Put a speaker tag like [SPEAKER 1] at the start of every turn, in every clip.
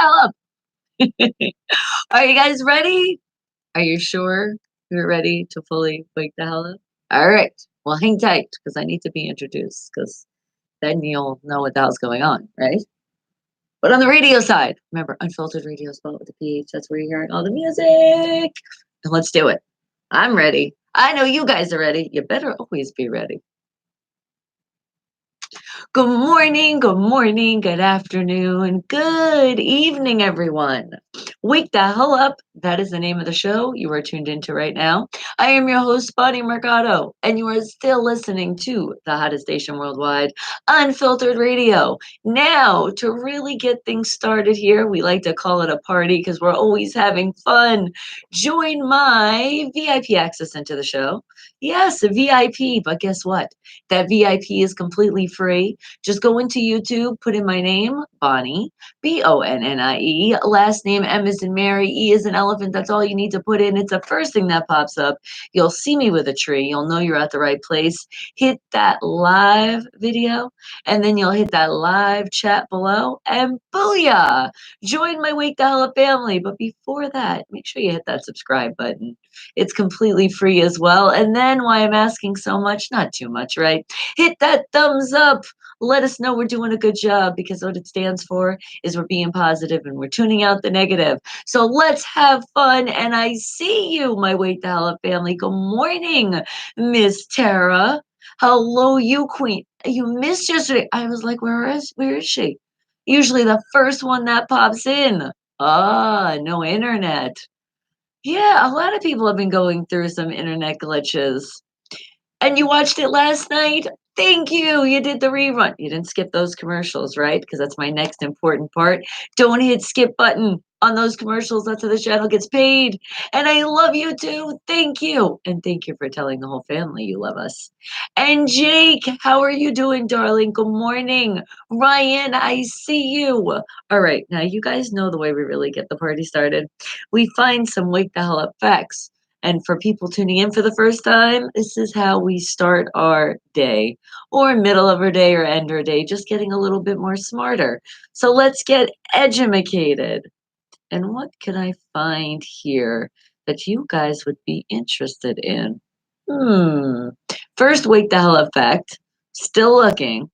[SPEAKER 1] hell up. Are you guys ready? Are you sure you're ready to fully wake the hell up? All right. Well, hang tight because I need to be introduced because then you'll know what the hell's going on, right? But on the radio side, remember, unfiltered radio spelled with a PH. That's where you're hearing all the music. And let's do it. I'm ready. I know you guys are ready. You better always be ready. Good morning, good afternoon, good evening, everyone. Wake the hell up. That is the name of the show you are tuned into right now. I am your host, Bonnie Mercado, and you are still listening to the hottest station worldwide, Unfiltered Radio. Now, to really get things started here, we like to call it a party because we're always having fun. Join my VIP access into the show. Yes, a VIP, but guess what? That VIP is completely free. Just go into YouTube, put in my name, Bonnie, Bonnie. Last name M is in Mary, E is an elephant. That's all you need to put in. It's the first thing that pops up. You'll see me with a tree. You'll know you're at the right place. Hit that live video, and then you'll hit that live chat below, and booyah! Join my Wake the Hell Up family. But before that, make sure you hit that subscribe button. It's completely free as well. And then why I'm asking so much, not too much, right? Hit that thumbs up. Let us know we're doing a good job because what it stands for is we're being positive and we're tuning out the negative. So let's have fun. And I see you, my Wake the Hell Up family. Good morning, Miss Tara. Hello, you queen. You missed yesterday. I was like, where is she? Usually the first one that pops in. Ah, no internet. Yeah, a lot of people have been going through some internet glitches. And you watched it last night? Thank you. You did the rerun. You didn't skip those commercials, right? Because that's my next important part. Don't hit skip button on those commercials. That's how the channel gets paid. And I love you too. Thank you. And thank you for telling the whole family you love us. And Jake, how are you doing, darling? Good morning. Ryan, I see you. All right. Now, you guys know the way we really get the party started. We find some wake the hell up facts. And for people tuning in for the first time, this is how we start our day or middle of our day or end our day, just getting a little bit more smarter. So let's get edumacated. And what can I find here that you guys would be interested in? First, wake the hell up fact. Still looking.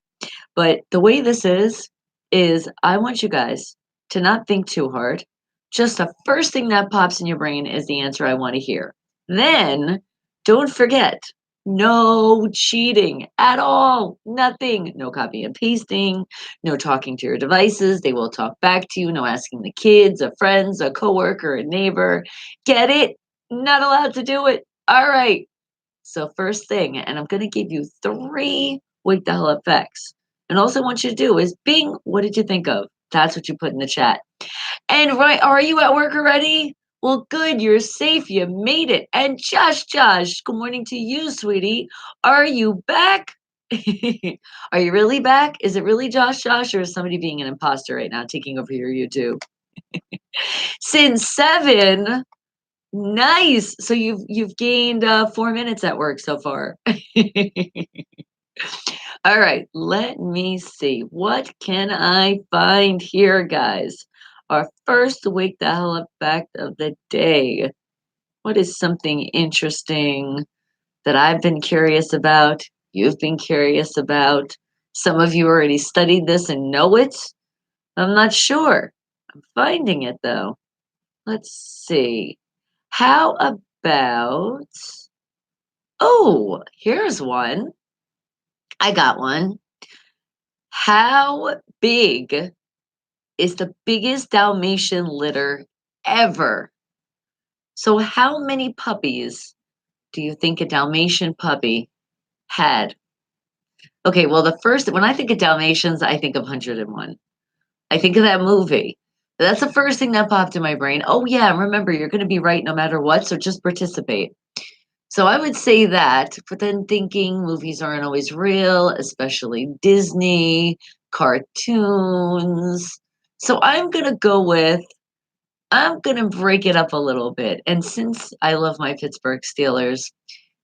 [SPEAKER 1] But the way this is I want you guys to not think too hard. Just the first thing that pops in your brain is the answer I want to hear. Then don't forget, no cheating at all. Nothing. No copy and pasting. No talking to your devices. They will talk back to you. No asking the kids, a friends, a coworker, a neighbor. Get it? Not allowed to do it. All right. So first thing, and I'm going to give you 3 wake the hell up facts. And also I want you to do is Bing, what did you think of? That's what you put in the chat. And right, are you at work already? Well, good, you're safe, you made it. And Josh, good morning to you, sweetie. Are you back? Are you really back? Is it really Josh, or is somebody being an imposter right now taking over your YouTube? Since 7. Nice. So you've gained 4 minutes at work so far. All right, let me see. What can I find here, guys? Our first wake the hell up fact of the day. What is something interesting that I've been curious about? You've been curious about. Some of you already studied this and know it. I'm not sure. I'm finding it though. Let's see. How about, oh, here's one. I got one. How big is the biggest Dalmatian litter ever? So, how many puppies do you think a Dalmatian puppy had? Okay, well, when I think of Dalmatians, I think of 101. I think of that movie. That's the first thing that popped in my brain. Oh, yeah, remember, you're going to be right no matter what, so just participate. So I would say that, but then thinking movies aren't always real, especially Disney, cartoons. So I'm going to break it up a little bit. And since I love my Pittsburgh Steelers,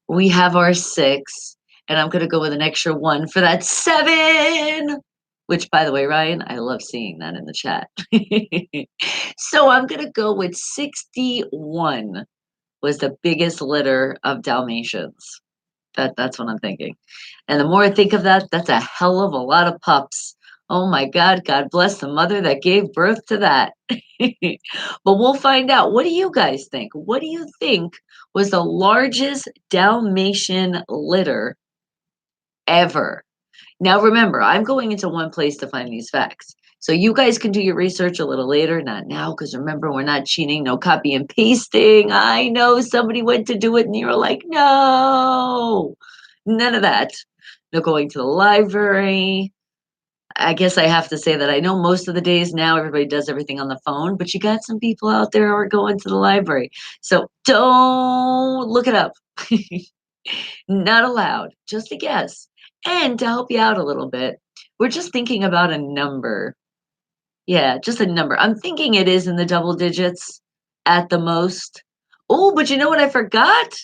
[SPEAKER 1] we have our 6, and I'm going to go with an extra 1 for that 7. which, by the way, Ryan, I love seeing that in the chat. So I'm going to go with 61 was the biggest litter of Dalmatians. That's what I'm thinking. And the more I think of that, that's a hell of a lot of pups. Oh my God, God bless the mother that gave birth to that. But we'll find out. What do you guys think? What do you think was the largest Dalmatian litter ever? Now remember, I'm going into one place to find these facts. So you guys can do your research a little later, not now, because remember, we're not cheating, no copy and pasting. I know somebody went to do it and you're like, no, none of that. No going to the library. I guess I have to say that I know most of the days now everybody does everything on the phone, but you got some people out there who are going to the library. So don't look it up. Not allowed, just a guess. And to help you out a little bit, we're just thinking about a number. Yeah, just a number. I'm thinking it is in the double digits at the most. Oh, but you know what I forgot?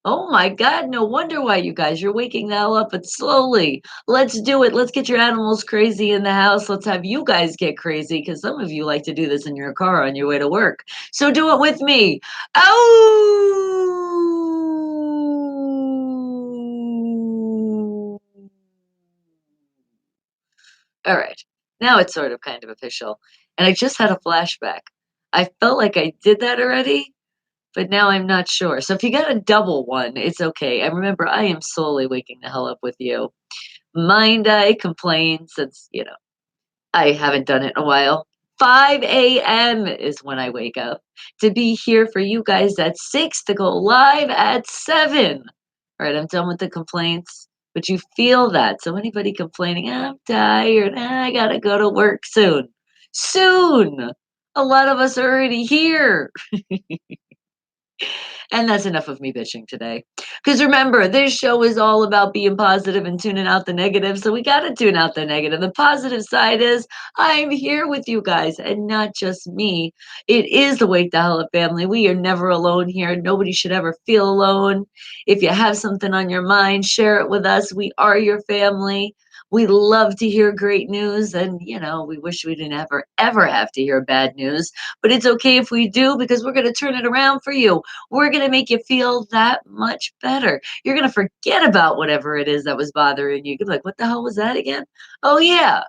[SPEAKER 1] Oh my God, no wonder why you guys, you're waking the hell up, but slowly. Let's do it. Let's get your animals crazy in the house. Let's have you guys get crazy because some of you like to do this in your car on your way to work. So do it with me. Oh! All right. Now it's sort of kind of official. And I just had a flashback. I felt like I did that already, but now I'm not sure. So if you got a double one, it's okay. And remember, I am slowly waking the hell up with you. Mind I complain since, I haven't done it in a while. 5 a.m. is when I wake up to be here for you guys at 6 to go live at 7. All right, I'm done with the complaints, but you feel that. So anybody complaining, I'm tired, I gotta go to work soon. Soon! A lot of us are already here. And that's enough of me bitching today. Because remember, this show is all about being positive and tuning out the negative. So we got to tune out the negative. The positive side is I'm here with you guys and not just me. It is the Wake the Hell Up family. We are never alone here. Nobody should ever feel alone. If you have something on your mind, share it with us. We are your family. We love to hear great news. And, we wish we didn't ever have to hear bad news. But it's okay if we do because we're going to turn it around for you. We're going to make you feel that much better. You're going to forget about whatever it is that was bothering you. You're like, what the hell was that again? Oh, yeah,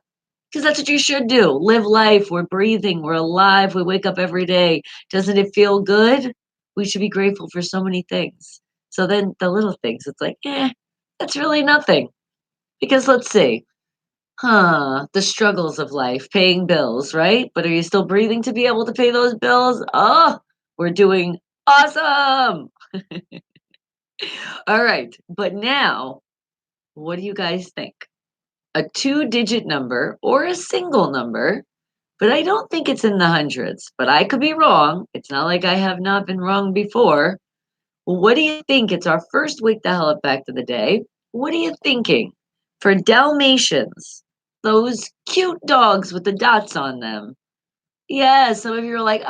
[SPEAKER 1] because that's what you should do. Live life. We're breathing. We're alive. We wake up every day. Doesn't it feel good? We should be grateful for so many things. So then the little things, it's like, that's really nothing. Because let's see. The struggles of life, paying bills, right? But are you still breathing to be able to pay those bills? Oh, we're doing awesome. All right. But now, what do you guys think? A two-digit number or a single number? But I don't think it's in the hundreds, but I could be wrong. It's not like I have not been wrong before. What do you think? It's our first Wake the Hell Up back to the day. What are you thinking? For Dalmatians, those cute dogs with the dots on them. Yeah, some of you are like,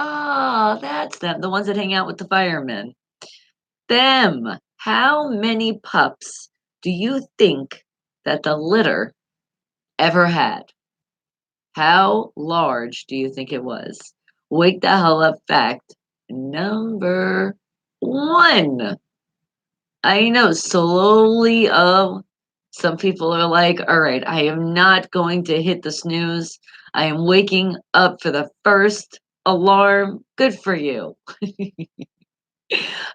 [SPEAKER 1] that's them, the ones that hang out with the firemen. Them. How many pups do you think that the litter ever had? How large do you think it was? Wake the hell up fact number one. I know slowly some people are like, all right, I am not going to hit the snooze. I am waking up for the first alarm. Good for you.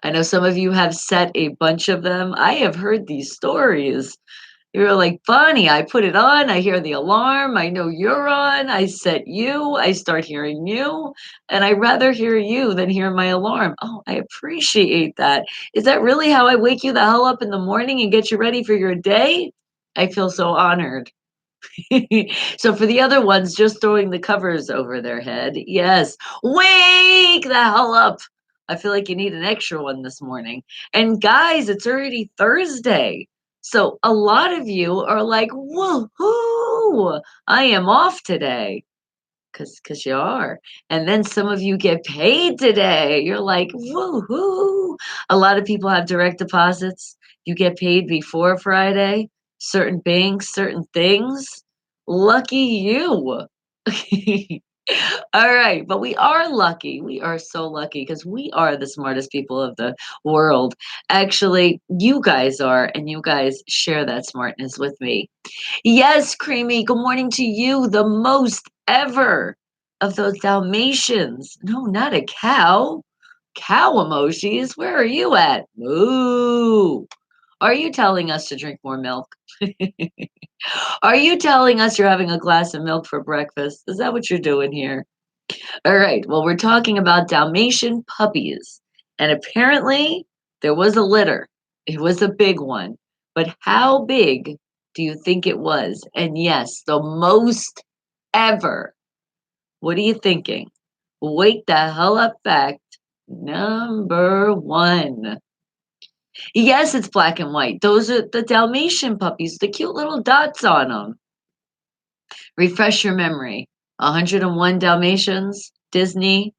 [SPEAKER 1] I know some of you have set a bunch of them. I have heard these stories. You're like, Bonnie, I put it on. I hear the alarm. I know you're on. I set you. I start hearing you. And I rather hear you than hear my alarm. Oh, I appreciate that. Is that really how I wake you the hell up in the morning and get you ready for your day? I feel so honored. So for the other ones, just throwing the covers over their head. Yes. Wake the hell up. I feel like you need an extra one this morning. And guys, it's already Thursday. So a lot of you are like, woohoo, I am off today. Cause you are. And then some of you get paid today. You're like, woohoo. A lot of people have direct deposits. You get paid before Friday, certain banks, certain things. Lucky you. All right, but we are lucky. We are so lucky because we are the smartest people of the world. Actually, you guys are, and you guys share that smartness with me. Yes, Creamy, good morning to you, the most ever of those Dalmatians. No, not a cow. Cow emojis. Where are you at? Moo. Are you telling us to drink more milk? Are you telling us you're having a glass of milk for breakfast? Is that what you're doing here? All right. Well, we're talking about Dalmatian puppies. And apparently, there was a litter. It was a big one. But how big do you think it was? And yes, the most ever. What are you thinking? Wake the hell up fact number one. Yes, it's black and white. Those are the Dalmatian puppies, the cute little dots on them. Refresh your memory. 101 Dalmatians, Disney,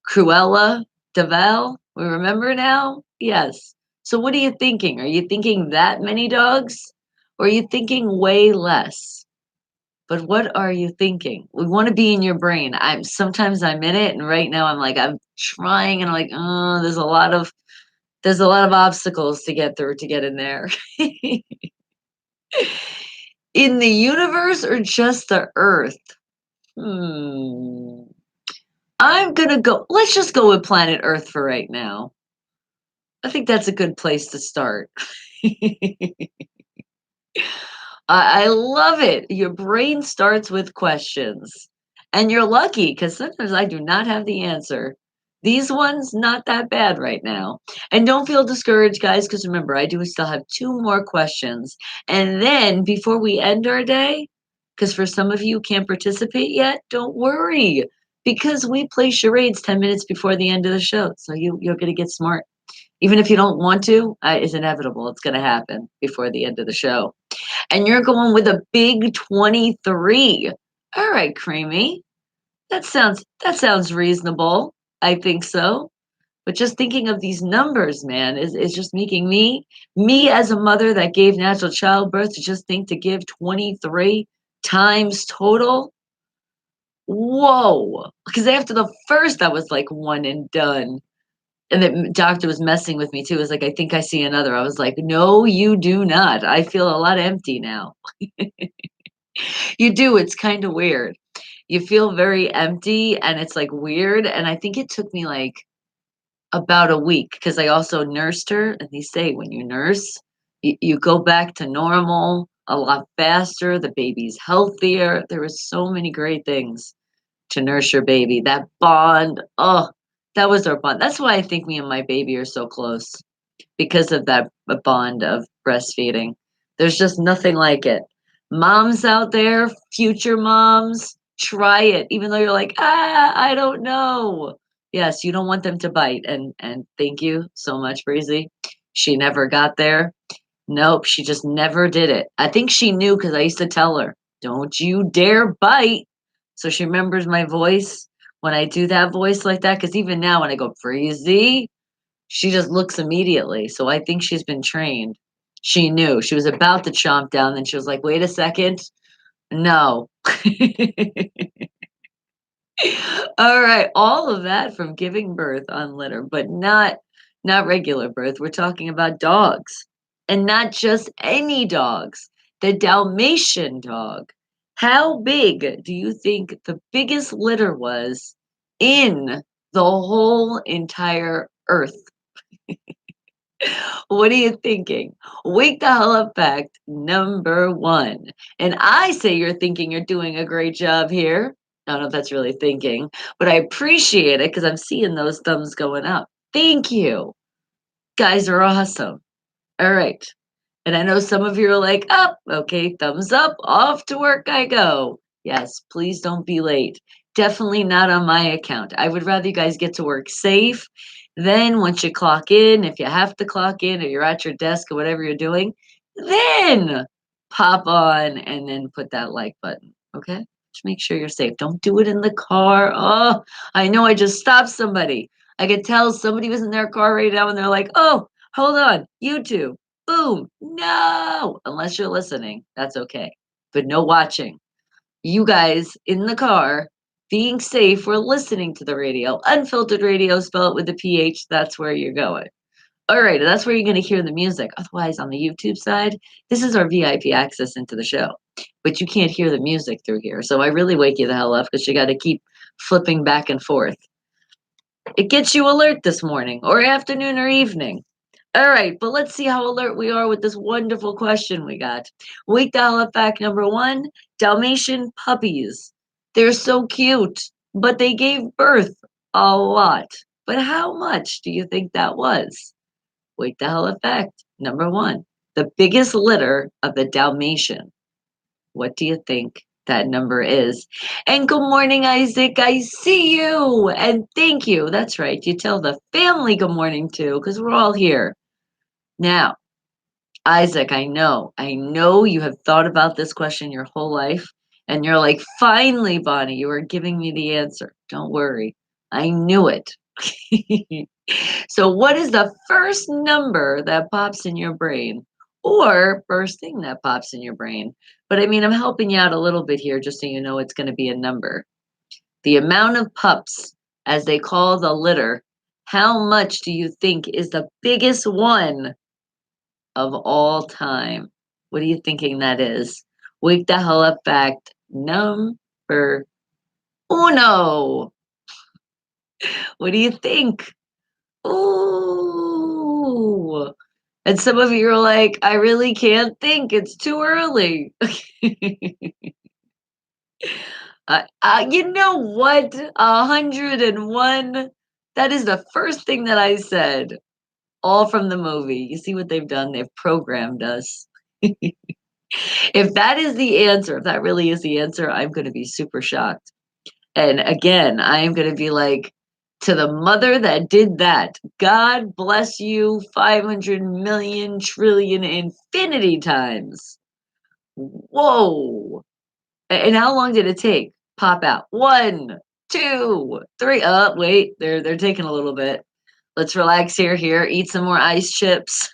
[SPEAKER 1] Cruella, Devel. We remember now? Yes. So what are you thinking? Are you thinking that many dogs? Or are you thinking way less? But what are you thinking? We want to be in your brain. I'm in it, and right now I'm trying, and I'm like, oh, there's a lot of obstacles to get through to get in there. In the universe or just the earth? Hmm. I'm gonna go. Let's just go with planet Earth for right now. I think that's a good place to start. I love it. Your brain starts with questions. And you're lucky because sometimes I do not have the answer. These ones, not that bad right now. And don't feel discouraged, guys, because remember, I do still have two more questions. And then before we end our day, because for some of you who can't participate yet, don't worry, because we play charades 10 minutes before the end of the show. So you're going to get smart. Even if you don't want to, it's inevitable. It's going to happen before the end of the show. And you're going with a big 23. All right, Creamy. That sounds reasonable. I think so. But just thinking of these numbers, man, is just making me as a mother that gave natural childbirth to just think to give 23 times total. Whoa. Because after the first, I was like one and done. And the doctor was messing with me too. It was like, I think I see another. I was like, no, you do not. I feel a lot empty now. You do. It's kind of weird. You feel very empty and it's like weird. And I think it took me like about a week because I also nursed her. And they say when you nurse, you go back to normal a lot faster. The baby's healthier. There were so many great things to nurse your baby. That bond. Oh, that was our bond. That's why I think me and my baby are so close because of that bond of breastfeeding. There's just nothing like it. Moms out there, future moms, try it. Even though you're like, I don't know. Yes, you don't want them to bite. And thank you so much, Breezy. She never got there. Nope, she just never did it. I think she knew because I used to tell her, don't you dare bite. So she remembers my voice when I do that voice like that. Because even now, when I go, Breezy, she just looks immediately, so I think she's been trained. She knew. She was about to chomp down, then she was like, "Wait a second, no." Alright, all of that from giving birth on litter, but not regular birth. We're talking about dogs, and not just any dogs, the Dalmatian dog. How big do you think the biggest litter was in the whole entire earth? What are you thinking? Wake the hell up fact number one. And I say you're thinking you're doing a great job here. I don't know if that's really thinking, but I appreciate it because I'm seeing those thumbs going up. Thank you. Guys are awesome. All right. And I know some of you are like, up, okay, thumbs up, off to work I go. Yes, please don't be late. Definitely not on my account. I would rather you guys get to work safe. Then, once you clock in, if you have to clock in or you're at your desk or whatever you're doing, then pop on and then put that like button. Okay? Just make sure you're safe. Don't do it in the car. Oh, I know I just stopped somebody. I could tell somebody was in their car right now and they're like, oh, hold on, YouTube. Boom. No, unless you're listening, that's okay. But no watching. You guys in the car, being safe, we're listening to the radio. Unfiltered radio, spell it with the PH. That's where you're going. All right, that's where you're going to hear the music. Otherwise, on the YouTube side, this is our VIP access into the show, but you can't hear the music through here. So I really wake you the hell up because you got to keep flipping back and forth. It gets you alert this morning or afternoon or evening. All right, but let's see how alert we are with this wonderful question we got. Wake the hell up fact number one, Dalmatian puppies. They're so cute, but they gave birth a lot. But how much do you think that was? Wake the hell up fact number one, the biggest litter of the Dalmatian. What do you think that number is? And good morning, Isaac. I see you. And thank you. That's right. You tell the family good morning too, because we're all here. Now, Isaac, I know you have thought about this question your whole life. And you're like, finally, Bonnie, you are giving me the answer. Don't worry. I knew it. So, what is the first number that pops in your brain? Or first thing that pops in your brain? But I mean, I'm helping you out a little bit here just so you know it's going to be a number. The amount of pups, as they call the litter, how much do you think is the biggest one of all time? What are you thinking that is? Wake the hell up fact number uno. What do you think? Ooh. And some of you are like, I really can't think. It's too early. You know what? 101. That is the first thing that I said. All from the movie. You see what they've done? They've programmed us. If that is the answer, if that really is the answer, I'm going to be super shocked. And again, I am going to be like, to the mother that did that, God bless you 500 million trillion infinity times. Whoa. And how long did it take? Pop out. One, two, three. Wait, they're taking a little bit. Let's relax here. Eat some more ice chips.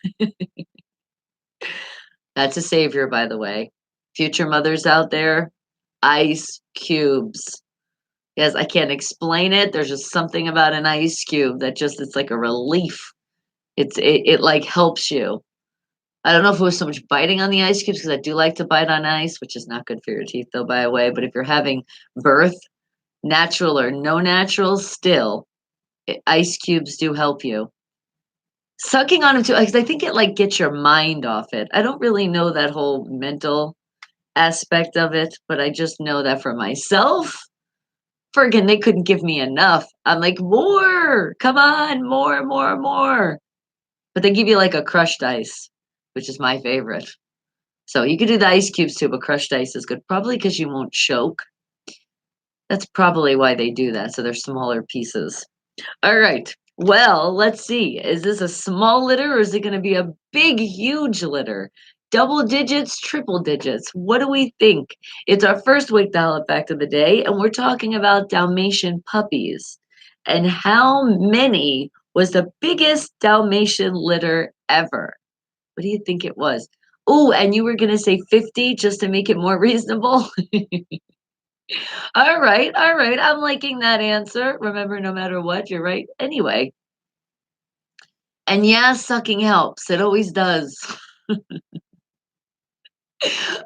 [SPEAKER 1] That's a savior, by the way. Future mothers out there, ice cubes. Yes, I can't explain it. There's just something about an ice cube that just it's like a relief. It like helps you. I don't know if it was so much biting on the ice cubes because I do like to bite on ice, which is not good for your teeth though, by the way. But if you're having birth, natural or no natural, still ice cubes do help you. Sucking on them too, because I think it like gets your mind off it. I don't really know that whole mental aspect of it, but I just know that for myself. Friggin', they couldn't give me enough. I'm like, more, come on, more. But they give you like a crushed ice, which is my favorite. So you could do the ice cubes too, but crushed ice is good. Probably because you won't choke. That's probably why they do that. So they're smaller pieces. All right. Well, let's see. Is this a small litter or is it going to be a big, huge litter? Double digits, triple digits. What do we think? It's our first Wake the Hell Up fact of the day, and we're talking about Dalmatian puppies. And how many was the biggest Dalmatian litter ever? What do you think it was? Oh, and you were going to say 50 just to make it more reasonable? All right. I'm liking that answer. Remember, no matter what, you're right anyway. And yeah, sucking helps. It always does.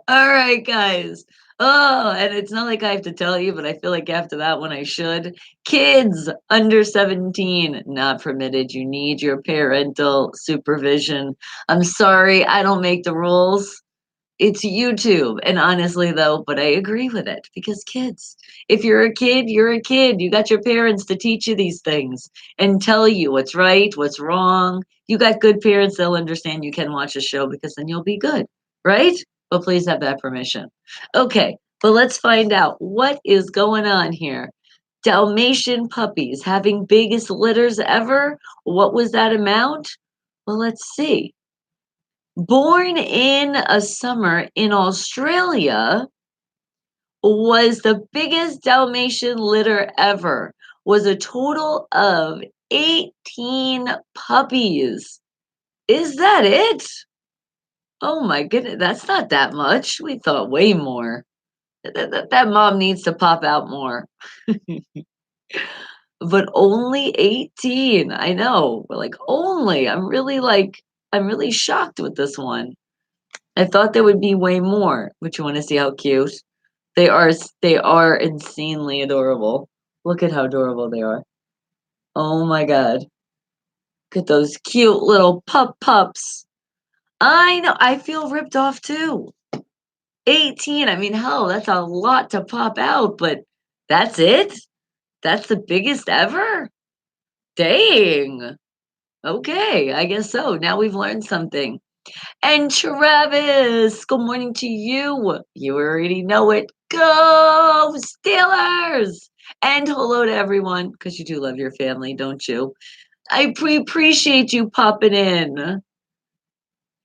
[SPEAKER 1] All right, guys. Oh, and it's not like I have to tell you, but I feel like after that one I should. Kids under 17, not permitted. You need your parental supervision. I'm sorry, I don't make the rules. It's YouTube. And honestly, though, but I agree with it because kids, if you're a kid, you're a kid. You got your parents to teach you these things and tell you what's right, what's wrong. You got good parents, they'll understand you can watch a show because then you'll be good, right? But please have that permission. Okay, but let's find out what is going on here. Dalmatian puppies having biggest litters ever. What was that amount? Well, let's see. Born in a summer in Australia, was the biggest Dalmatian litter ever. Was a total of 18 puppies. Is that it? Oh my goodness, that's not that much. We thought way more. That mom needs to pop out more. But only 18. I know. We're like, only. I'm really shocked with this one. I thought there would be way more. But you want to see how cute? They are insanely adorable. Look at how adorable they are. Oh my god. Look at those cute little pups. I know. I feel ripped off too. 18. I mean, hell, that's a lot to pop out, but that's it? That's the biggest ever? Dang. Okay, I guess so. Now we've learned something. And Travis, good morning to you. You already know it. Go Steelers! And hello to everyone, because you do love your family, don't you? Appreciate you popping in.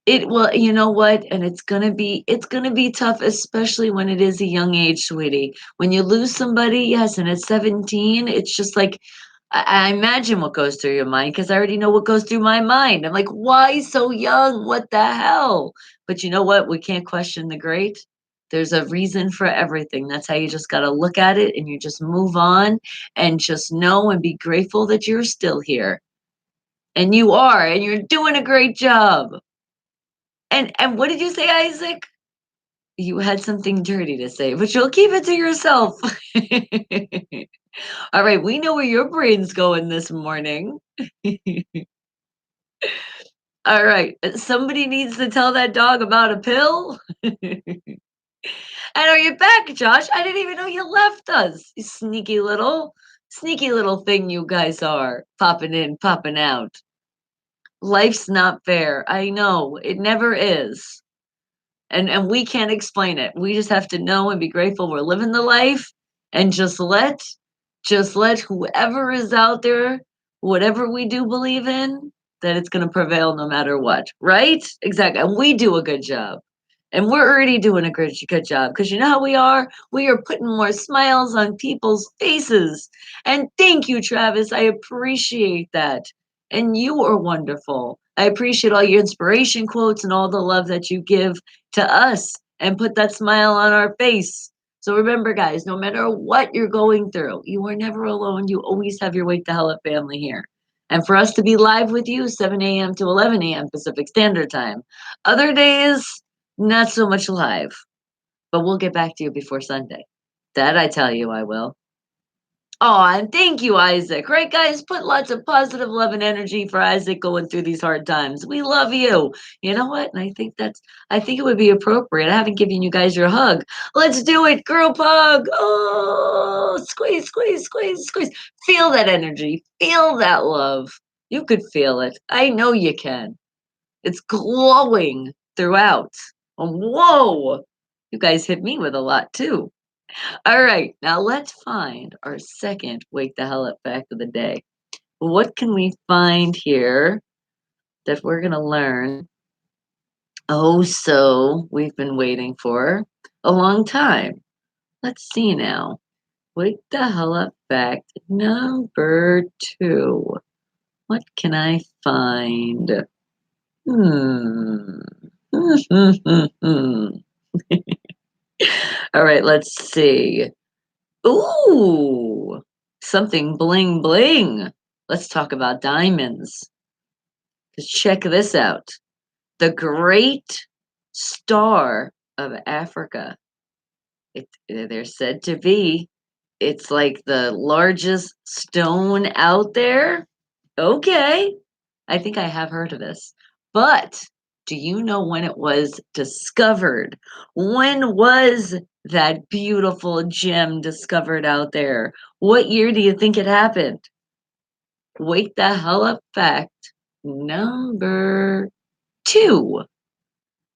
[SPEAKER 1] It well, you know what? And it's gonna be tough, especially when it is a young age, sweetie. When you lose somebody, yes, and at 17, it's just like I imagine what goes through your mind because I already know what goes through my mind. I'm like, why so young? What the hell? But you know what? We can't question the great. There's a reason for everything. That's how you just gotta look at it and you just move on and just know and be grateful that you're still here. And you are, and you're doing a great job. And what did you say, Isaac? You had something dirty to say, but you'll keep it to yourself. All right, we know where your brain's going this morning. All right, somebody needs to tell that dog about a pill. And are you back, Josh? I didn't even know you left us. You sneaky little thing you guys are. Popping in, popping out. Life's not fair. I know. It never is. And we can't explain it. We just have to know and be grateful we're living the life and just let whoever is out there, whatever we do believe in, that it's going to prevail no matter what, right? Exactly. And we do a good job. And we're already doing a good job because you know how we are? We are putting more smiles on people's faces. And thank you, Travis. I appreciate that. And you are wonderful. I appreciate all your inspiration quotes and all the love that you give to us and put that smile on our face. So remember, guys, no matter what you're going through, you are never alone. You always have your Wake the Hell Up family here. And for us to be live with you, 7 a.m. to 11 a.m. Pacific Standard Time. Other days, not so much live, but we'll get back to you before Sunday. That I tell you I will. Oh, and thank you, Isaac. Right, guys? Put lots of positive love and energy for Isaac going through these hard times. We love you. You know what? And I think it would be appropriate. I haven't given you guys your hug. Let's do it. Group hug. Oh, squeeze, squeeze, squeeze, squeeze. Feel that energy. Feel that love. You could feel it. I know you can. It's glowing throughout. Whoa. You guys hit me with a lot too. All right, now let's find our second Wake the Hell Up fact of the day. What can we find here that we're going to learn? Oh, so we've been waiting for a long time. Let's see now. Wake the Hell Up fact number 2. What can I find? Hmm. All right, let's see. Ooh, something bling bling. Let's talk about diamonds. 'Cause check this out. The Great Star of Africa. They're said to be. It's like the largest stone out there. Okay. I think I have heard of this. But do you know when it was discovered? When was that beautiful gem discovered out there? What year do you think it happened? Wake the hell up fact number 2.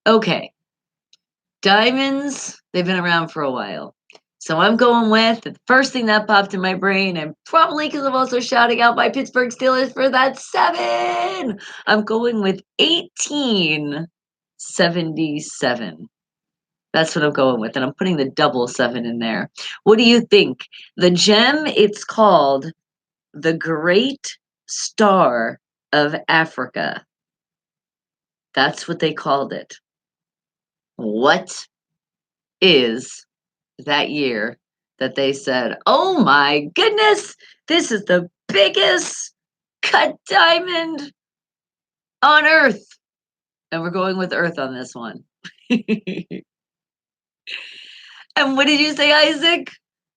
[SPEAKER 1] Okay. Diamonds, they've been around for a while. So I'm going with the first thing that popped in my brain, and probably because I'm also shouting out my Pittsburgh Steelers for that 7. I'm going with 1877. That's what I'm going with, and I'm putting the double 7 in there. What do you think? The gem, it's called the Great Star of Africa. That's what they called it. What is that year that they said, "Oh my goodness, this is the biggest cut diamond on Earth." And we're going with Earth on this one. And what did you say, Isaac?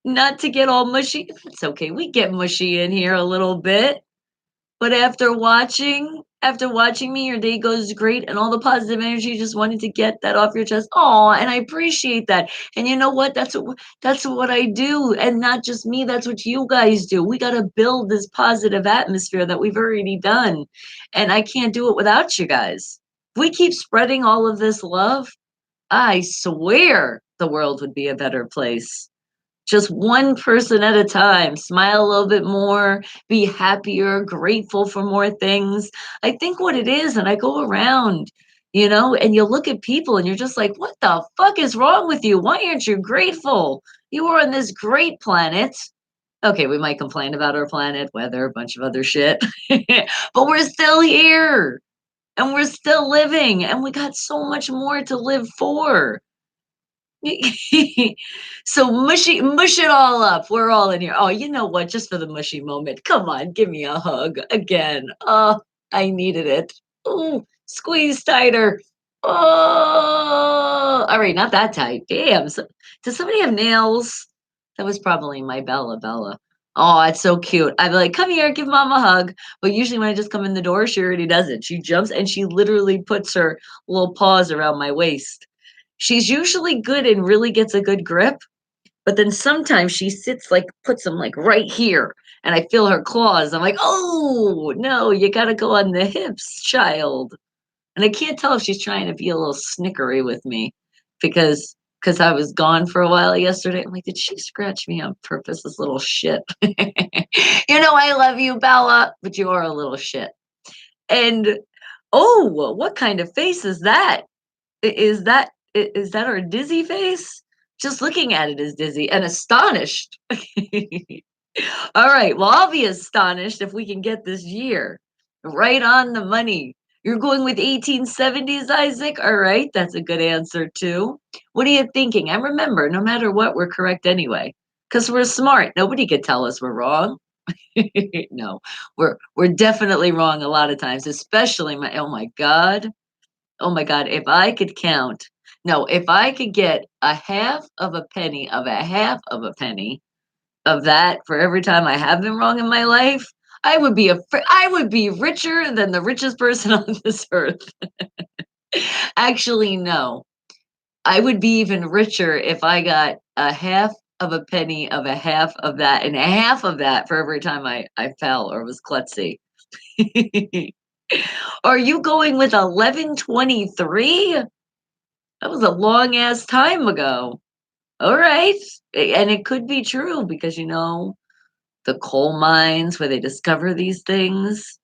[SPEAKER 1] Not to get all mushy? It's okay. We get mushy in here a little bit. But after watching me, your day goes great and all the positive energy, just wanted to get that off your chest. Oh, and I appreciate that. And you know what? That's what I do. And not just me, that's what you guys do. We gotta build this positive atmosphere that we've already done. And I can't do it without you guys. If we keep spreading all of this love, I swear the world would be a better place. Just one person at a time, smile a little bit more, be happier, grateful for more things. I think what it is, and I go around, and you look at people and you're just like, what the fuck is wrong with you? Why aren't you grateful? You are on this great planet. Okay, we might complain about our planet, weather, a bunch of other shit, but we're still here and we're still living and we got so much more to live for. So mush it all up. We're all in here. Oh, you know what? Just for the mushy moment. Come on, give me a hug again. Oh, I needed it. Oh, squeeze tighter. Oh, all right, not that tight. Damn. So, does somebody have nails? That was probably my Bella Bella. Oh, it's so cute. I'd be like, come here, give mom a hug. But usually when I just come in the door, she already does it. She jumps and she literally puts her little paws around my waist. She's usually good and really gets a good grip, but then sometimes she sits like puts them like right here and I feel her claws. I'm like, "Oh, no, you got to go on the hips, child." And I can't tell if she's trying to be a little snickery with me because I was gone for a while yesterday. I'm like, "Did she scratch me on purpose, this little shit?" I love you, Bella, but you are a little shit. And oh, what kind of face is that? Is that our dizzy face? Just looking at it is dizzy and astonished. All right, well, I'll be astonished if we can get this year right on the money. You're going with 1870s, Isaac? All right, that's a good answer too. What are you thinking? And remember, no matter what, we're correct anyway, because we're smart. Nobody could tell us we're wrong. No, we're definitely wrong a lot of times, especially oh my God. Oh my God, if I could count, no, if I could get a half of a penny of a half of a penny of that for every time I have been wrong in my life, I would be richer than the richest person on this earth. Actually, no. I would be even richer if I got a half of a penny of a half of that and a half of that for every time I fell or was klutzy. Are you going with 1123? That was a long ass time ago. All right. And it could be true because, the coal mines where they discover these things,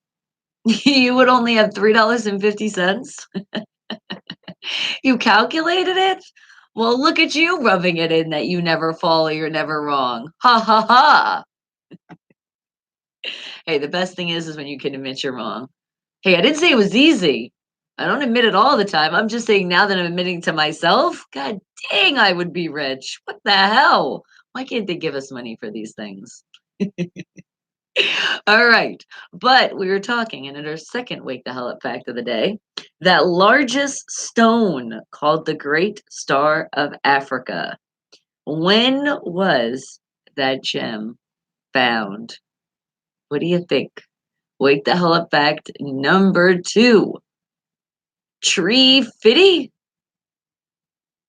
[SPEAKER 1] you would only have $3.50. You calculated it? Well, look at you rubbing it in that you never fall or you're never wrong. Ha ha ha. Hey, the best thing is when you can admit you're wrong. Hey, I didn't say it was easy. I don't admit it all the time. I'm just saying now that I'm admitting to myself, God dang, I would be rich. What the hell? Why can't they give us money for these things? All right. But we were talking, and in our second Wake the Hell Up fact of the day, that largest stone called the Great Star of Africa. When was that gem found? What do you think? Wake the Hell Up fact number 2. Tree Fitty?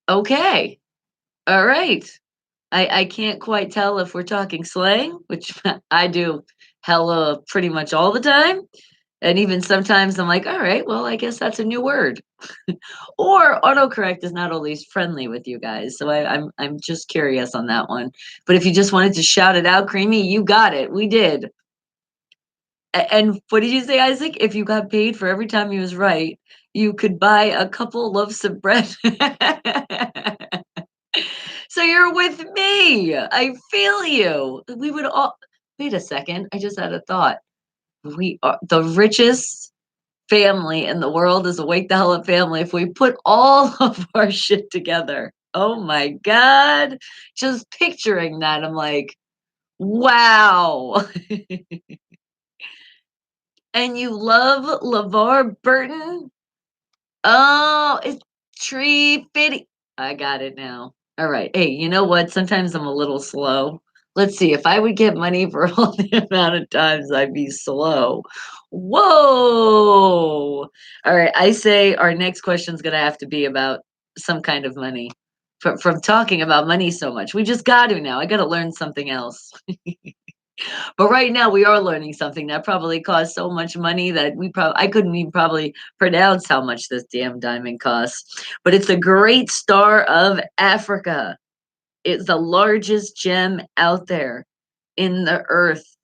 [SPEAKER 1] Okay. All right. I can't quite tell if we're talking slang, which I do hella pretty much all the time. And even sometimes I'm like, all right, well, I guess that's a new word. Or autocorrect is not always friendly with you guys. So I'm just curious on that one. But if you just wanted to shout it out, Creamy, you got it. We did. And what did you say, Isaac? If you got paid for every time he was right, you could buy a couple loaves of bread. So you're with me. I feel you. We would all wait a second. I just had a thought. We are the richest family in the world is a Wake the Hell Up family if we put all of our shit together. Oh my God. Just picturing that, I'm like, wow. And you love LeVar Burton? Oh, it's Tree Fitty. I got it now. All right. Hey, you know what? Sometimes I'm a little slow. Let's see. If I would get money for all the amount of times I'd be slow. Whoa. All right. I say our next question is going to have to be about some kind of money. From talking about money so much, we just got to now. I got to learn something else. But right now we are learning something that probably costs so much money that I couldn't even probably pronounce how much this damn diamond costs. But it's a great star of Africa. It's the largest gem out there in the earth.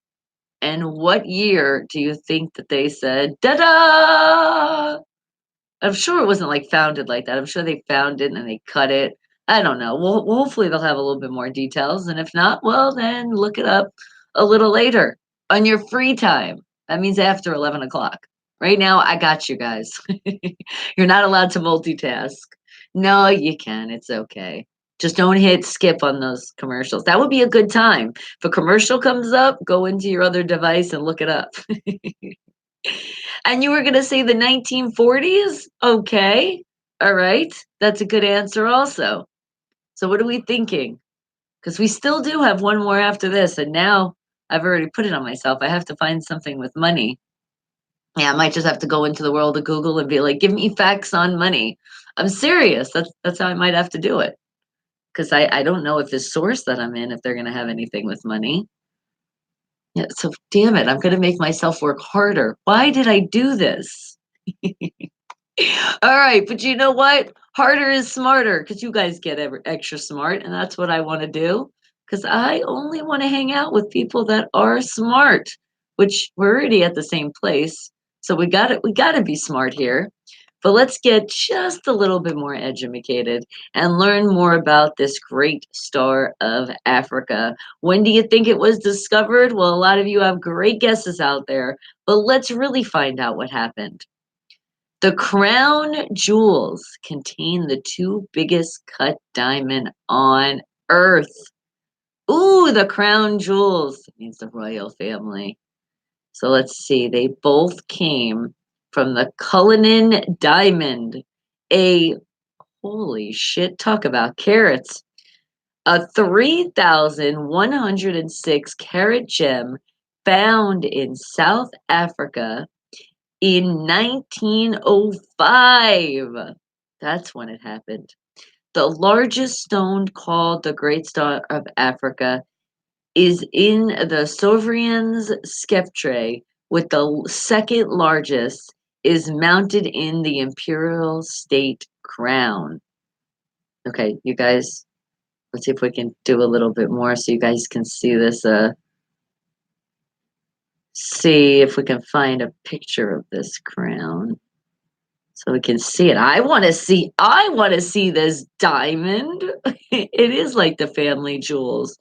[SPEAKER 1] And what year do you think that they said, da-da? I'm sure it wasn't like founded like that. I'm sure they found it and they cut it. I don't know. Well, hopefully they'll have a little bit more details. And if not, well, then look it up a little later on your free time. That means after 11 o'clock. Right now, I got you guys. You're not allowed to multitask. No, you can. It's okay. Just don't hit skip on those commercials. That would be a good time. If a commercial comes up, go into your other device and look it up. And you were gonna say the 1940s? Okay. All right. That's a good answer also. So what are we thinking? Because we still do have one more after this, and now I've already put it on myself. I have to find something with money. Yeah, I might just have to go into the world of Google and be like, "Give me facts on money." I'm serious. That's how I might have to do it. Because I don't know if this source that I'm in, if they're gonna have anything with money. Yeah, so damn it, I'm gonna make myself work harder. Why did I do this? All right, but you know what? Harder is smarter because you guys get extra smart, and that's what I want to do. Because I only want to hang out with people that are smart, which we're already at the same place. So we got it. We got to be smart here. But let's get just a little bit more educated and learn more about this great star of Africa. When do you think it was discovered? Well, a lot of you have great guesses out there, but let's really find out what happened. The crown jewels contain the two biggest cut diamond on Earth. Ooh, the crown jewels. It means the royal family. So let's see. They both came from the Cullinan diamond. A holy shit, talk about carats. A 3,106 carat gem found in South Africa in 1905. That's when it happened. The largest stone called the Great Star of Africa is in the Sovereign's Sceptre, with the second largest is mounted in the Imperial State Crown. Okay, you guys, let's see if we can do a little bit more so you guys can see this. See if we can find a picture of this crown. So we can see it. I want to see this diamond. It is like the family jewels.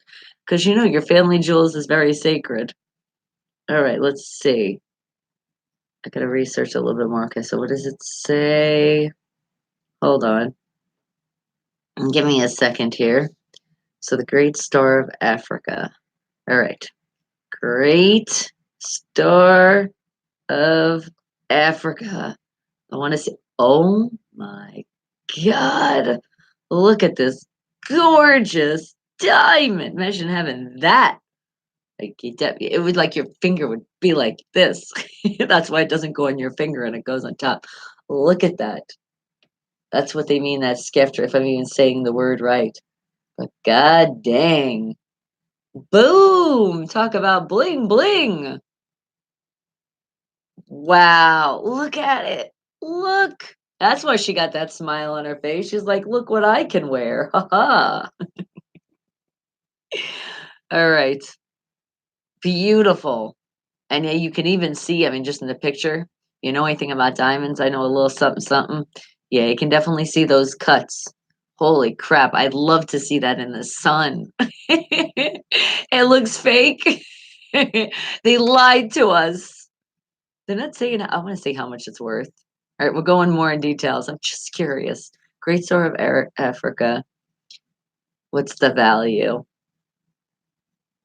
[SPEAKER 1] Because you know your family jewels is very sacred. All right, let's see. I gotta research a little bit more. Okay, so what does it say? Hold on. Give me a second here. So the Great Star of Africa. All right. Great Star of Africa. I want to see. Oh my God. Look at this gorgeous diamond. Imagine having that. Like it would like your finger would be like this. That's why it doesn't go on your finger and it goes on top. Look at that. That's what they mean that Skefter, if I'm even saying the word right. But god dang. Boom! Talk about bling bling. Wow. Look at it. Look. That's why she got that smile on her face. She's like, look what I can wear. Ha ha. All right. Beautiful. And yeah, you can even see, I mean, just in the picture, you know anything about diamonds? I know a little something, something. Yeah, you can definitely see those cuts. Holy crap. I'd love to see that in the sun. It looks fake. They lied to us. They're not saying, I want to see how much it's worth. All right, we're going more in details. I'm just curious. Great Star of Africa. What's the value?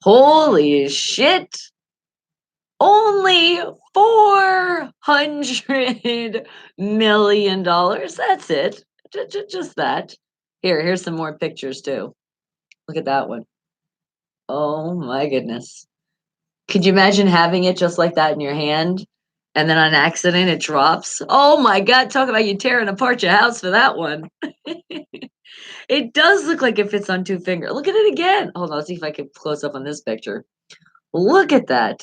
[SPEAKER 1] Holy shit! Only $400 million. That's it. Just that. Here's some more pictures too. Look at that one. Oh my goodness. Could you imagine having it just like that in your hand and then on accident it drops? Oh my God, talk about you tearing apart your house for that one. It does look like it fits on two fingers. Look at it again. Hold on, let's see if I can close up on this picture. Look at that.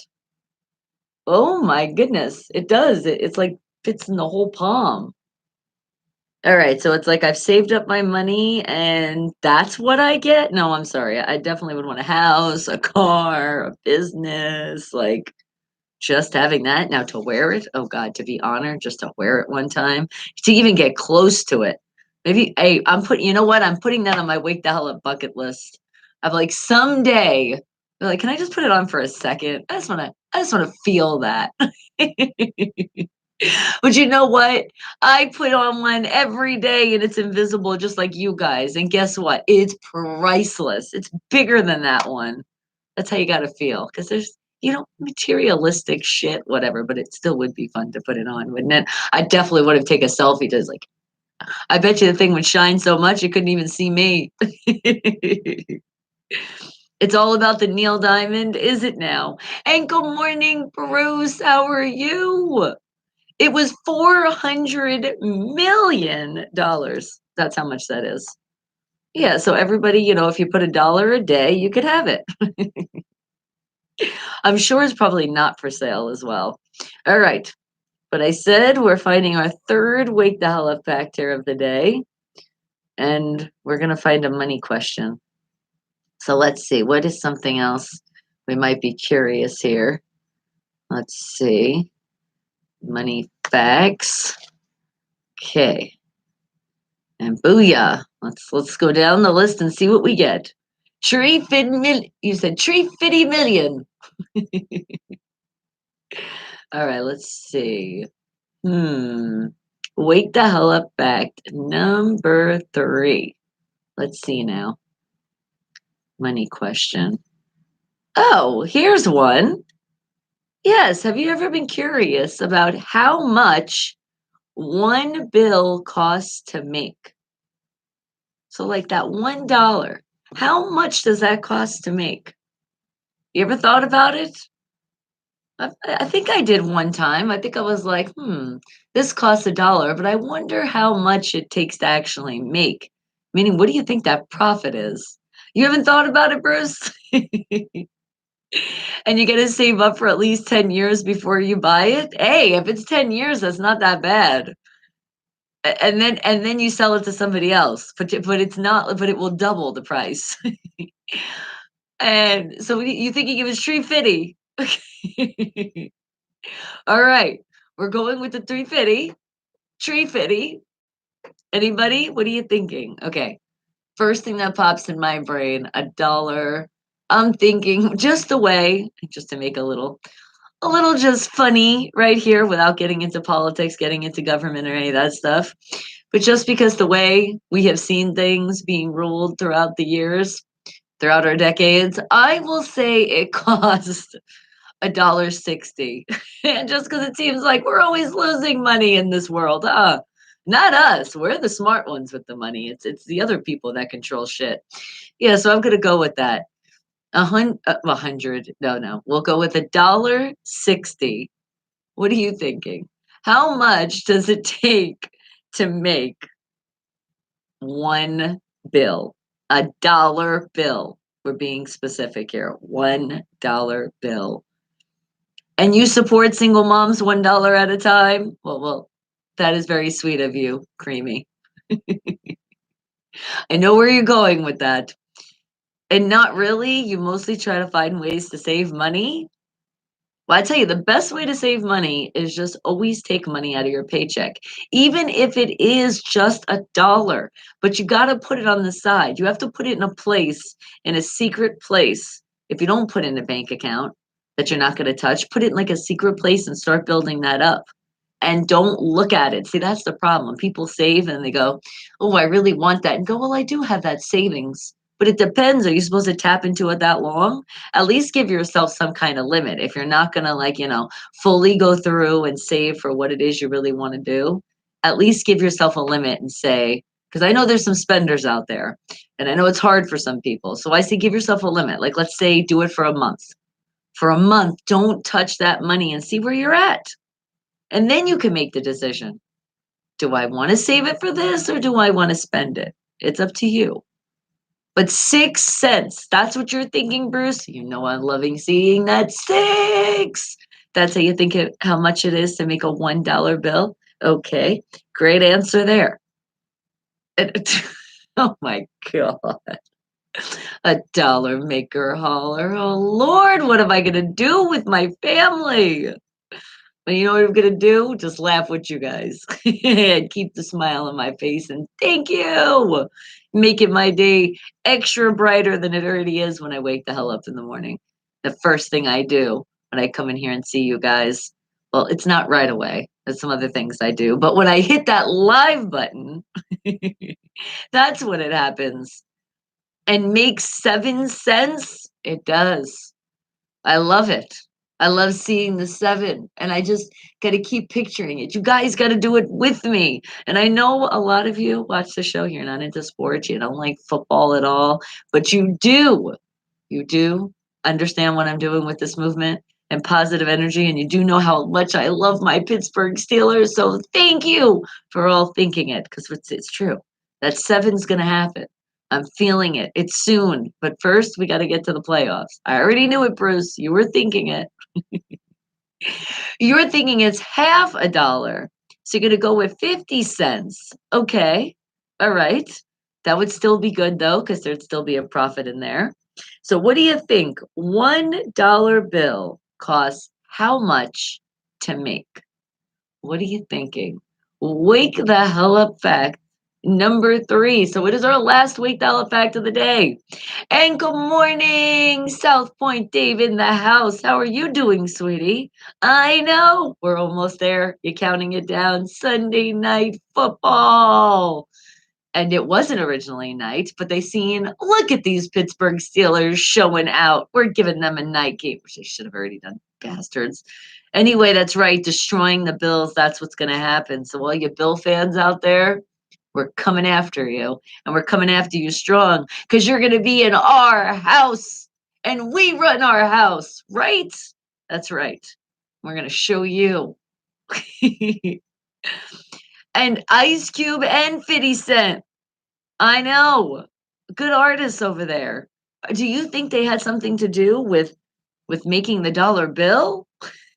[SPEAKER 1] Oh my goodness. It does. It's like fits in the whole palm. All right, so it's like I've saved up my money and that's what I get? No, I'm sorry. I definitely would want a house, a car, a business, like just having that. Now to wear it, oh God, to be honored, just to wear it one time, to even get close to it. Maybe hey, I'm putting, you know what? I'm putting that on my wake the hell up bucket list. Of like someday, like, can I just put it on for a second? I just wanna feel that. But you know what? I put on one every day and it's invisible just like you guys. And guess what? It's priceless. It's bigger than that one. That's how you gotta feel. Because there's materialistic shit, whatever, but it still would be fun to put it on, wouldn't it? I definitely would have taken a selfie to like I bet you the thing would shine so much you couldn't even see me. It's all about the Neil Diamond, is it now? And good morning, Bruce. How are you? It was $400 million. That's how much that is. Yeah, so everybody, if you put $1 a day, you could have it. I'm sure it's probably not for sale as well. All right. But I said we're finding our third wake the hell up factor of the day, and we're going to find a money question. So let's see. What is something else we might be curious here? Let's see. Money facts. Okay. And booyah. Let's go down the list and see what we get. You said tree 50 million. All right, let's see. Wake the hell up fact number 3. Let's see now. Money question. Oh, here's one. Yes, have you ever been curious about how much one bill costs to make? So like that $1, how much does that cost to make? You ever thought about it? I think I did one time. I think I was like, this costs $1, but I wonder how much it takes to actually make. Meaning, what do you think that profit is? You haven't thought about it, Bruce? And you got to save up for at least 10 years before you buy it? Hey, if it's 10 years, that's not that bad. And then you sell it to somebody else, but it's not, but it will double the price. And so you thinking it was tree fitty? All right, we're going with the 350, tree fitty. Anybody? What are you thinking? Okay, first thing that pops in my brain, $1. I'm thinking just the way, just to make a little just funny right here without getting into politics, getting into government or any of that stuff. But just because the way we have seen things being ruled throughout the years, throughout our decades, I will say it cost $1.60. And just because it seems like we're always losing money in this world, not us. We're the smart ones with the money. It's the other people that control shit. Yeah, so I'm gonna go with that. 100. No. We'll go with $1.60. What are you thinking? How much does it take to make one bill? $1 bill. We're being specific here. $1 bill. And you support single moms $1 at a time? Well, that is very sweet of you, Creamy. I know where you're going with that. And not really. You mostly try to find ways to save money. Well, I tell you, the best way to save money is just always take money out of your paycheck, even if it is just $1. But you got to put it on the side. You have to put it in a place, in a secret place. If you don't put it in a bank account that you're not going to touch, put it in like a secret place and start building that up. And don't look at it. See, that's the problem. People save and they go, "Oh, I really want that." And go, "Well, I do have that savings, But it depends. Are you supposed to tap into it that long? At least give yourself some kind of limit. If you're not going to, like, fully go through and save for what it is you really want to do, at least give yourself a limit and say, because I know there's some spenders out there and I know it's hard for some people. So I say give yourself a limit. Like, let's say do it for a month. For a month, don't touch that money and see where you're at. And then you can make the decision. Do I want to save it for this or do I want to spend it? It's up to you. But 6 cents, that's what you're thinking, Bruce. You know I'm loving seeing that six. That's how you think how much it is to make a $1 bill? Okay, great answer there. Oh my God. A dollar maker holler. Oh Lord, what am I going to do with my family? But you know what I'm gonna do? Just laugh with you guys and keep the smile on my face and thank you. Make it my day extra brighter than it already is when I wake the hell up in the morning. The first thing I do when I come in here and see you guys, well, it's not right away. There's some other things I do, but when I hit that live button, that's when it happens. And makes 7 cents, it does. I love it. I love seeing the 7, and I just gotta keep picturing it. You guys gotta do it with me. And I know a lot of you watch the show, you're not into sports, you don't like football at all, but you do. You do understand what I'm doing with this movement and positive energy, and you do know how much I love my Pittsburgh Steelers. So thank you for all thinking it, because it's true. That 7's gonna happen. I'm feeling it. It's soon. But first, we got to get to the playoffs. I already knew it, Bruce. You were thinking it. You're thinking it's half a dollar. So you're going to go with 50 cents. Okay. All right. That would still be good, though, because there'd still be a profit in there. So what do you think? $1 bill costs how much to make? What are you thinking? Wake the hell up fact number 3. So it is our last wake the hell up fact of the day. And good morning, South Point Dave in the house. How are you doing, sweetie? I know we're almost there. You're counting it down. Sunday night football. And it wasn't originally night, but they seen, look at these Pittsburgh Steelers showing out. We're giving them a night game, which they should have already done, bastards. Anyway, that's right, destroying the Bills. That's what's going to happen. So, all you Bill fans out there, we're coming after you. And we're coming after you strong because you're going to be in our house. And we run our house, right? That's right. We're going to show you. And Ice Cube and 50 Cent. I know. Good artists over there. Do you think they had something to do with making the dollar bill?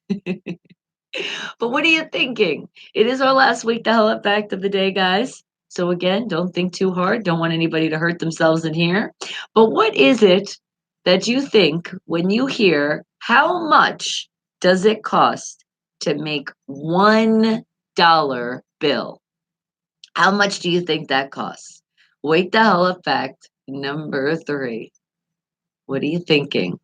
[SPEAKER 1] But what are you thinking? It is our last week, the hell up fact of the day, guys. So again, don't think too hard. Don't want anybody to hurt themselves in here. But what is it that you think when you hear how much does it cost to make $1 bill? How much do you think that costs? Wake the hell up fact number 3. What are you thinking?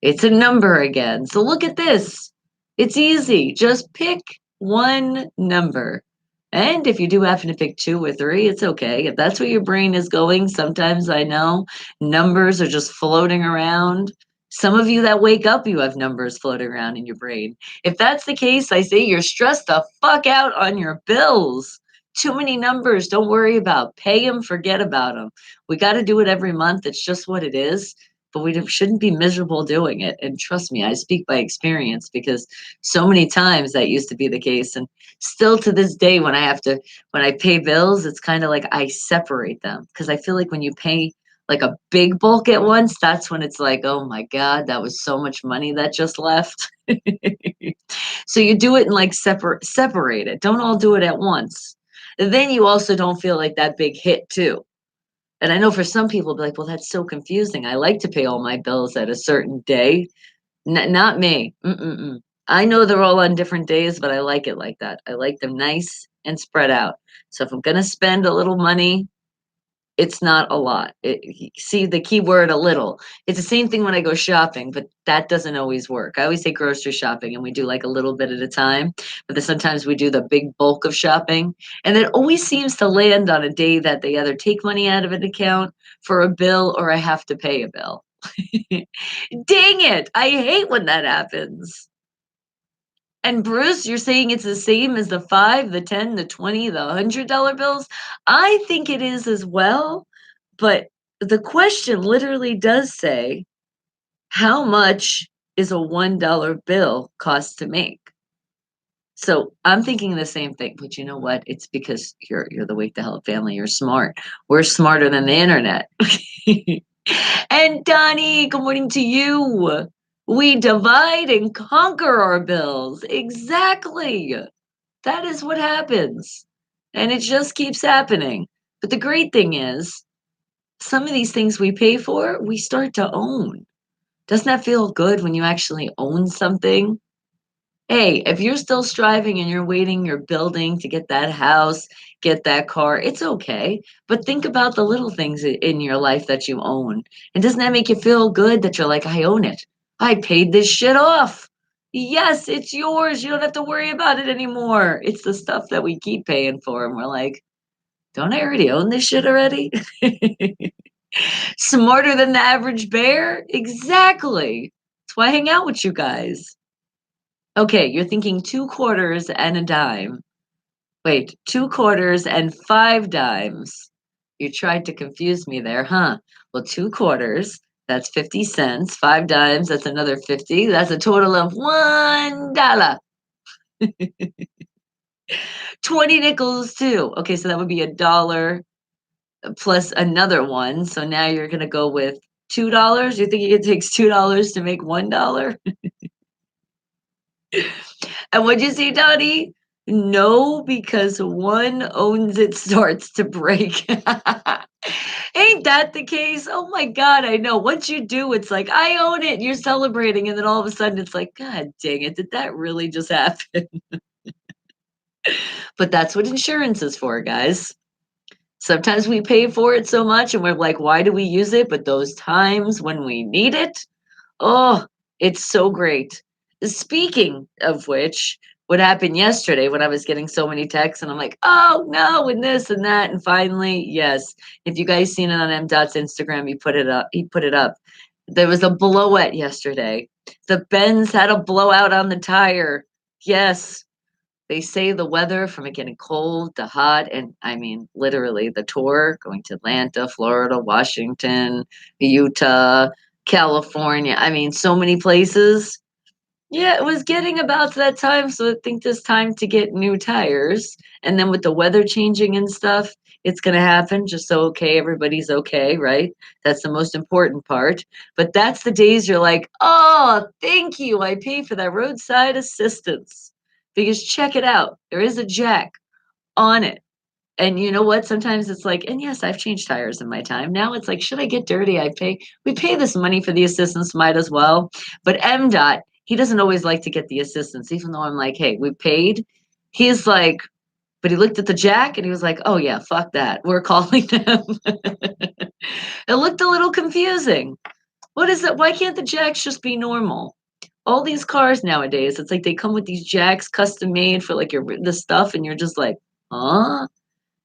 [SPEAKER 1] It's a number again. So look at this. It's easy. Just pick one number. And if you do happen to pick 2 or 3, it's okay. If that's where your brain is going, sometimes I know numbers are just floating around. Some of you that wake up, you have numbers floating around in your brain. If that's the case, I say you're stressed the fuck out on your bills. Too many numbers. Don't worry about. Pay them, forget about them. We got to do it every month. It's just what it is, but we shouldn't be miserable doing it. And trust me, I speak by experience because so many times that used to be the case. And still to this day, when I pay bills, it's kind of like I separate them because I feel like when you pay like a big bulk at once, that's when it's like, oh my God, that was so much money that just left. So you do it and like separate it. Don't all do it at once. And then you also don't feel like that big hit too. And I know for some people, be like, well, that's so confusing. I like to pay all my bills at a certain day. Not me. Mm-mm-mm. I know they're all on different days, but I like it like that. I like them nice and spread out. So if I'm going to spend a little money, It's not a lot. See the key word, a little. It's the same thing when I go shopping, but that doesn't always work. I always say grocery shopping and we do like a little bit at a time, but then sometimes we do the big bulk of shopping. And it always seems to land on a day that they either take money out of an account for a bill or I have to pay a bill. Dang it. I hate when that happens. And Bruce, you're saying it's the same as the 5, the 10, the 20, the $100 bills? I think it is as well, but the question literally does say, how much is a $1 bill cost to make? So I'm thinking the same thing, but you know what? It's because you're the Wake the Hell Up family. You're smart. We're smarter than the internet. And Donnie, good morning to you. We divide and conquer our bills. Exactly. That is what happens. And it just keeps happening. But the great thing is, some of these things we pay for, we start to own. Doesn't that feel good when you actually own something? Hey, if you're still striving and you're waiting, you're building to get that house, get that car, it's okay. But think about the little things in your life that you own. And doesn't that make you feel good that you're like, I own it? I paid this shit off. Yes, it's yours. You don't have to worry about it anymore. It's the stuff that we keep paying for. And we're like, don't I already own this shit already? Smarter than the average bear? Exactly. That's why I hang out with you guys. Okay, you're thinking 2 quarters and a dime. Wait, 2 quarters and 5 dimes. You tried to confuse me there, huh? Well, 2 quarters, that's 50 cents. 5 dimes, that's another 50. That's a total of $1. 20 nickels too. Okay, so that would be a dollar plus another one. So now you're gonna go with $2. You think it takes $2 to make $1? And what'd you say, Donnie? No, because one owns it starts to break. Ain't that the case? Oh my God, I know. Once you do, it's like, I own it. You're celebrating. And then all of a sudden, it's like, God dang it. Did that really just happen? But that's what insurance is for, guys. Sometimes we pay for it so much and we're like, why do we use it? But those times when we need it, oh, it's so great. Speaking of which, what happened yesterday when I was getting so many texts and I'm like, oh no, and this and that. And finally, yes, if you guys seen it on M. Dot's Instagram, he put it up. There was a blowout yesterday. The Benz had a blowout on the tire. Yes. They say the weather from it getting cold to hot, and I mean, literally, the tour going to Atlanta, Florida, Washington, Utah, California. I mean, so many places. Yeah, it was getting about to that time, so I think there's time to get new tires. And then with the weather changing and stuff, it's going to happen just so okay, everybody's okay, right? That's the most important part. But that's the days you're like, oh, thank you. I pay for that roadside assistance. Because check it out, there is a jack on it. And you know what? Sometimes it's like, and yes, I've changed tires in my time. Now it's like, should I get dirty? We pay this money for the assistance, might as well. But MDOT, he doesn't always like to get the assistance, even though I'm like, hey, we paid. He's like, but he looked at the jack and he was like, oh yeah, fuck that. We're calling them. It looked a little confusing. What is it? Why can't the jacks just be normal? All these cars nowadays, it's like they come with these jacks custom made for like your the stuff, and you're just like, huh?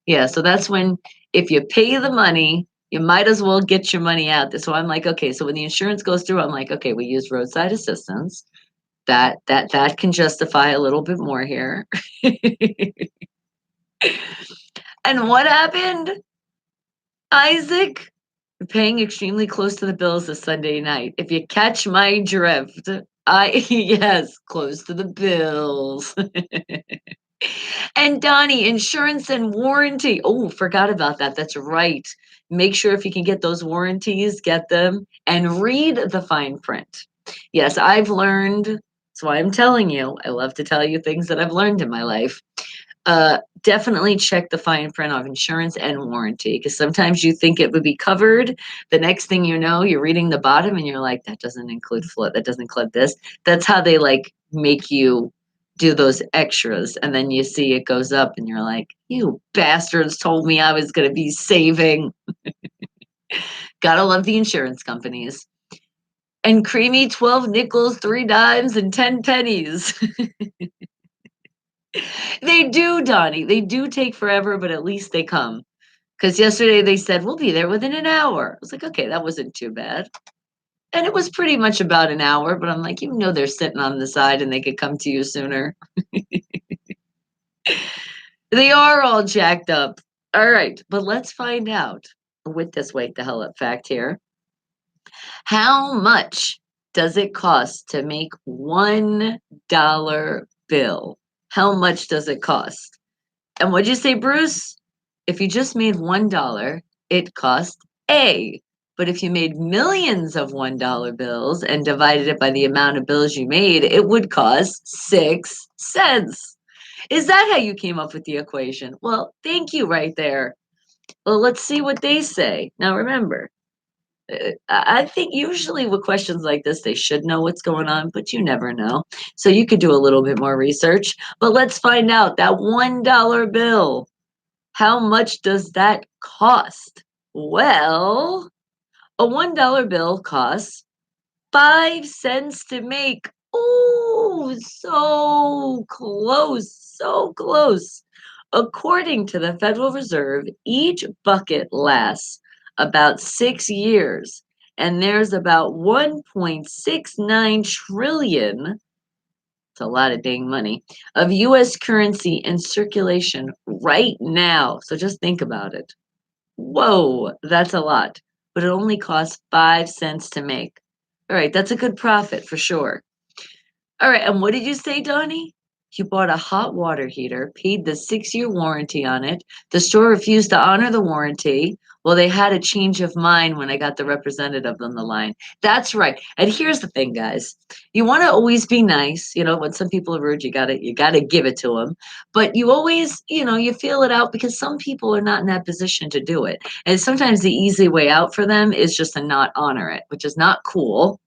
[SPEAKER 1] Yeah, so that's when if you pay the money, you might as well get your money out there. So I'm like, okay, so when the insurance goes through, I'm like, okay, we use roadside assistance. That can justify a little bit more here. And what happened? Isaac, you're paying extremely close to the bills this Sunday night. If you catch my drift, yes, close to the bills. And Donnie, insurance and warranty. Oh, forgot about that. That's right. Make sure if you can get those warranties, get them and read the fine print. Yes, I've learned. That's why I'm telling you. I love to tell you things that I've learned in my life. Definitely check the fine print of insurance and warranty because sometimes you think it would be covered. The next thing you know, you're reading the bottom and you're like, that doesn't include flood. That doesn't include this. That's how they like make you do those extras, and then you see it goes up and you're like, you bastards told me I was going to be saving. Gotta love the insurance companies. And creamy 12 nickels, 3 dimes, and 10 pennies. They do, Donnie. They do take forever, but at least they come. Because yesterday they said, we'll be there within an hour. I was like, okay, that wasn't too bad. And it was pretty much about an hour, but I'm like, they're sitting on the side and they could come to you sooner. They are all jacked up. All right, but let's find out with this wake the hell up fact here. How much does it cost to make $1 bill? How much does it cost? And what'd you say, Bruce? If you just made $1, it cost A. But if you made millions of $1 bills and divided it by the amount of bills you made, it would cost 6 cents. Is that how you came up with the equation? Well, thank you right there. Well, let's see what they say. Now, remember, I think usually with questions like this, they should know what's going on, but you never know. So you could do a little bit more research. But let's find out that $1 bill. How much does that cost? Well, a $1 bill costs 5 cents to make. Oh, so close, so close. According to the Federal Reserve, each bucket lasts about 6 years, and there's about 1.69 trillion, it's a lot of dang money, of US currency in circulation right now. So just think about it. Whoa, that's a lot, but it only costs 5 cents to make. All right, that's a good profit for sure. All right, and what did you say, Donnie? You bought a hot water heater, paid the 6-year warranty on it. The store refused to honor the warranty. Well, they had a change of mind when I got the representative on the line. That's right. And here's the thing, guys. You want to always be nice. When some people are rude, you gotta give it to them. But you always, you feel it out because some people are not in that position to do it. And sometimes the easy way out for them is just to not honor it, which is not cool,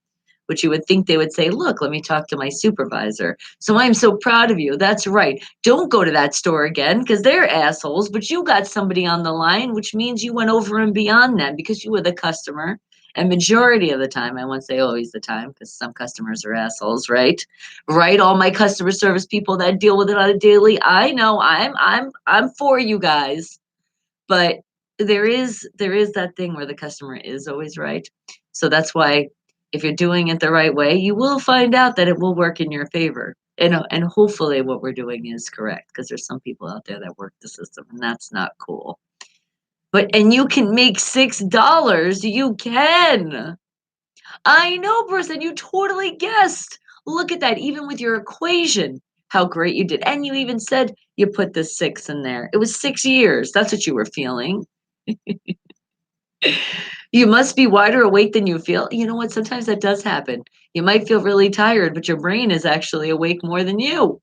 [SPEAKER 1] which you would think they would say, look, let me talk to my supervisor. So I'm so proud of you. That's right. Don't go to that store again because they're assholes, but you got somebody on the line, which means you went over and beyond them because you were the customer. And majority of the time, I won't say always the time because some customers are assholes, right? Right? All my customer service people that deal with it on a daily, I know I'm for you guys. But there is that thing where the customer is always right. So that's why if you're doing it the right way, you will find out that it will work in your favor. And hopefully what we're doing is correct because there's some people out there that work the system and that's not cool. And you can make $6. You can. I know, Bruce, and you totally guessed. Look at that, even with your equation, how great you did. And you even said you put the 6 in there. It was 6 years. That's what you were feeling. You must be wider awake than you feel. You know what? Sometimes that does happen. You might feel really tired, but your brain is actually awake more than you.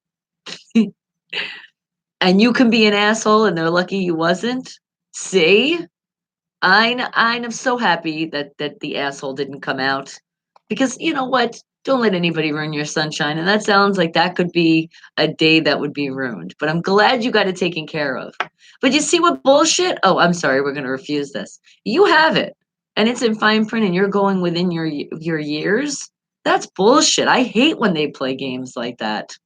[SPEAKER 1] And you can be an asshole and they're lucky you wasn't. See? I'm so happy that the asshole didn't come out. Because you know what? Don't let anybody ruin your sunshine. And that sounds like that could be a day that would be ruined. But I'm glad you got it taken care of. But you see what bullshit? Oh, I'm sorry, we're gonna refuse this. You have it. And it's in fine print and you're going within your years. That's bullshit. I hate when they play games like that.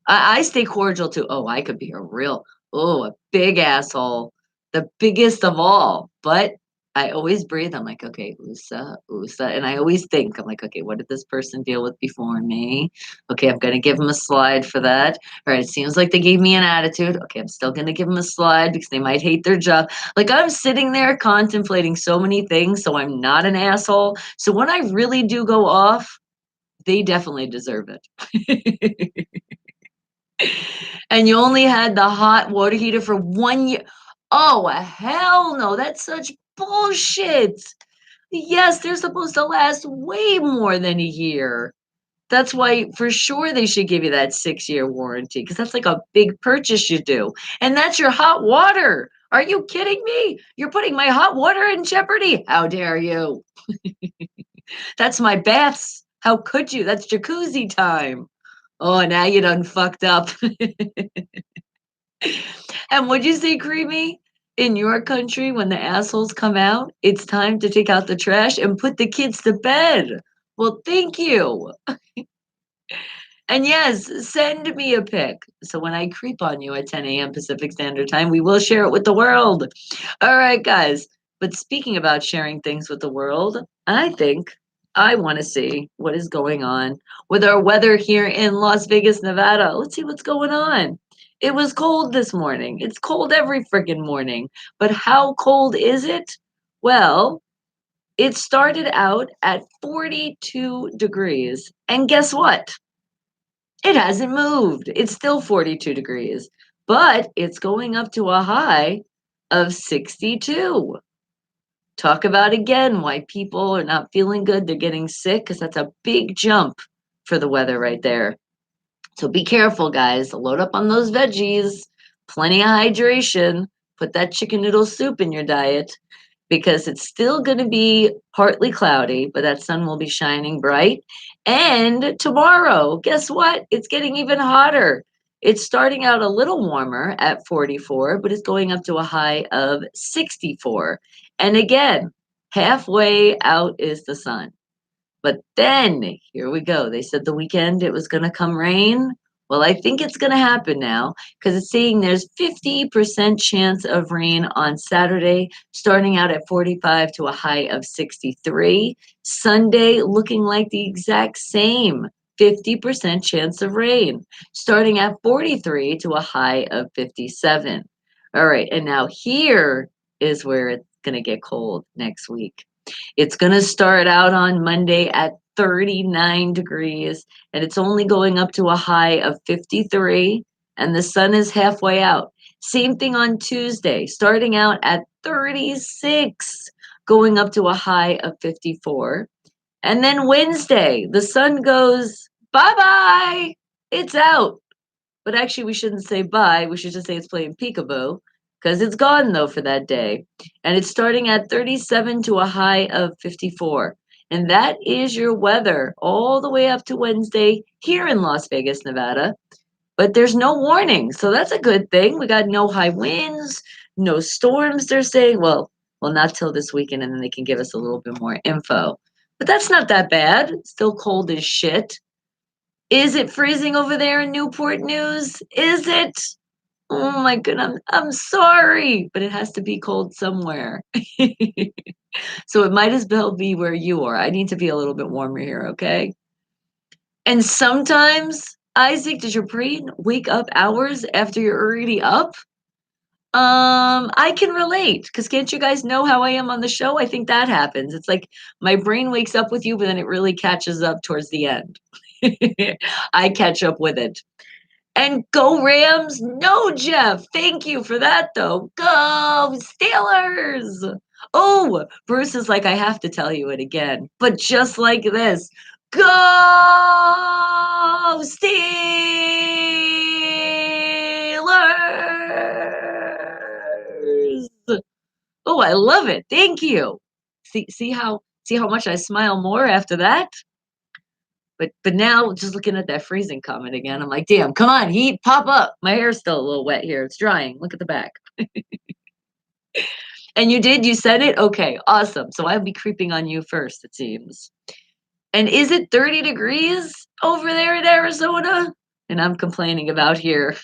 [SPEAKER 1] I stay cordial too. Oh, I could be a big asshole, the biggest of all. But I always breathe. I'm like, okay, USA, USA. And I always think, I'm like, okay, what did this person deal with before me? Okay, I'm going to give them a slide for that. All right, it seems like they gave me an attitude. Okay, I'm still going to give them a slide because they might hate their job. Like I'm sitting there contemplating so many things, so I'm not an asshole. So when I really do go off, they definitely deserve it. And you only had the hot water heater for 1 year. Oh, hell no. That's such bullshit. Yes, they're supposed to last way more than a year. That's why for sure they should give you that 6-year warranty because that's like a big purchase you do. And that's your hot water. Are you kidding me? You're putting my hot water in jeopardy. How dare you? That's my baths. How could you? That's jacuzzi time. Oh, now you done fucked up. And what'd you say, Creamy? In your country, when the assholes come out, it's time to take out the trash and put the kids to bed. Well, thank you. And yes, send me a pic. So when I creep on you at 10 a.m. Pacific Standard Time, we will share it with the world. All right, guys. But speaking about sharing things with the world, I think I want to see what is going on with our weather here in Las Vegas, Nevada. Let's see what's going on. It was cold this morning. It's cold every freaking morning. But how cold is it? Well, it started out at 42 degrees. And guess what? It hasn't moved. It's still 42 degrees, but it's going up to a high of 62. Talk about again why people are not feeling good. They're getting sick because that's a big jump for the weather right there. So be careful, guys. Load up on those veggies, plenty of hydration. Put that chicken noodle soup in your diet because it's still going to be partly cloudy, but that sun will be shining bright. And tomorrow, guess what? It's getting even hotter. It's starting out a little warmer at 44, but it's going up to a high of 64. And again, halfway out is the sun. But then, here we go. They said the weekend it was going to come rain. Well, I think it's going to happen now because it's saying there's 50% chance of rain on Saturday, starting out at 45 to a high of 63. Sunday looking like the exact same 50% chance of rain, starting at 43 to a high of 57. All right, and now here is where it's going to get cold next week. It's going to start out on Monday at 39 degrees, and it's only going up to a high of 53, and the sun is halfway out. Same thing on Tuesday, starting out at 36, going up to a high of 54. And then Wednesday, the sun goes bye bye, it's out. But actually, we shouldn't say bye. We should just say it's playing peekaboo because it's gone though for that day. And it's starting at 37 to a high of 54. And that is your weather all the way up to Wednesday here in Las Vegas, Nevada. But there's no warning. So that's a good thing. We got no high winds, no storms, they're saying. Well, not till this weekend, and then they can give us a little bit more info. But that's not that bad. It's still cold as shit. Is it freezing over there in Newport News? Is it? Oh my goodness, I'm sorry, but it has to be cold somewhere. So it might as well be where you are. I need to be a little bit warmer here, okay? And sometimes, Isaac, does your brain wake up hours after you're already up? I can relate because can't you guys know how I am on the show? I think that happens. It's like my brain wakes up with you, but then it really catches up towards the end. I catch up with it. And go Rams. No, Jeff. Thank you for that, though. Go Steelers. Oh, Bruce is like, I have to tell you it again, but just like this. Go Steelers. Oh, I love it. Thank you. See how much I smile more after that? But now just looking at that freezing comment again, I'm like, damn, come on, heat, pop up. My hair's still a little wet here. It's drying. Look at the back. And you did? You said it? Okay, awesome. So I'll be creeping on you first, it seems. And is it 30 degrees over there in Arizona? And I'm complaining about here.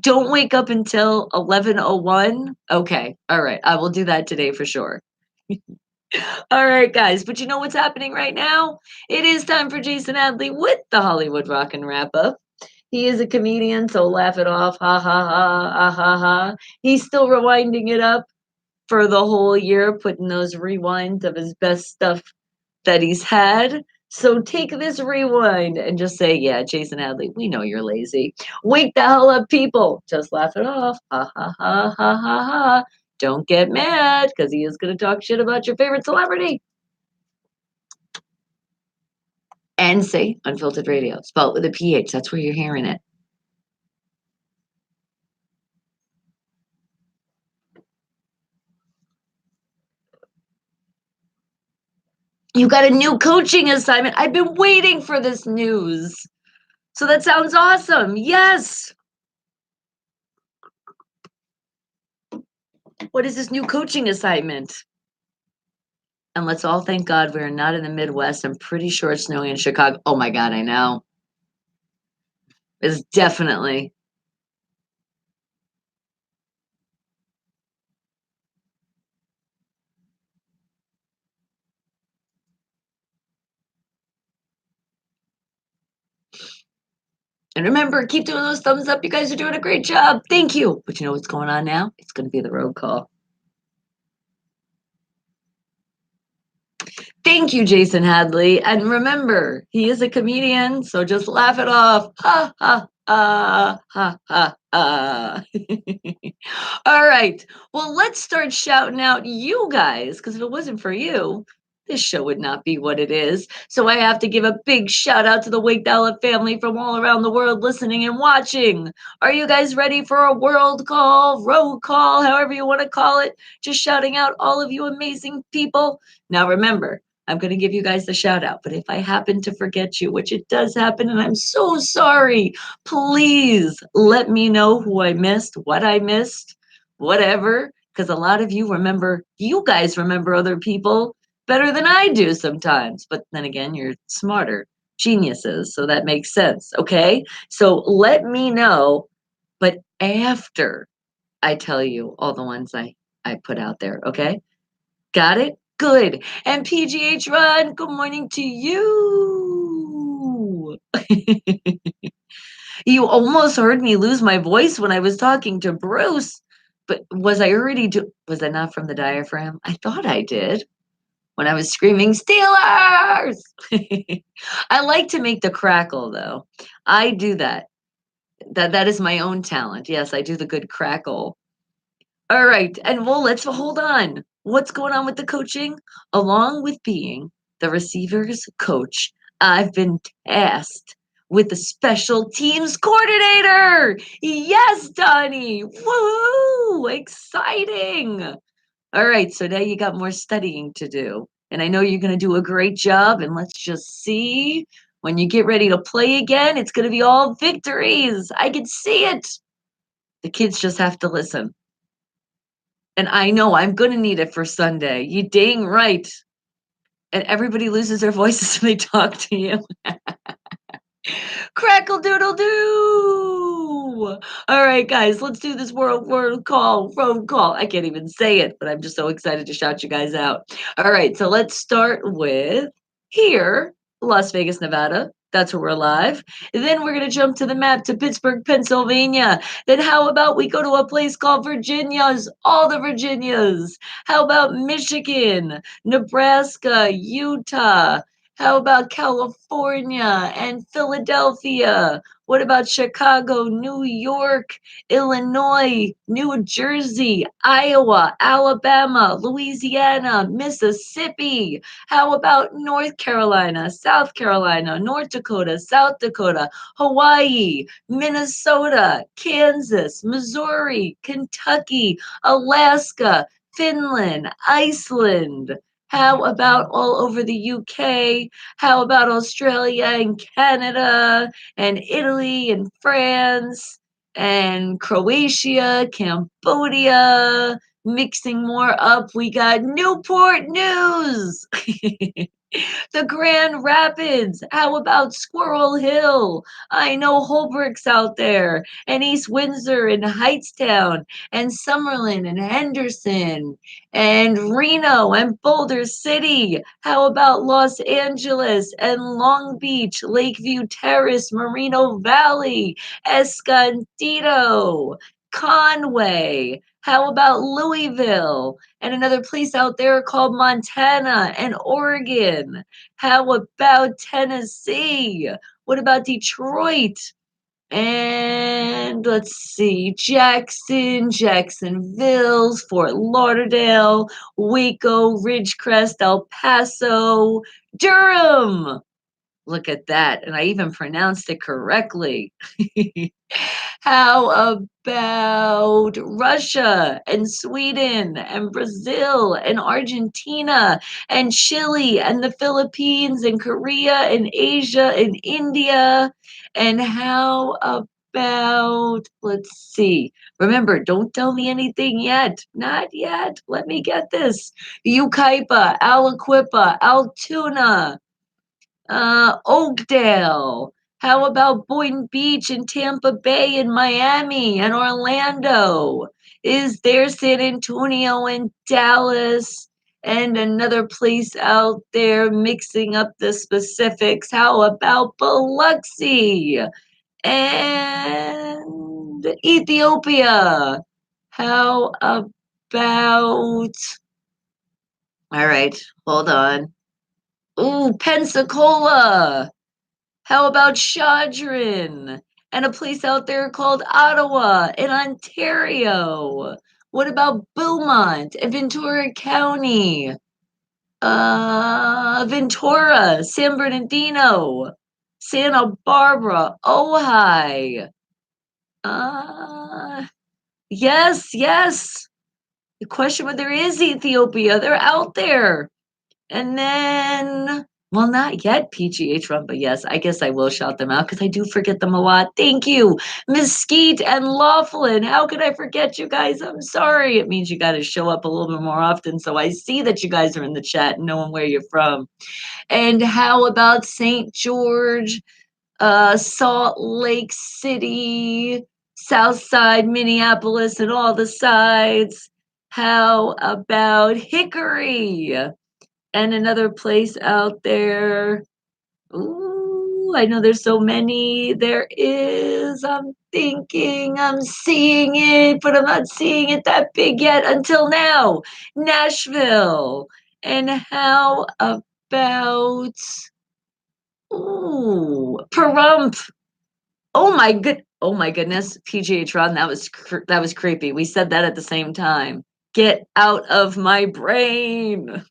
[SPEAKER 1] Don't wake up until 11:01. Okay, all right. I will do that today for sure. All right, guys. But you know what's happening right now? It is time for Jason Adley with the Hollywood Rockin' Wrap Up. He is a comedian, so laugh it off. Ha ha ha, ah ha ha. He's still rewinding it up for the whole year, putting those rewinds of his best stuff that he's had. So take this rewind and just say, yeah, Jason Hadley, we know you're lazy. Wake the hell up, people. Just laugh it off. Ha ha ha ha ha ha. Don't get mad because he is going to talk shit about your favorite celebrity. And say Unfiltered Radio. Spell it with a PH. That's where you're hearing it. You got a new coaching assignment. I've been waiting for this news. So that sounds awesome. Yes. What is this new coaching assignment? And let's all thank God we're not in the Midwest. I'm pretty sure it's snowing in Chicago. Oh my God, I know. It's definitely. And remember, keep doing those thumbs up. You guys are doing a great job. Thank you. But you know what's going on now? It's going to be the road call. Thank you, Jason Hadley. And remember, he is a comedian, so just laugh it off. Ha, ha, ha, ha, ha. All right. Well, let's start shouting out you guys, because if it wasn't for you, this show would not be what it is. So I have to give a big shout out to the Wake Dalla family from all around the world listening and watching. Are you guys ready for a world call, road call, however you want to call it? Just shouting out all of you amazing people. Now remember, I'm going to give you guys the shout out, but if I happen to forget you, which it does happen, and I'm so sorry, please let me know who I missed, what I missed, whatever, because a lot of you guys remember other people better than I do sometimes. But then again, you're smarter geniuses, so that makes sense. Okay. So let me know, but after I tell you all the ones I put out there. Okay. Got it? Good. And PGH Run, good morning to you. You almost heard me lose my voice when I was talking to Bruce. But was I not from the diaphragm? I thought I did when I was screaming Steelers. I like to make the crackle though. I do that. That is my own talent. Yes, I do the good crackle. All right. And well, let's hold on. What's going on with the coaching? Along with being the receivers coach, I've been tasked with the special teams coordinator. Yes, Donnie. Woo! Exciting. All right. So now you got more studying to do. And I know you're going to do a great job. And let's just see when you get ready to play again, it's going to be all victories. I can see it. The kids just have to listen. And I know I'm gonna need it for Sunday. You dang right. And everybody loses their voices when they talk to you. Crackle doodle doo. All right, guys, let's do this road call. I can't even say it, but I'm just so excited to shout you guys out. All right, so let's start with here, Las Vegas, Nevada. That's where we're live. And then we're going to jump to the map to Pittsburgh, Pennsylvania. Then how about we go to a place called Virginia's, all the Virginias? How about Michigan, Nebraska, Utah? How about California and Philadelphia? What about Chicago, New York, Illinois, New Jersey, Iowa, Alabama, Louisiana, Mississippi? How about North Carolina, South Carolina, North Dakota, South Dakota, Hawaii, Minnesota, Kansas, Missouri, Kentucky, Alaska, Finland, Iceland? How about all over the UK? How about Australia and Canada and Italy and France and Croatia, Cambodia? Mixing more up, we got Newport News. The Grand Rapids. How about Squirrel Hill? I know Holbrook's out there, and East Windsor and Hightstown, and Summerlin and Henderson, and Reno and Boulder City. How about Los Angeles and Long Beach, Lakeview Terrace, Moreno Valley, Escondido, Conway? How about Louisville and another place out there called Montana and Oregon? How about Tennessee? What about Detroit? And let's see, Jacksonville, Fort Lauderdale, Waco, Ridgecrest, El Paso, Durham. Look at that. And I even pronounced it correctly. How about Russia and Sweden and Brazil and Argentina and Chile and the Philippines and Korea and Asia and India? And how about, let's see. Remember, don't tell me anything yet. Not yet. Let me get this. Yucaipa, Aliquippa, Altoona, Oakdale. How about Boynton Beach and Tampa Bay and Miami and Orlando? Is there San Antonio and Dallas and another place out there mixing up the specifics? How about Biloxi and Ethiopia? How about, all right, hold on. Ooh, Pensacola. How about Shadrin? And a place out there called Ottawa in Ontario. What about Beaumont and Ventura County? Ventura, San Bernardino, Santa Barbara, Ojai. Uh, yes, yes. The question whether there is Ethiopia. They're out there. And then, well, not yet PGH Run, but yes, I guess I will shout them out because I do forget them a lot. Thank you, Mesquite and Laughlin. How could I forget you guys? I'm sorry. It means you got to show up a little bit more often so I see that you guys are in the chat and knowing where you're from. And how about St. George, Salt Lake City, South Side, Minneapolis, and all the sides? How about Hickory? And another place out there. Ooh, I know there's so many. There is. I'm thinking, I'm seeing it, but I'm not seeing it that big yet until now. Nashville. And how about, ooh, Pahrump. Oh my goodness, PGH Ron, that was creepy. We said that at the same time. Get out of my brain.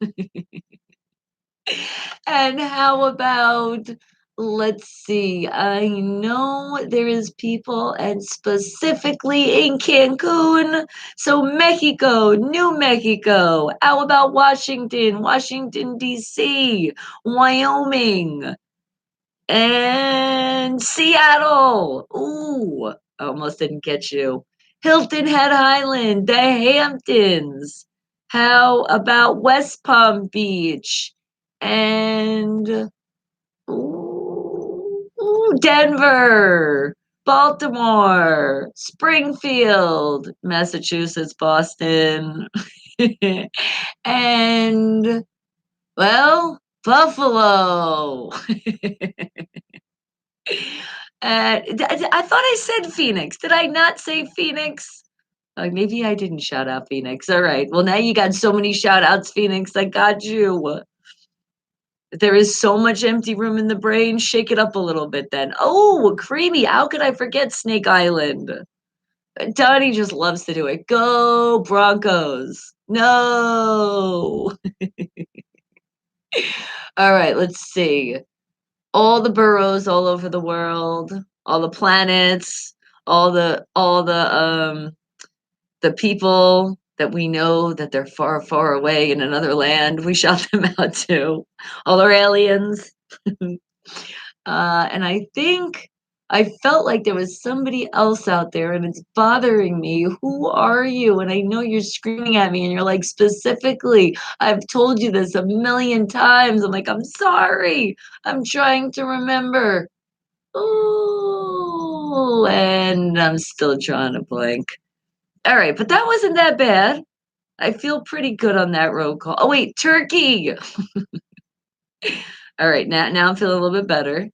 [SPEAKER 1] And how about, let's see, I know there is people and specifically in Cancun. So Mexico, New Mexico. How about Washington, Washington, D.C., Wyoming, and Seattle? Ooh, I almost didn't get you. Hilton Head Island, the Hamptons. How about West Palm Beach? And ooh, Denver, Baltimore, Springfield, Massachusetts, Boston, and well, Buffalo. I thought I said Phoenix. Did I not say Phoenix? Maybe I didn't shout out Phoenix. All right. Well, now you got so many shout outs, Phoenix. I got you. There is so much empty room in the brain. Shake it up a little bit then. Oh, creamy. How could I forget Snake Island? Donnie just loves to do it. Go Broncos. No. All right, let's see. All the boroughs all over the world, all the planets, all the people that we know that they're far, far away in another land. We shout them out too. All our aliens. And I think I felt like there was somebody else out there and it's bothering me. Who are you? And I know you're screaming at me and you're like, specifically, I've told you this a million times. I'm like, I'm sorry. I'm trying to remember. Oh, and I'm still drawing a blank. All right, but that wasn't that bad. I feel pretty good on that roll call. Oh, wait, Turkey. All right, now I'm feeling a little bit better.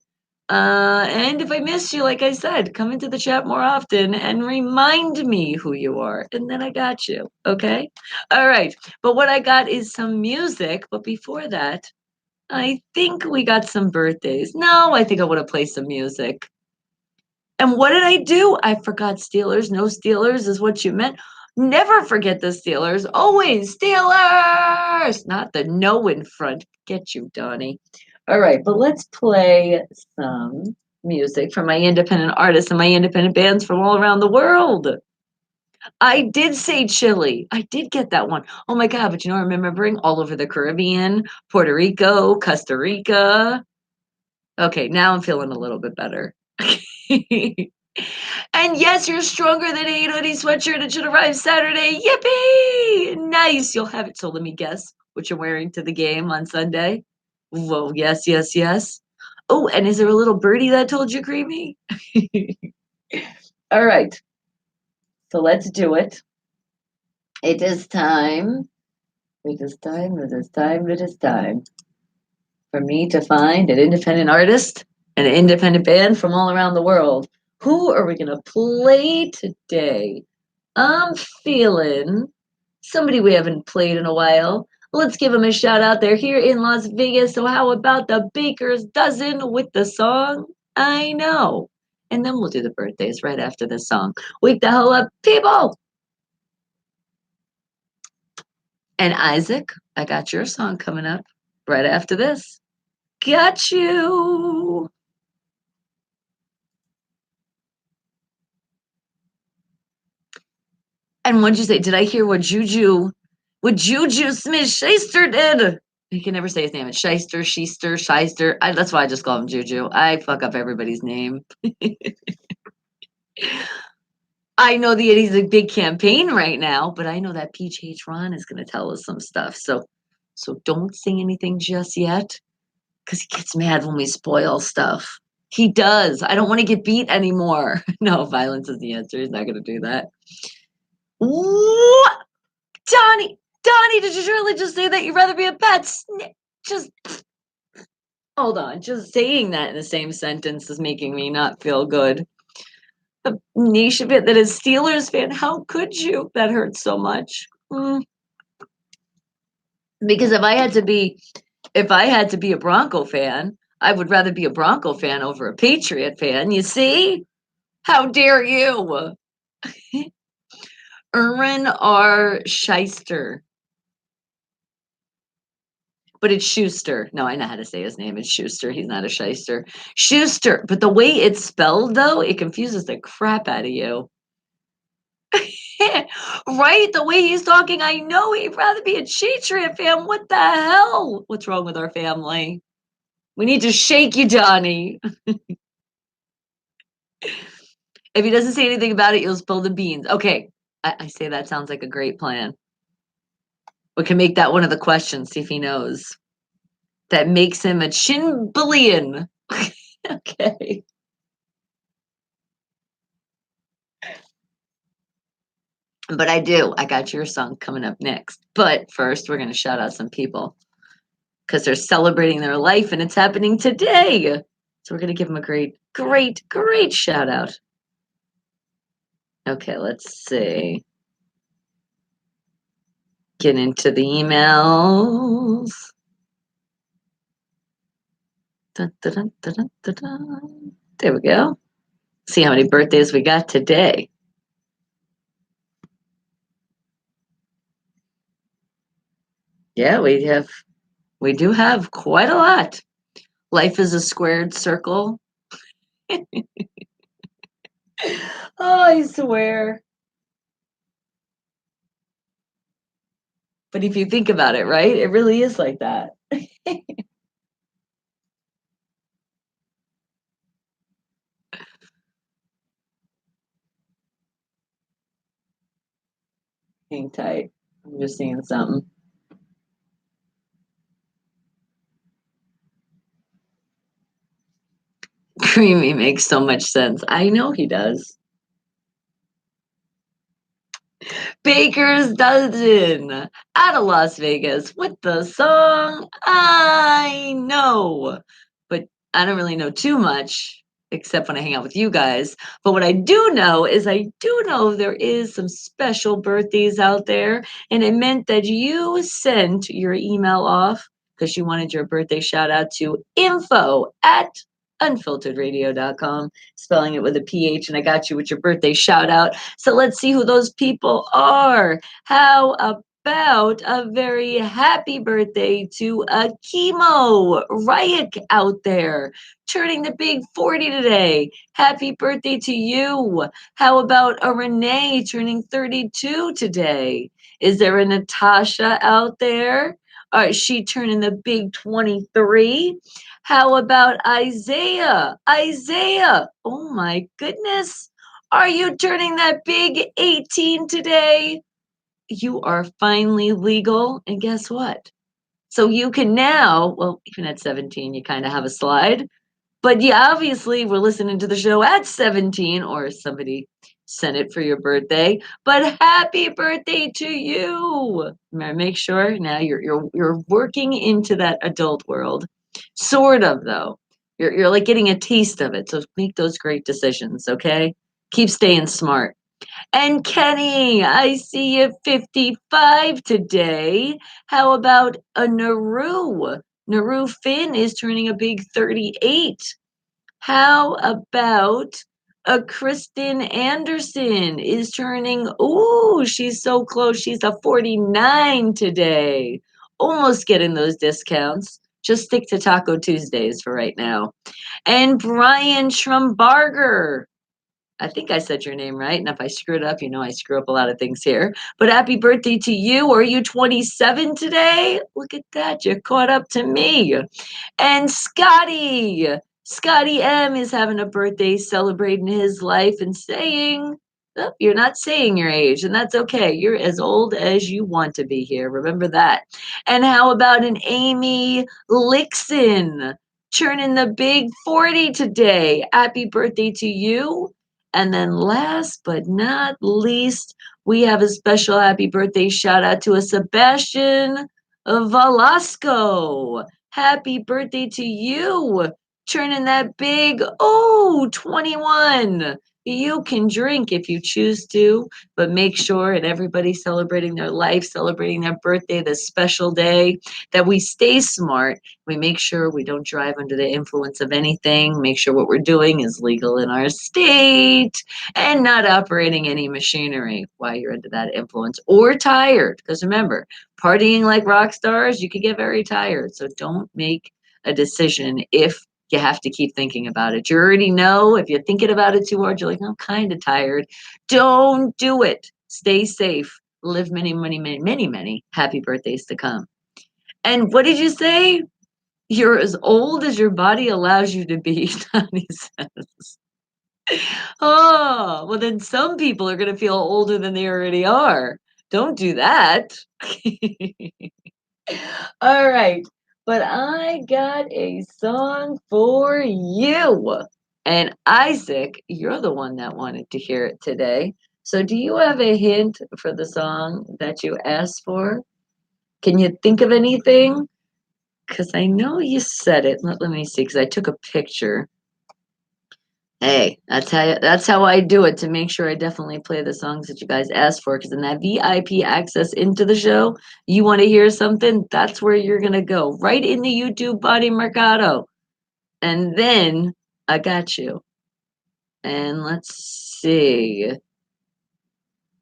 [SPEAKER 1] And if I missed you, like I said, come into the chat more often and remind me who you are. And then I got you. Okay. All right. But what I got is some music. But before that, I think we got some birthdays. No, I think I want to play some music. And what did I do? I forgot Steelers. No Steelers is what you meant. Never forget the Steelers. Always Steelers. Not the no in front. Get you, Donnie. All right, but let's play some music from my independent artists and my independent bands from all around the world. I did say Chile. I did get that one. Oh my God, but I'm remembering all over the Caribbean, Puerto Rico, Costa Rica. Okay, now I'm feeling a little bit better. And yes, you're stronger than a hoodie sweatshirt. It should arrive Saturday. Yippee! Nice. You'll have it. So let me guess what you're wearing to the game on Sunday. Whoa, yes, yes, yes. Oh, and is there a little birdie that told you creamy? All right. So let's do it. It is time. It is time. It is time. It is time for me to find an independent artist and an independent band from all around the world. Who are we going to play today? I'm feeling somebody we haven't played in a while. Let's give them a shout out. They're here in Las Vegas. So, how about the Baker's Dozen with the song I Know? And then we'll do the birthdays right after this song. Wake the hell up, people! And Isaac, I got your song coming up right after this. Got you. And what'd you say? Did I hear what Juju Smith Shyster did? He can never say his name. It's Shyster, Shyster, Shyster. That's why I just call him Juju. I fuck up everybody's name. I know that he's a big campaign right now, but I know that PH Ron is going to tell us some stuff. So don't say anything just yet, because he gets mad when we spoil stuff. He does. I don't want to get beat anymore. No, violence is the answer. He's not going to do that. What? Donnie, did you really just say that you'd rather be a pet? Just hold on. Just saying that in the same sentence is making me not feel good. A niche of it that is Steelers fan. How could you? That hurts so much. Because if I had to be a Bronco fan, I would rather be a Bronco fan over a Patriot fan. You see? How dare you? Erwin R. Shyster. But it's Schuster. No, I know how to say his name. It's Schuster. He's not a shyster. Schuster. But the way it's spelled, though, it confuses the crap out of you. Right? The way he's talking, I know he'd rather be a Patriot fan. What the hell? What's wrong with our family? We need to shake you, Johnny. If he doesn't say anything about it, you'll spill the beans. Okay. I say that sounds like a great plan. We can make that one of the questions, see if he knows. That makes him a Chinballion. Okay. But I do. I got your song coming up next. But first, we're going to shout out some people because they're celebrating their life and it's happening today. So we're going to give them a great, great, great shout out. Okay, let's see. Get into the emails. Dun, dun, dun, dun, dun. There we go. See how many birthdays we got today. Yeah, we do have quite a lot. Life is a squared circle. Oh, I swear. But if you think about it, right, it really is like that. Hang tight. I'm just seeing something. Creamy makes so much sense. I know he does. Baker's Dozen out of Las Vegas with the song I Know. But I don't really know too much except when I hang out with you guys. But what I do know is I do know there is some special birthdays out there. And it meant that you sent your email off because you wanted your birthday shout out to info@unfilteredradio.com, spelling it with a PH. And I got you with your birthday shout out. So let's see who those people are. How about a very happy birthday to a chemo Ryak out there, turning the big 40 today? Happy birthday to you. How about a Renee turning 32 today? Is there a Natasha out there? Is she turning the big 23? How about Isaiah? Isaiah, oh my goodness. Are you turning that big 18 today? You are finally legal. And guess what? So you can now, well, even at 17, you kind of have a slide. But you obviously were listening to the show at 17, or somebody sent it for your birthday. But happy birthday to you. Make sure now you're working into that adult world. Sort of though. You're like getting a taste of it. So make those great decisions, okay? Keep staying smart. And Kenny, I see you 55 today. How about a Naru? Naru Finn is turning a big 38. How about a Kristen Anderson is turning, ooh, she's so close. She's a 49 today. Almost getting those discounts. Just stick to Taco Tuesdays for right now. And Brian Schrumbarger. I think I said your name right. And if I screw it up, you know I screw up a lot of things here. But happy birthday to you. Are you 27 today? Look at that. You caught up to me. And Scotty. Scotty M is having a birthday, celebrating his life and saying, oh, you're not saying your age, and that's okay. You're as old as you want to be here. Remember that. And how about an Amy Lixon turning the big 40 today? Happy birthday to you. And then last but not least, we have a special happy birthday shout out to a Sebastian Velasco. Happy birthday to you. Turning that big, oh, 21. You can drink if you choose to, but make sure, and everybody celebrating their life, celebrating their birthday, this special day, that we stay smart. We make sure we don't drive under the influence of anything. Make sure what we're doing is legal in our state and not operating any machinery while you're under that influence or tired. Because remember, partying like rock stars, you could get very tired. So don't make a decision if you have to keep thinking about it. You already know if you're thinking about it too hard, you're like, I'm kind of tired. Don't do it. Stay safe. Live many, many, many, many, many happy birthdays to come. And what did you say? You're as old as your body allows you to be, Donnie says. Oh, well, then some people are going to feel older than they already are. Don't do that. All right. But I got a song for you. And Isaac, you're the one that wanted to hear it today. So do you have a hint for the song that you asked for? Can you think of anything? Because I know you said it. Let me see, because I took a picture. Hey, that's how I do it to make sure I definitely play the songs that you guys asked for. Because in that VIP access into the show, you want to hear something, that's where you're gonna go. Right in the YouTube body Mercado. And then I got you. And let's see.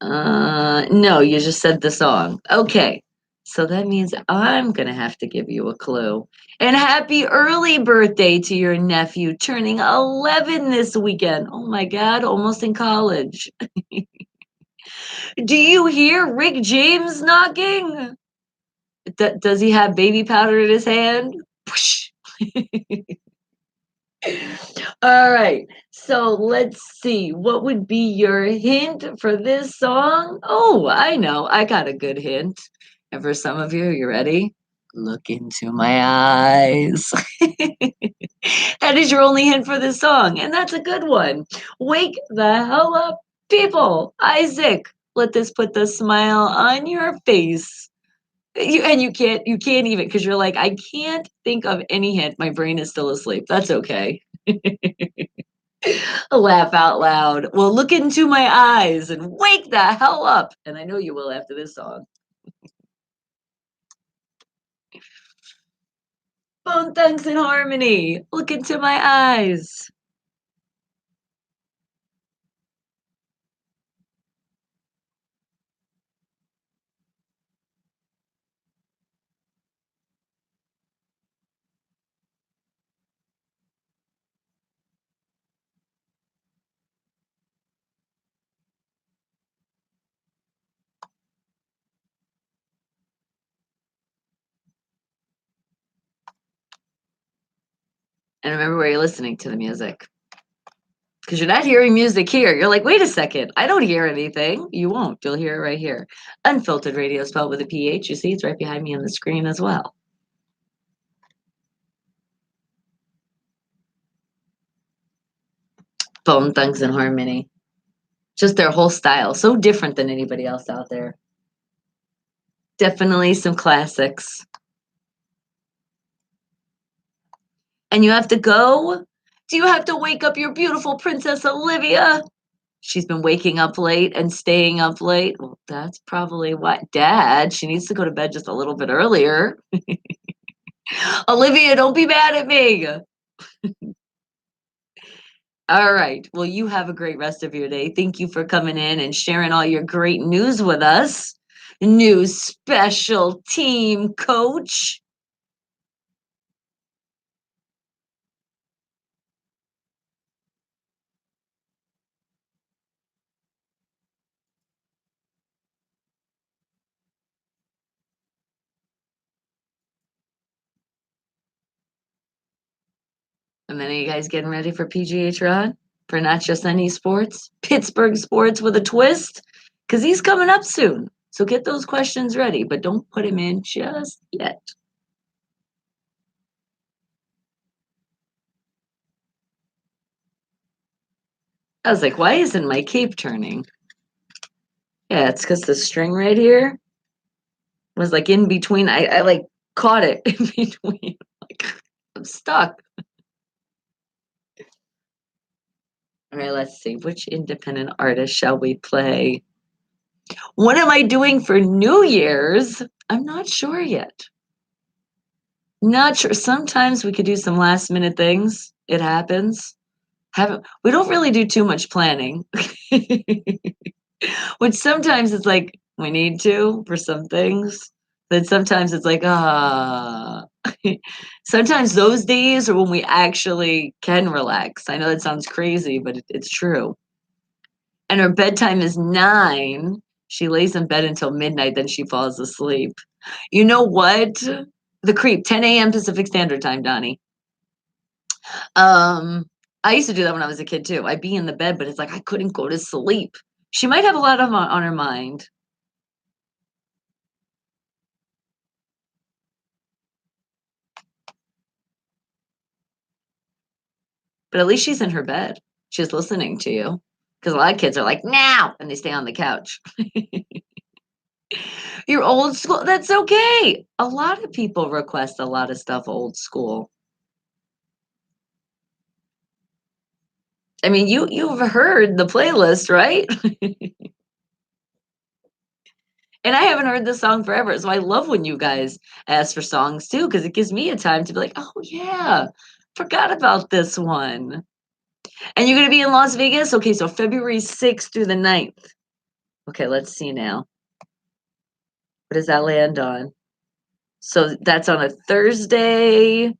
[SPEAKER 1] No, you just said the song. Okay. So that means I'm going to have to give you a clue. And happy early birthday to your nephew turning 11 this weekend. Oh my God, almost in college. Do you hear Rick James knocking? Does he have baby powder in his hand? All right. So let's see. What would be your hint for this song? Oh, I know. I got a good hint. And for some of you, you ready? Look into my eyes. That is your only hint for this song. And that's a good one. Wake the hell up, people. Isaac, let this put the smile on your face. You can't even because you're like, I can't think of any hint. My brain is still asleep. That's okay. Laugh out loud. Well, look into my eyes and wake the hell up. And I know you will after this song. Bone Thugs and Harmony. Look into my eyes. And remember where you're listening to the music. Because you're not hearing music here. You're like, wait a second, I don't hear anything. You won't. You'll hear it right here. Unfiltered radio spelled with a PH. You see, it's right behind me on the screen as well. Bone Thugs and Harmony. Just their whole style. So different than anybody else out there. Definitely some classics. And you have to go? Do you have to wake up your beautiful Princess Olivia? She's been waking up late and staying up late. Well, that's probably what. Dad, she needs to go to bed just a little bit earlier. Olivia, don't be mad at me. All right. Well, you have a great rest of your day. Thank you for coming in and sharing all your great news with us. New special team coach. And then are you guys getting ready for PGH Rod? For not just any sports? Pittsburgh sports with a twist? Because he's coming up soon. So get those questions ready, but don't put him in just yet. I was like, why isn't my cape turning? Yeah, it's because the string right here was like in between. I like caught it in between. Like, I'm stuck. All right, let's see. Which independent artist shall we play? What am I doing for New Year's? I'm not sure yet. Not sure. Sometimes we could do some last minute things. It happens. Haven't we don't really do too much planning. Which sometimes it's like we need to for some things. But sometimes it's like, sometimes those days are when we actually can relax. I know that sounds crazy, but it's true. And her bedtime is 9. She lays in bed until midnight, then she falls asleep. You know what? The creep, 10 a.m. Pacific Standard Time, Donnie. Um, I used to do that when I was a kid too. I'd be in the bed, but it's like I couldn't go to sleep. She might have a lot on her mind, but at least she's in her bed. She's listening to you. Because a lot of kids are like, now, and they stay on the couch. You're old school. That's okay. A lot of people request a lot of stuff old school. I mean, you've heard the playlist, right? And I haven't heard this song forever. So I love when you guys ask for songs too, because it gives me a time to be like, oh yeah, forgot about this one. And you're gonna be in Las Vegas? Okay, so February 6th through the 9th. Okay, let's see now. What does that land on? So that's on a Thursday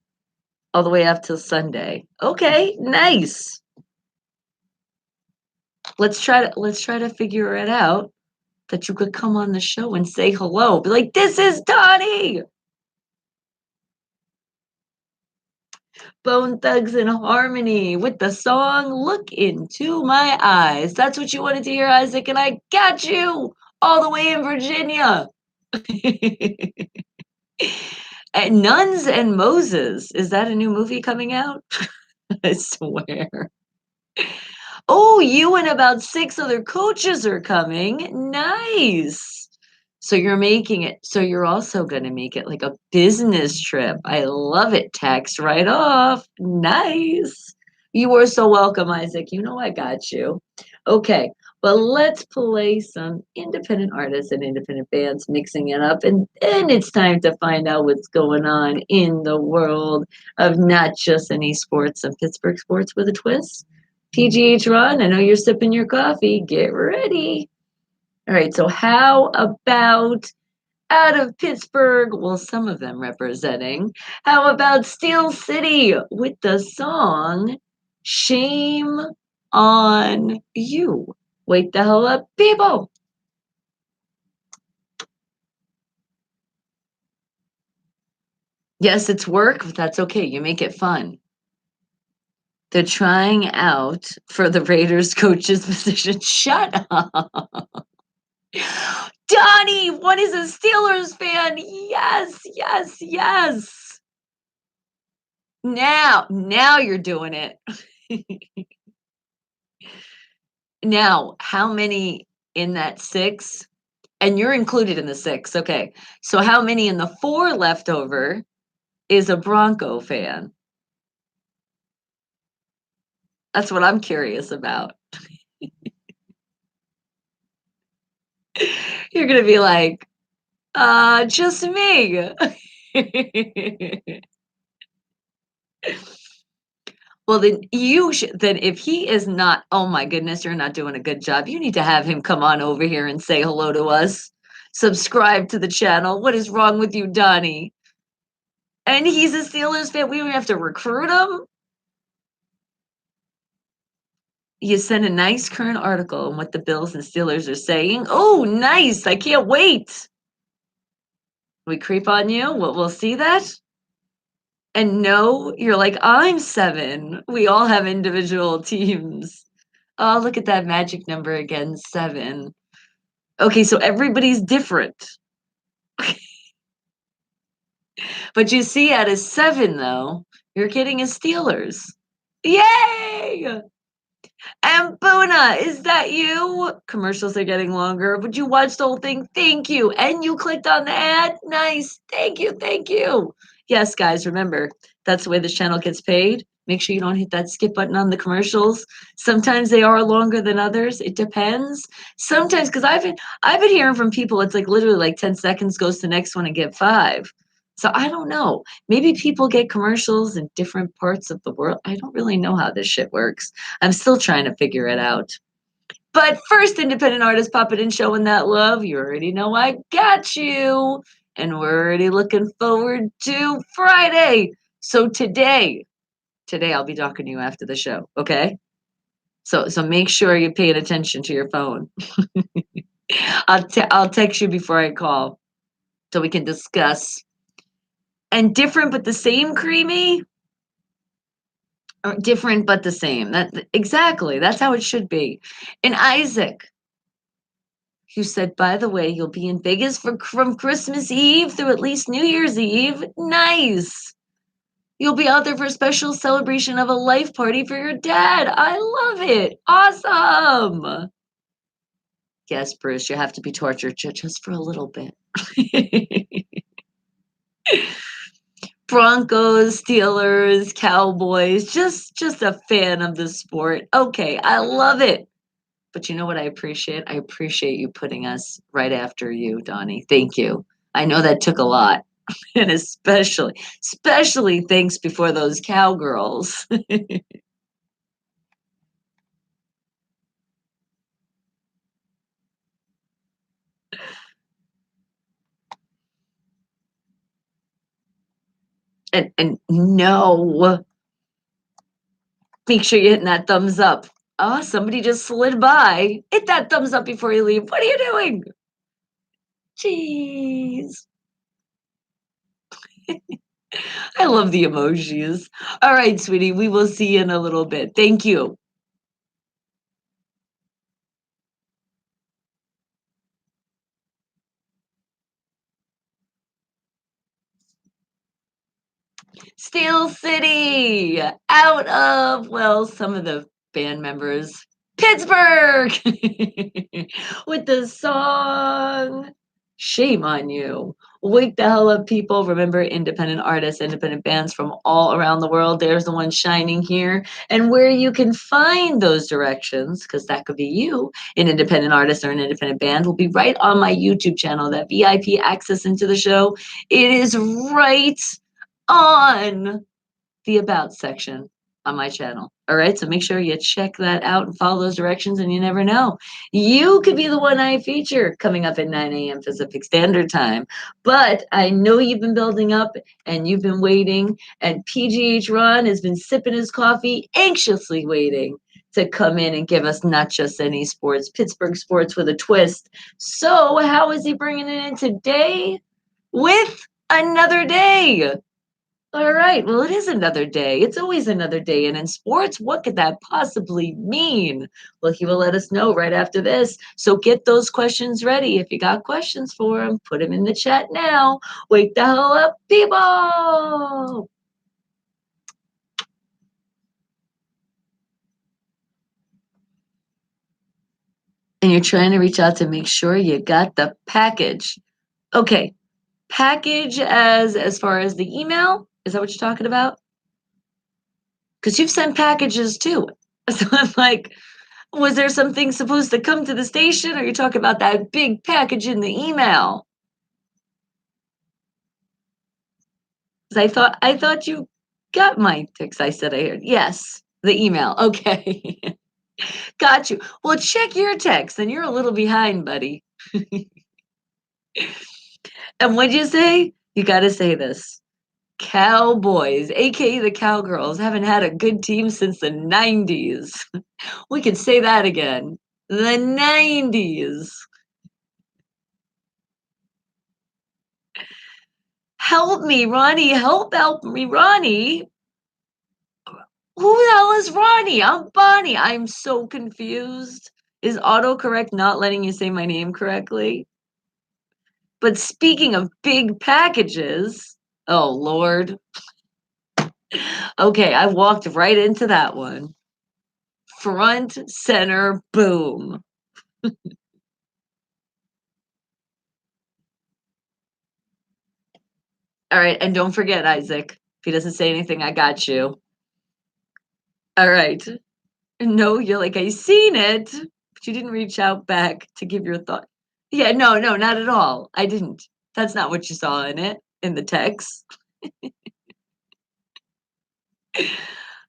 [SPEAKER 1] all the way up till Sunday. Okay, nice. Let's try to figure it out that you could come on the show and say hello. Be like, this is Donnie. Bone Thugs and Harmony with the song Look Into My Eyes. That's what you wanted to hear, Isaac, and I got you all the way in Virginia. And Nuns and Moses. Is that a new movie coming out? I swear. Oh, you and about 6 other coaches are coming. Nice. So you're making it. So you're also going to make it like a business trip. I love it. Tax right off. Nice. You are so welcome, Isaac. You know I got you. Okay. Well, let's play some independent artists and independent bands, mixing it up. And then it's time to find out what's going on in the world of not just any sports and Pittsburgh sports with a twist. PGH Ron, I know you're sipping your coffee. Get ready. All right, so how about out of Pittsburgh? Well, some of them representing. How about Steel City with the song Shame on You? Wake the hell up, people. Yes, it's work, but that's okay. You make it fun. They're trying out for the Raiders coach's position. Shut up. Donnie, what is a Steelers fan? Yes, yes, yes. Now you're doing it. Now, how many in that 6? And you're included in the 6. Okay. So how many in the 4 left over is a Bronco fan? That's what I'm curious about. You're gonna be like, just me. Well, then you should. Then if he is not, oh my goodness, you're not doing a good job. You need to have him come on over here and say hello to us. Subscribe to the channel. What is wrong with you, Donnie? And he's a Steelers fan. We don't have to recruit him. You send a nice current article on what the Bills and Steelers are saying. Oh, nice. I can't wait. We creep on you. We'll see that. And no, you're like, I'm 7. We all have individual teams. Oh, look at that magic number again, 7. Okay, so everybody's different. But you see, out of 7, though, you're getting a Steelers. Yay! And Buna, is that you? Commercials are getting longer, but you watched the whole thing. Thank you. And you clicked on the ad. Nice. Thank you. Thank you. Yes, guys, remember, that's the way this channel gets paid. Make sure you don't hit that skip button on the commercials. Sometimes they are longer than others. It depends. Sometimes, because I've been hearing from people, it's like literally like 10 seconds goes to the next one and get 5. So I don't know. Maybe people get commercials in different parts of the world. I don't really know how this shit works. I'm still trying to figure it out. But first, independent artist popping in, showing that love. You already know I got you. And we're already looking forward to Friday. So today I'll be talking to you after the show, okay? So make sure you're paying attention to your phone. I'll text you before I call so we can discuss. And different but the same, Creamy? Or different but the same. That exactly. That's how it should be. And Isaac, who said, by the way, you'll be in Vegas from Christmas Eve through at least New Year's Eve. Nice. You'll be out there for a special celebration of a life party for your dad. I love it. Awesome. Yes, Bruce, you have to be tortured just for a little bit. Broncos, Steelers, Cowboys, just a fan of the sport. Okay, I love it. But you know what I appreciate? I appreciate you putting us right after you, Donnie. Thank you. I know that took a lot. And especially thanks before those cowgirls. And no, make sure you're hitting that thumbs up. Oh, somebody just slid by. Hit that thumbs up before you leave. What are you doing? Jeez. I love the emojis. All right, sweetie, we will see you in a little bit. Thank you. Steel City, out of, well, some of the band members. Pittsburgh with the song Shame on You. Wake the hell up, people. Remember, independent artists, independent bands from all around the world. There's the one shining here. And where you can find those directions, because that could be you, an independent artist or an independent band, will be right on my YouTube channel. That VIP access into the show. It is right on the About section on my channel. All right, so make sure you check that out and follow those directions, and you never know. You could be the one I feature coming up at 9 a.m. Pacific Standard Time. But I know you've been building up and you've been waiting, and PGH Ron has been sipping his coffee, anxiously waiting to come in and give us not just any sports, Pittsburgh sports with a twist. So, how is he bringing it in today? With another day All right. Well, it is another day. It's always another day. And in sports, what could that possibly mean? Well, he will let us know right after this. So get those questions ready. If you got questions for him, put them in the chat now. Wake the hell up, people. And you're trying to reach out to make sure you got the package. Okay. Package as far as the email? Is that what you're talking about? Because you've sent packages too. So I'm like, was there something supposed to come to the station, or you talking about that big package in the email? 'Cause I thought you got my text. I said I heard yes, the email. Okay, got you. Well, check your text, and you're a little behind, buddy. And what'd you say? You got to say this. Cowboys, aka the Cowgirls, haven't had a good team since the 90s. We could say that again. The 90s. Help me, Ronnie. Help me, Ronnie. Who the hell is Ronnie? I'm Bonnie. I'm so confused. Is autocorrect not letting you say my name correctly? But speaking of big packages, oh Lord. Okay, I walked right into that one. Front, center, boom. All right, and don't forget, Isaac. If he doesn't say anything, I got you. All right. No, you're like, I seen it, but you didn't reach out back to give your thought. Yeah, no, no, not at all. I didn't. That's not what you saw in it, in the text.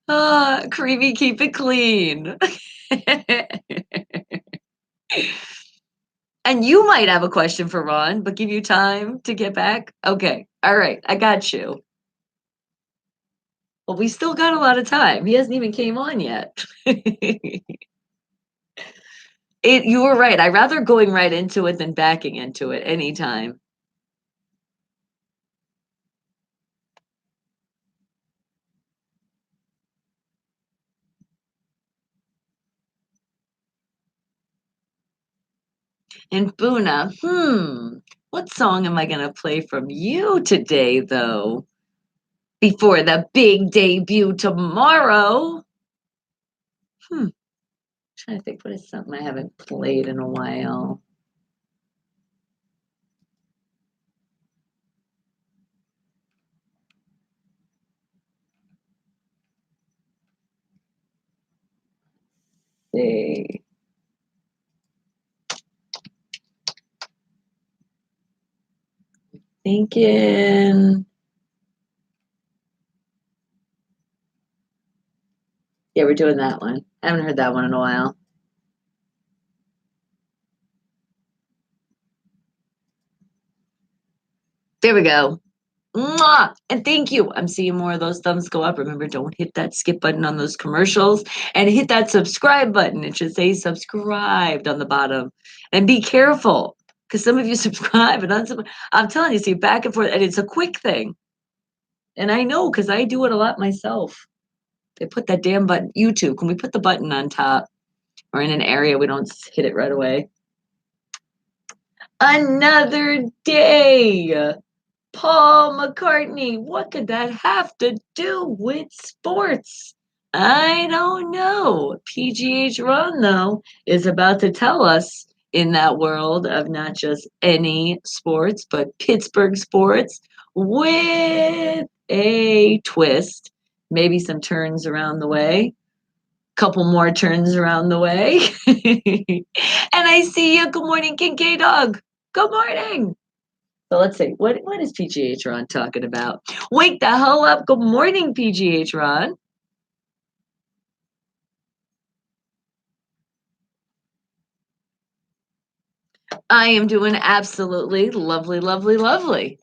[SPEAKER 1] Ah, creamy, keep it clean. And you might have a question for Ron, but give you time to get back. Okay. All right. I got you. Well, we still got a lot of time. He hasn't even came on yet. You were right. I'd rather going right into it than backing into it anytime. And Buna, what song am I going to play from you today, though? Before the big debut tomorrow. Hmm. Trying to think, what is something I haven't played in a while? See. Thinking. Yeah, we're doing that one. I haven't heard that one in a while. There we go. Mwah! And thank you. I'm seeing more of those thumbs go up. Remember, don't hit that skip button on those commercials and hit that subscribe button. It should say subscribed on the bottom. And be careful because some of you subscribe and unsubscribe. I'm telling you, see, back and forth. And it's a quick thing. And I know because I do it a lot myself. They put that damn button. YouTube, can we put the button on top or in an area we don't hit it right away? Another day. Paul McCartney, what could that have to do with sports? I don't know. PGH Run, though, is about to tell us in that world of not just any sports, but Pittsburgh sports with a twist, maybe some turns around the way, couple more turns around the way. And I see you. Good morning, Kincaid Dog. Good morning. So let's see. What is PGH Ron talking about? Wake the hell up. Good morning, PGH Ron. I am doing absolutely lovely, lovely, lovely.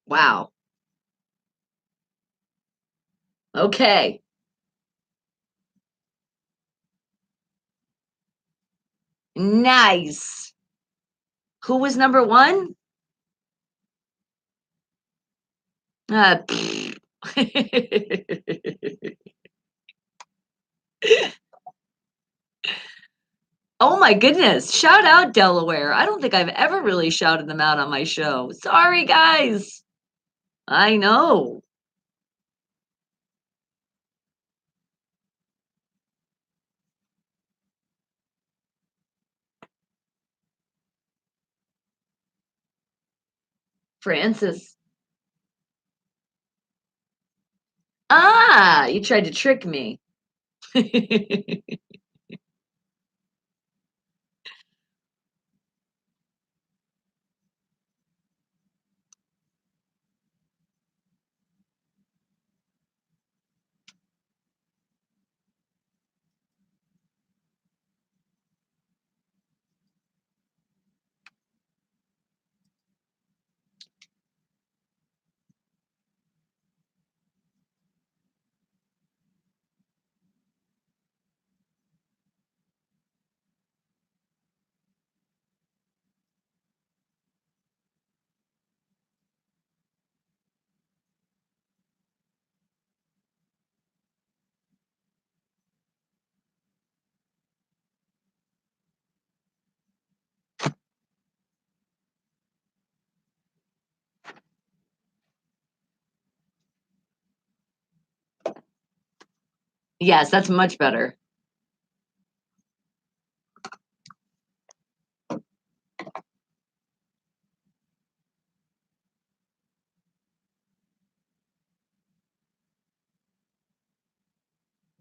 [SPEAKER 1] Wow. Okay. Nice. Who was number 1? Pfft. Oh my goodness. Shout out Delaware. I don't think I've ever really shouted them out on my show. Sorry, guys. I know. Francis. Ah, you tried to trick me. Yes, that's much better.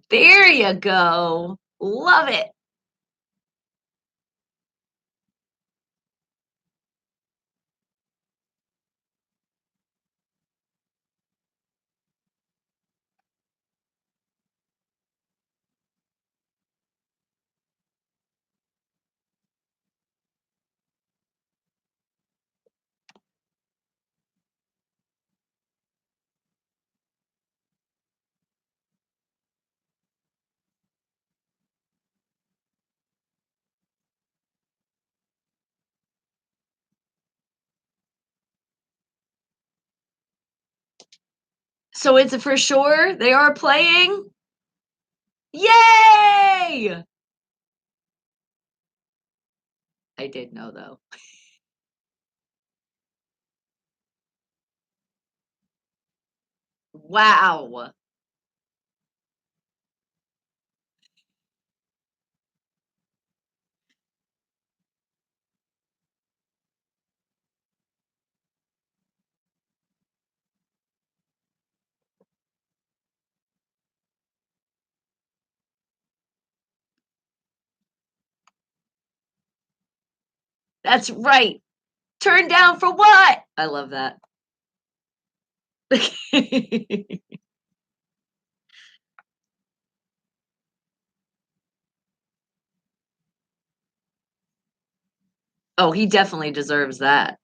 [SPEAKER 1] There you go. Love it. So it's for sure they are playing? Yay! I did know though. Wow. That's right. Turned down for what? I love that. Oh, he definitely deserves that.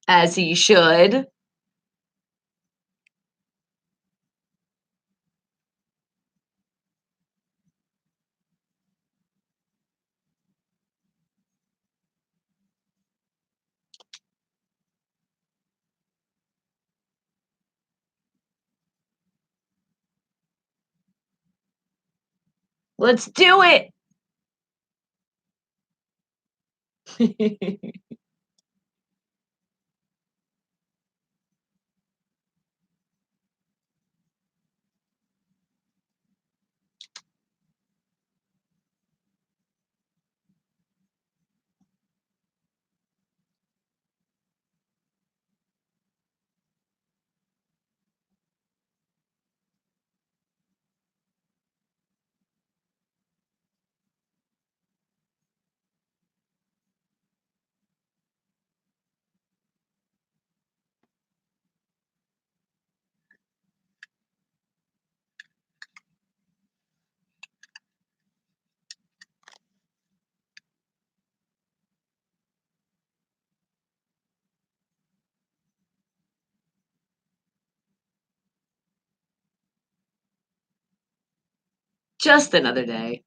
[SPEAKER 1] As he should. Let's do it. Just another day.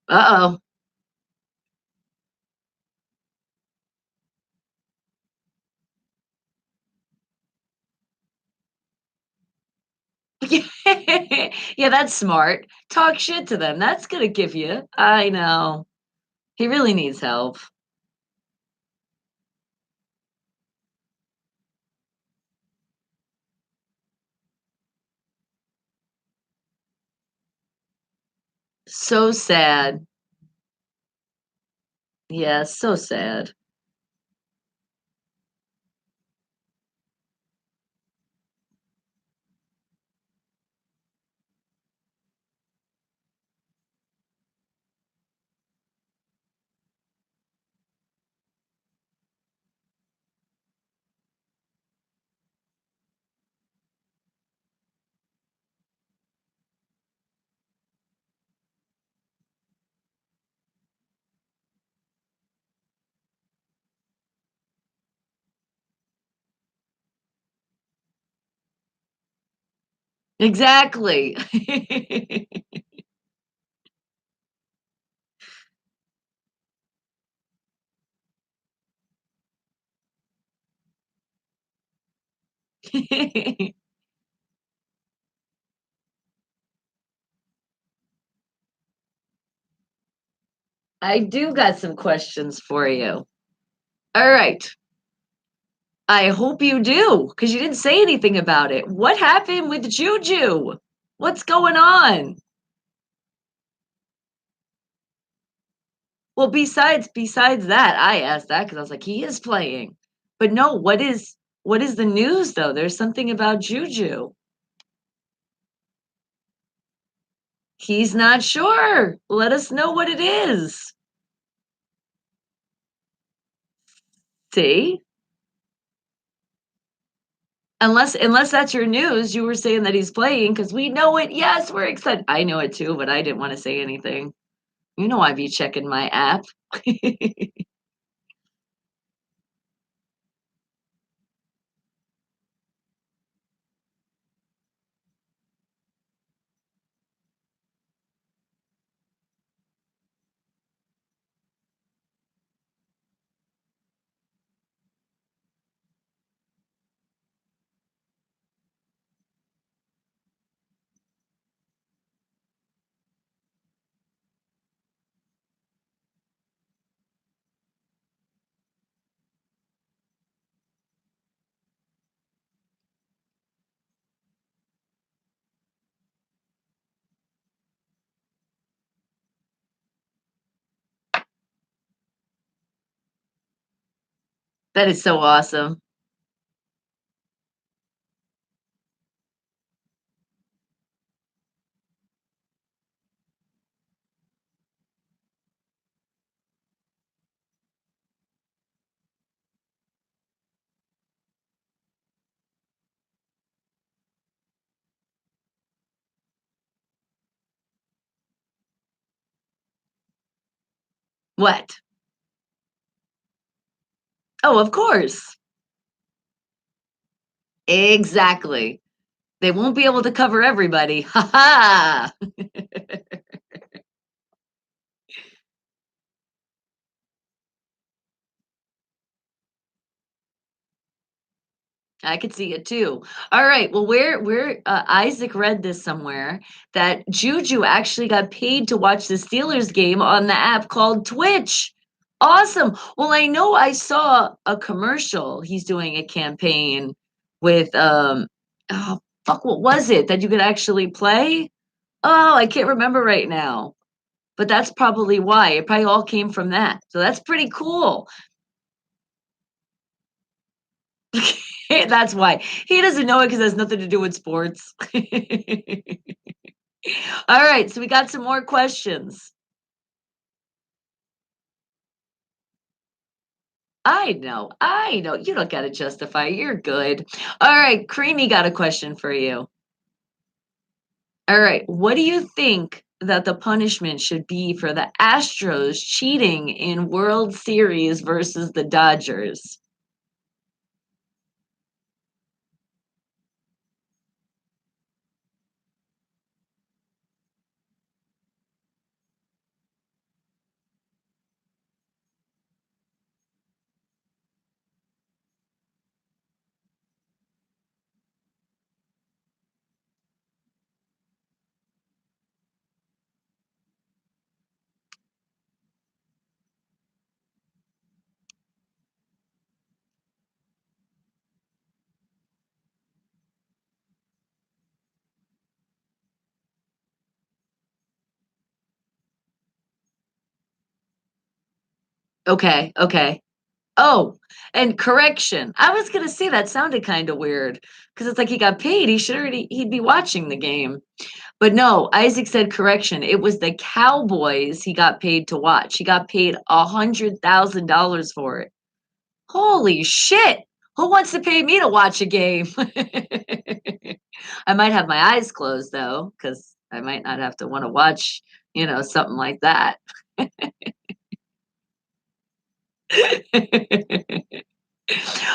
[SPEAKER 1] Uh-oh. Yeah, that's smart. Talk shit to them. That's gonna give you I know. He really needs help. So sad. Yeah, so sad. Exactly. I do got some questions for you. All right. I hope you do, because you didn't say anything about it. What happened with Juju? What's going on? Well, besides that, I asked that because I was like, he is playing. But no, what is the news though? There's something about Juju. He's not sure. Let us know what it is. See? Unless that's your news, you were saying that he's playing because we know it. Yes, we're excited. I know it too, but I didn't want to say anything. You know I be checking my app. That is so awesome. What? Oh, of course. Exactly. They won't be able to cover everybody. Ha ha. I could see it too. All right. Well, where Isaac read this somewhere that Juju actually got paid to watch the Steelers game on the app called Twitch. Awesome. Well, I know I saw a commercial. He's doing a campaign with oh fuck, what was it that you could actually play? Oh, I can't remember right now. But that's probably why. It probably all came from that. So that's pretty cool. That's why. He doesn't know it because it has nothing to do with sports. All right, so we got some more questions. I know. You don't gotta justify. You're good. All right, Creamy got a question for you. All right. What do you think that the punishment should be for the Astros cheating in World Series versus the Dodgers? Okay, okay. Oh, and correction. I was gonna say that sounded kind of weird because it's like he got paid. He'd be watching the game. But no, Isaac said correction. It was the Cowboys he got paid to watch. He got paid $100,000 for it. Holy shit! Who wants to pay me to watch a game? I might have my eyes closed though, because I might not have to want to watch, something like that.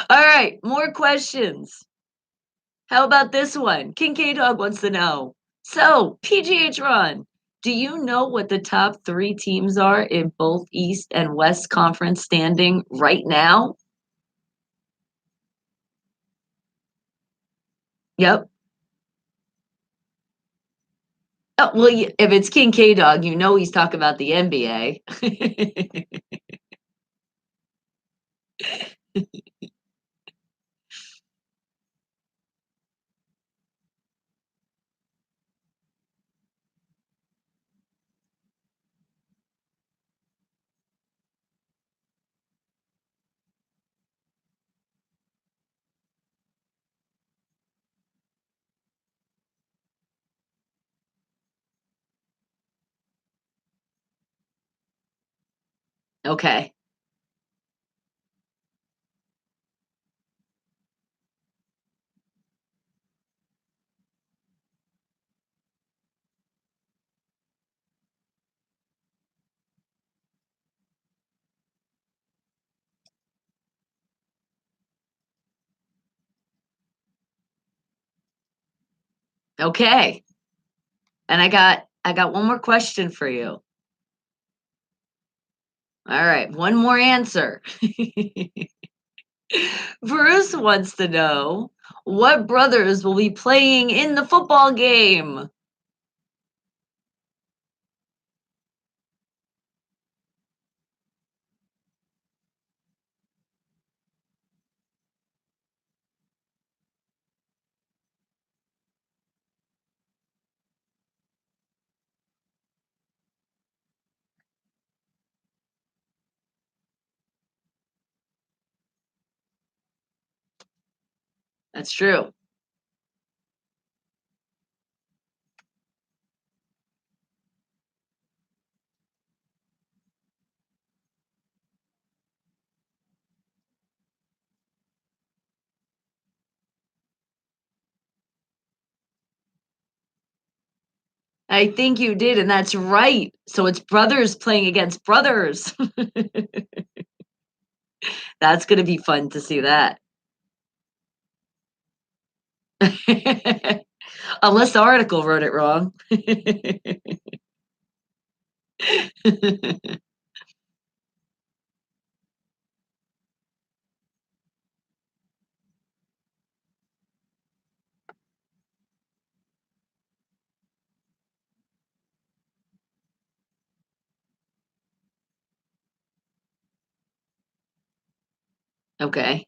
[SPEAKER 1] All right, more questions. How about this one? King K Dog wants to know. So, PGH Ron, do you know what the top three teams are in both East and West Conference standing right now? Yep. Oh, well, if it's King K Dog, you know he's talking about the NBA. Okay. Okay. And I got one more question for you. All right, one more answer. Bruce wants to know what brothers will be playing in the football game. That's true. I think you did, and that's right. So it's brothers playing against brothers. That's going to be fun to see that. Unless the article wrote it wrong. Okay.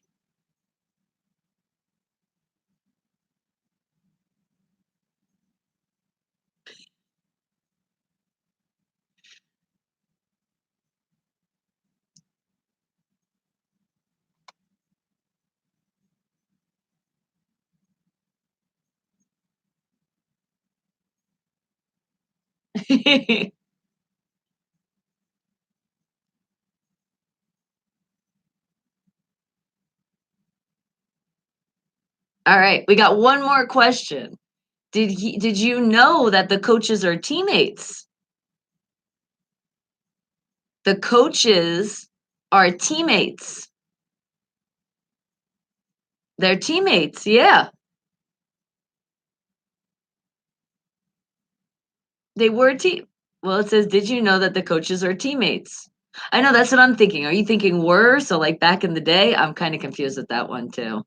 [SPEAKER 1] All right, we got one more question. Did you know that the coaches are teammates? The coaches are teammates. They're teammates, yeah. They were team well, it says, "Did you know that the coaches are teammates?" I know, that's what I'm thinking. Are you thinking were? So, like, back in the day? I'm kinda confused with that one too.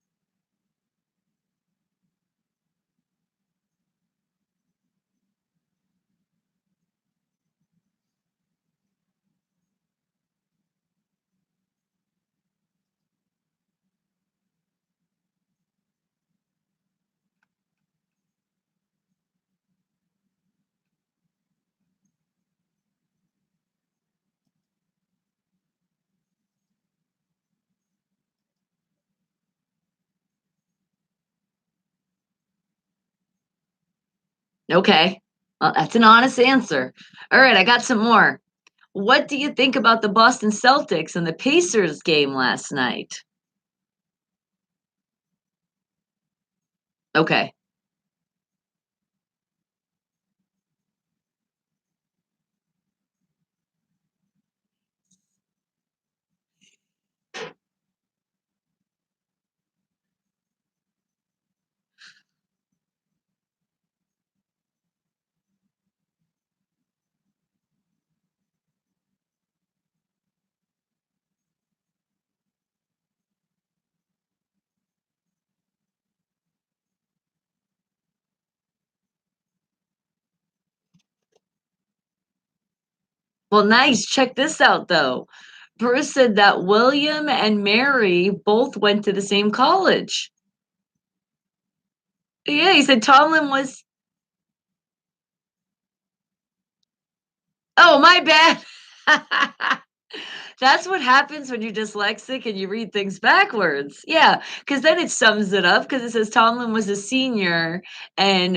[SPEAKER 1] Okay. Well, that's an honest answer. Alright, I got some more. What do you think about the Boston Celtics and the Pacers game last night? Okay. Well, nice. Check this out, though. Bruce said that William and Mary both went to the same college. Yeah, he said Tomlin was oh, my bad. That's what happens when you're dyslexic and you read things backwards. Yeah, because then it sums it up because it says Tomlin was a senior and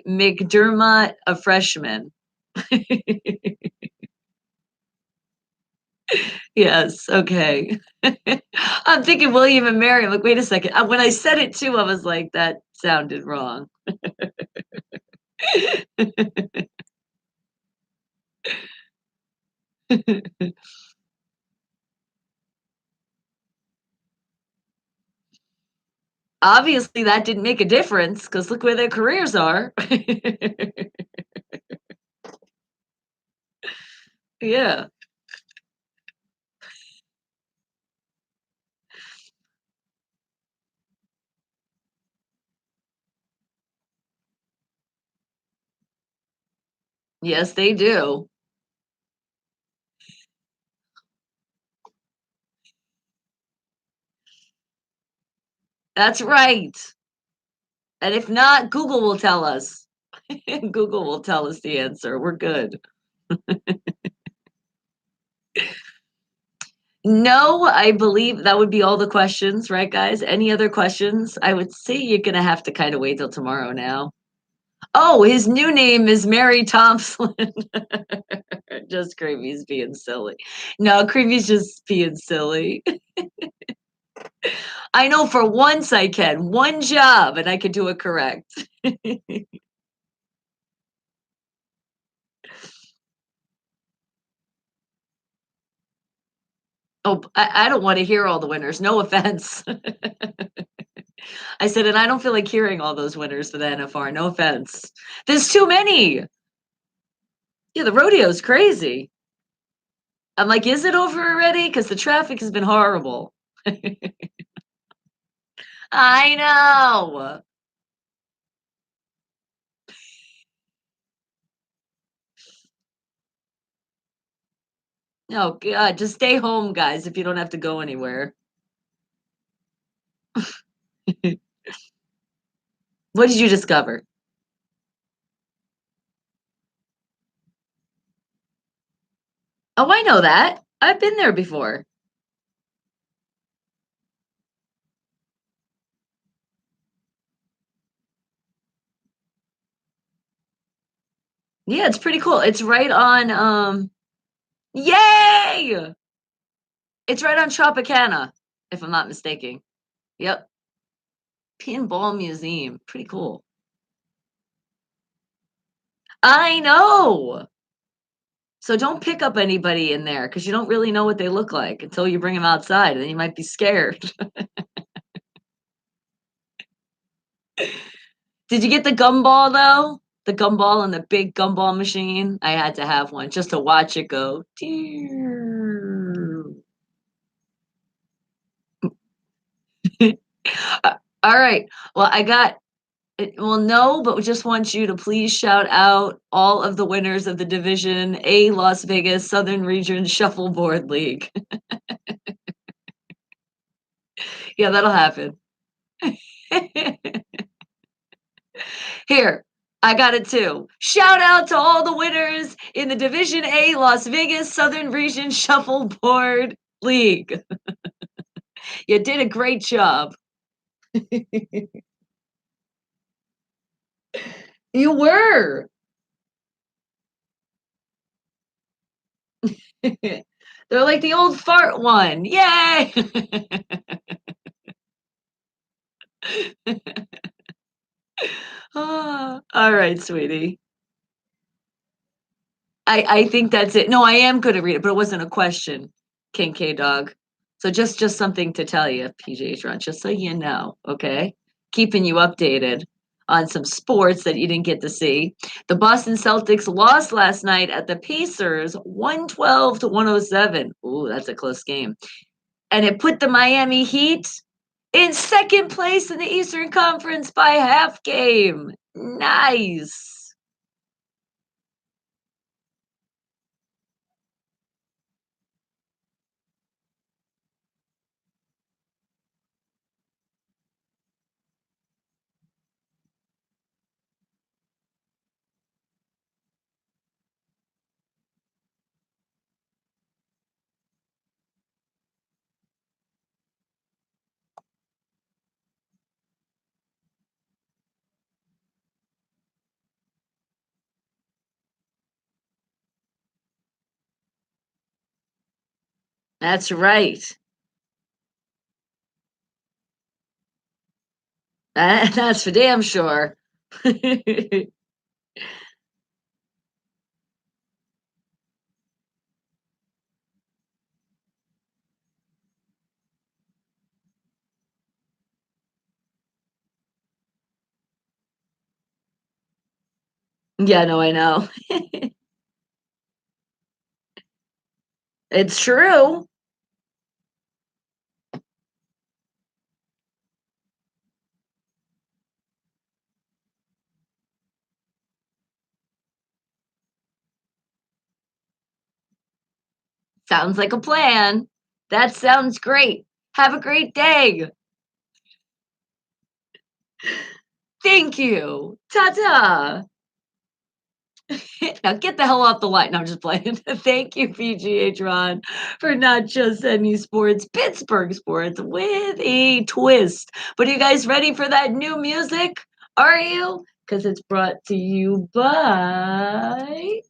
[SPEAKER 1] McDermott a freshman. Yes, okay. I'm thinking William and Mary. I'm like, "Wait a second." When I said it too, I was like, "That sounded wrong." Obviously, that didn't make a difference because look where their careers are. Yeah. Yes, they do. That's right. And if not, Google will tell us. Google will tell us the answer. We're good. No, I believe that would be all the questions, right, guys? Any other questions? I would say you're gonna have to kinda wait till tomorrow now. Oh, his new name is Mary Thompson. Just Creamy's being silly. No, Creamy's just being silly. I know for once I can. One job, and I could do it correct. Oh, I don't wanna hear all the winners, no offense. I said, and I don't feel like hearing all those winners for the NFR, no offense. There's too many. Yeah, the rodeo's crazy. I'm like, "Is it over already? Because the traffic has been horrible." I know. Oh god, just stay home, guys, if you don't have to go anywhere. What did you discover? Oh, I know that. I've been there before. Yeah, it's pretty cool. It's right on, yay! It's right on Tropicana, if I'm not mistaken. Yep. Pinball Museum. Pretty cool. I know. So don't pick up anybody in there because you don't really know what they look like until you bring them outside, and then you might be scared. Did you get the gumball though? The gumball and the big gumball machine? I had to have one just to watch it go. All right. Well, I got well, no, but we just want you to please shout out all of the winners of the Division A Las Vegas Southern Region Shuffleboard League. Yeah, that'll happen. Here, I got it too. Shout out to all the winners in the Division A Las Vegas Southern Region Shuffleboard League. You did a great job. You were. They're like the old fart one. Yay! All right, sweetie. I think that's it. No, I am gonna read it, but it wasn't a question, King K Dog. So just something to tell you, PGH Run, just so you know, okay? Keeping you updated on some sports that you didn't get to see. The Boston Celtics lost last night at the Pacers 112 to 107. Ooh, that's a close game. And it put the Miami Heat in second place in the Eastern Conference by half game. Nice. That's right. That's for damn sure. Yeah, no, I know. It's true. Sounds like a plan. That sounds great. Have a great day. Thank you. Ta-ta. Now get the hell off the line. No, I'm just playing. Thank you, PGH Ron, for not just any sports, Pittsburgh sports with a twist. But are you guys ready for that new music? Are you? Because it's brought to you by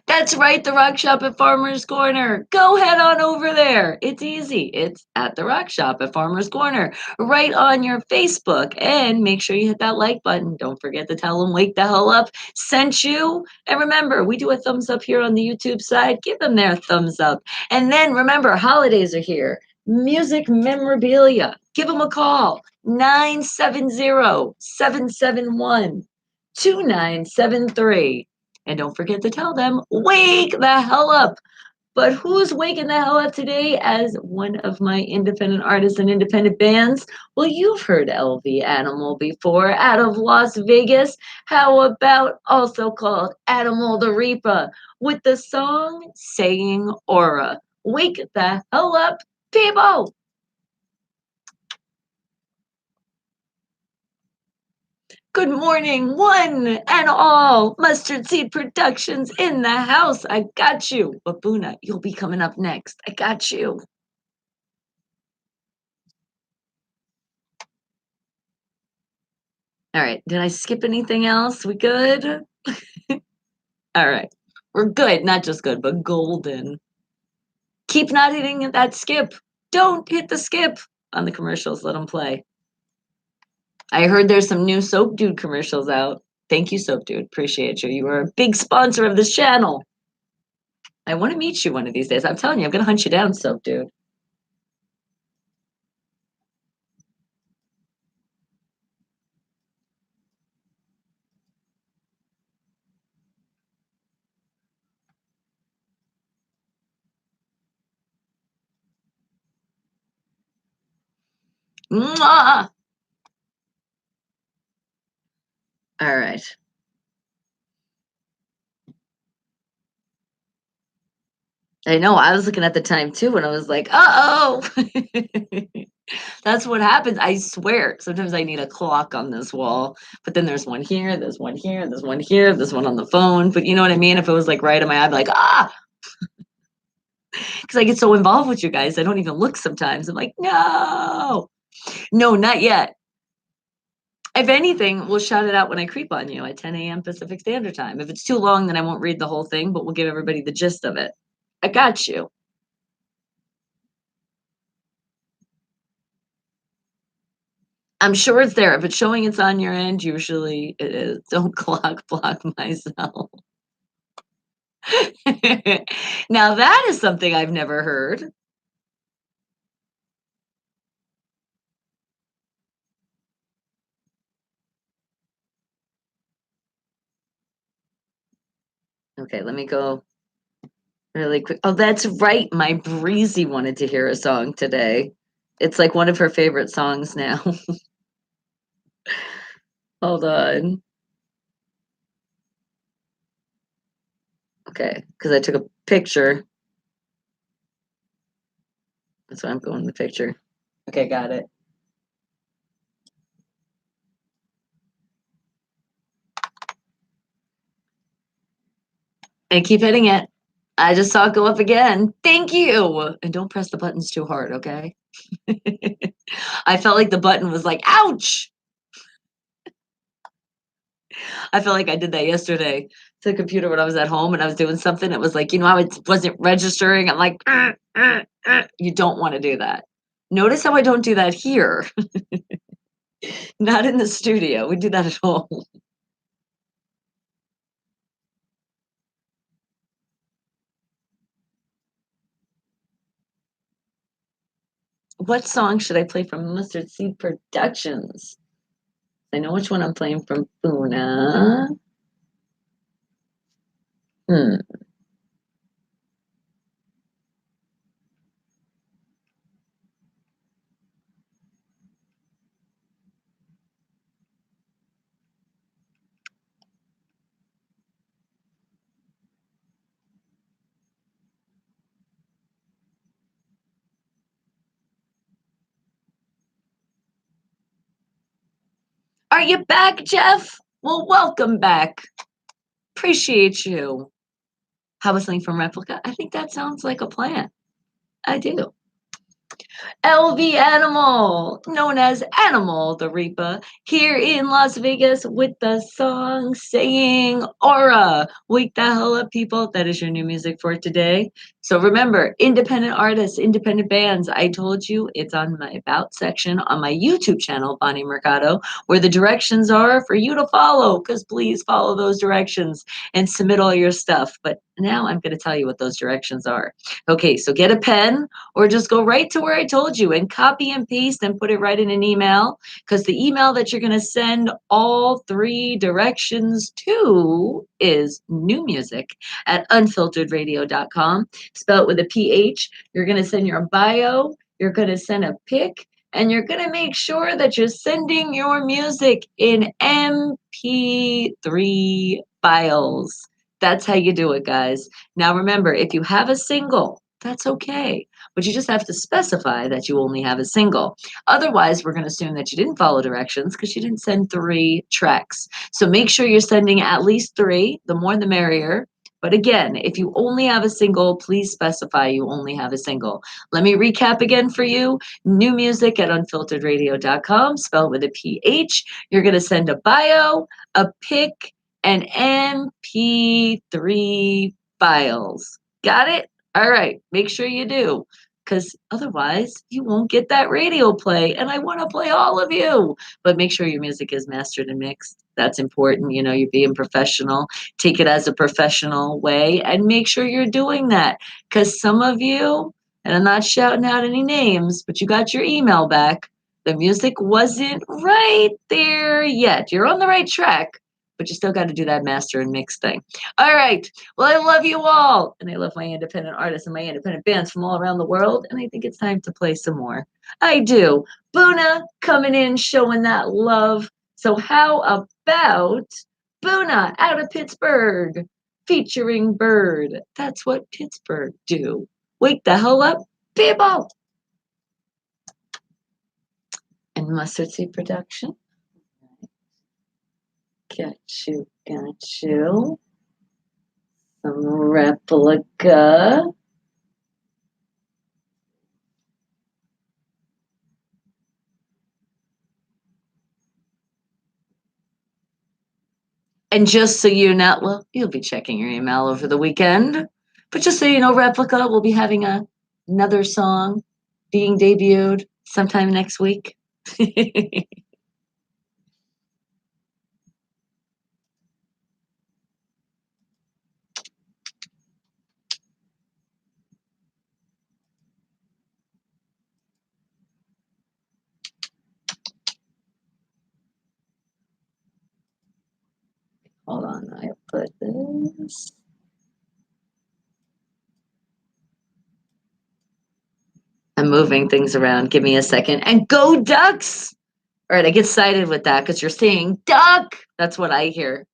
[SPEAKER 1] That's right, the Rock Shop at Farmer's Corner. Go head on over there. It's easy. It's at the Rock Shop at Farmer's Corner, right on your Facebook. And make sure you hit that like button. Don't forget to tell them Wake the Hell Up sent you. And remember, we do a thumbs up here on the YouTube side. Give them their thumbs up. And then remember, holidays are here. Music memorabilia. Give them a call. 970-771-2973. And don't forget to tell them, wake the hell up. But who's waking the hell up today as one of my independent artists and independent bands? Well, you've heard LV Animal before out of Las Vegas. How about also called Animal the Reaper with the song Saying Aura? Wake the hell up, people! Good morning, one and all. Mustard Seed Productions in the house. I got you. Babuna, you'll be coming up next. I got you. All right. Did I skip anything else? We good? All right. We're good. Not just good, but golden. Keep not hitting that skip. Don't hit the skip on the commercials. Let them play. I heard there's some new Soap Dude commercials out. Thank you, Soap Dude. Appreciate you. You are a big sponsor of this channel. I want to meet you one of these days. I'm telling you, I'm going to hunt you down, Soap Dude. Mwah! All right. I know. I was looking at the time too, and I was like, "Uh oh." That's what happens. I swear. Sometimes I need a clock on this wall, but then there's one here, there's one here, there's one here, there's one on the phone. But you know what I mean? If it was like right in my eye, I'd be like, ah, because I get so involved with you guys, I don't even look sometimes. I'm like, no, no, not yet. If anything, we'll shout it out when I creep on you at 10 a.m. Pacific Standard Time. If it's too long, then I won't read the whole thing, but we'll give everybody the gist of it. I got you. I'm sure it's there. If it's showing it's on your end, usually it is. Don't clock block myself. Now that is something I've never heard. Okay, let me go really quick. Oh, that's right. My Breezy wanted to hear a song today. It's like one of her favorite songs now. Hold on. Okay, because I took a picture. That's why I'm going in the picture. Okay, got it. And keep hitting it. I just saw it go up again. Thank you. And don't press the buttons too hard, okay? I felt like the button was like, ouch. I felt like I did that yesterday to the computer when I was at home and I was doing something. It was like, you know how it wasn't registering? I'm like, you don't want to do that. Notice how I don't do that here. Not in the studio. We do that at home. What song should I play from Mustard Seed Productions? I know which one I'm playing from Funa. Hmm. Are you back, Jeff? Well, welcome back. Appreciate you. How was something from Replica? I think that sounds like a plan. I do. LV Animal, known as Animal the Reaper, here in Las Vegas with the song saying Aura. Wake the hell up, people. That is your new music for today. So remember, independent artists, independent bands. I told you it's on my About section on my YouTube channel, Bonnie Mercado, where the directions are for you to follow, because please follow those directions and submit all your stuff. But now I'm going to tell you what those directions are. Okay, so get a pen or just go right to where I told you and copy and paste and put it right in an email, because the email that you're going to send all three directions to is new music at unfilteredradio.com. Spell it with a PH. You're going to send your bio, you're going to send a pic, and you're going to make sure that you're sending your music in MP3 files. That's how you do it, guys. Now remember, if you have a single, that's okay, but you just have to specify that you only have a single. Otherwise, we're going to assume that you didn't follow directions because you didn't send three tracks. So make sure you're sending at least three. The more the merrier. But again, if you only have a single, please specify you only have a single. Let me recap again for you. New music at unfilteredradio.com, spelled with a PH. You're going to send a bio, a pic, and MP3 files. Got it? All right, make sure you do, because otherwise you won't get that radio play. And I want to play all of you. But make sure your music is mastered and mixed. That's important. You know, you're being professional. Take it as a professional way and make sure you're doing that. Because some of you, and I'm not shouting out any names, but you got your email back. The music wasn't right there yet. You're on the right track, but you still got to do that master and mix thing. All right. Well, I love you all, and I love my independent artists and my independent bands from all around the world, and I think it's time to play some more. I do. Buna coming in, showing that love. So how about Buna out of Pittsburgh, featuring Bird? That's what Pittsburgh do. Wake the hell up, people! And Mustard Seed Production. Got you, got you. Some replica. And just so you know, well, you'll be checking your email over the weekend, but just so you know, Replica will be having another song being debuted sometime next week. Hold on, I put this. I'm moving things around. Give me a second. And go Ducks! All right, I get excited with that because you're saying duck. That's what I hear.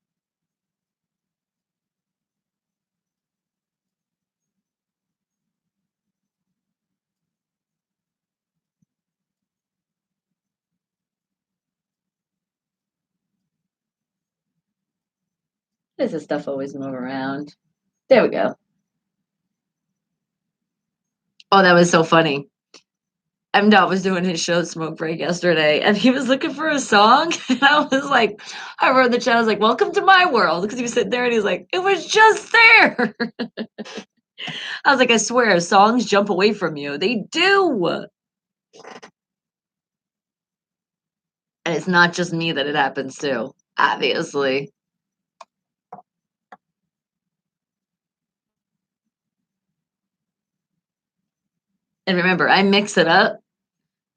[SPEAKER 1] Why does this stuff always move around? There we go. Oh, that was so funny. MDOT was doing his show Smoke Break yesterday, and he was looking for a song, and I was like, I wrote in the chat, I was like, "Welcome to my world," because he was sitting there, and he's like, "It was just there." I was like, "I swear, songs jump away from you. They do." And it's not just me that it happens to, obviously. And remember, I mix it up.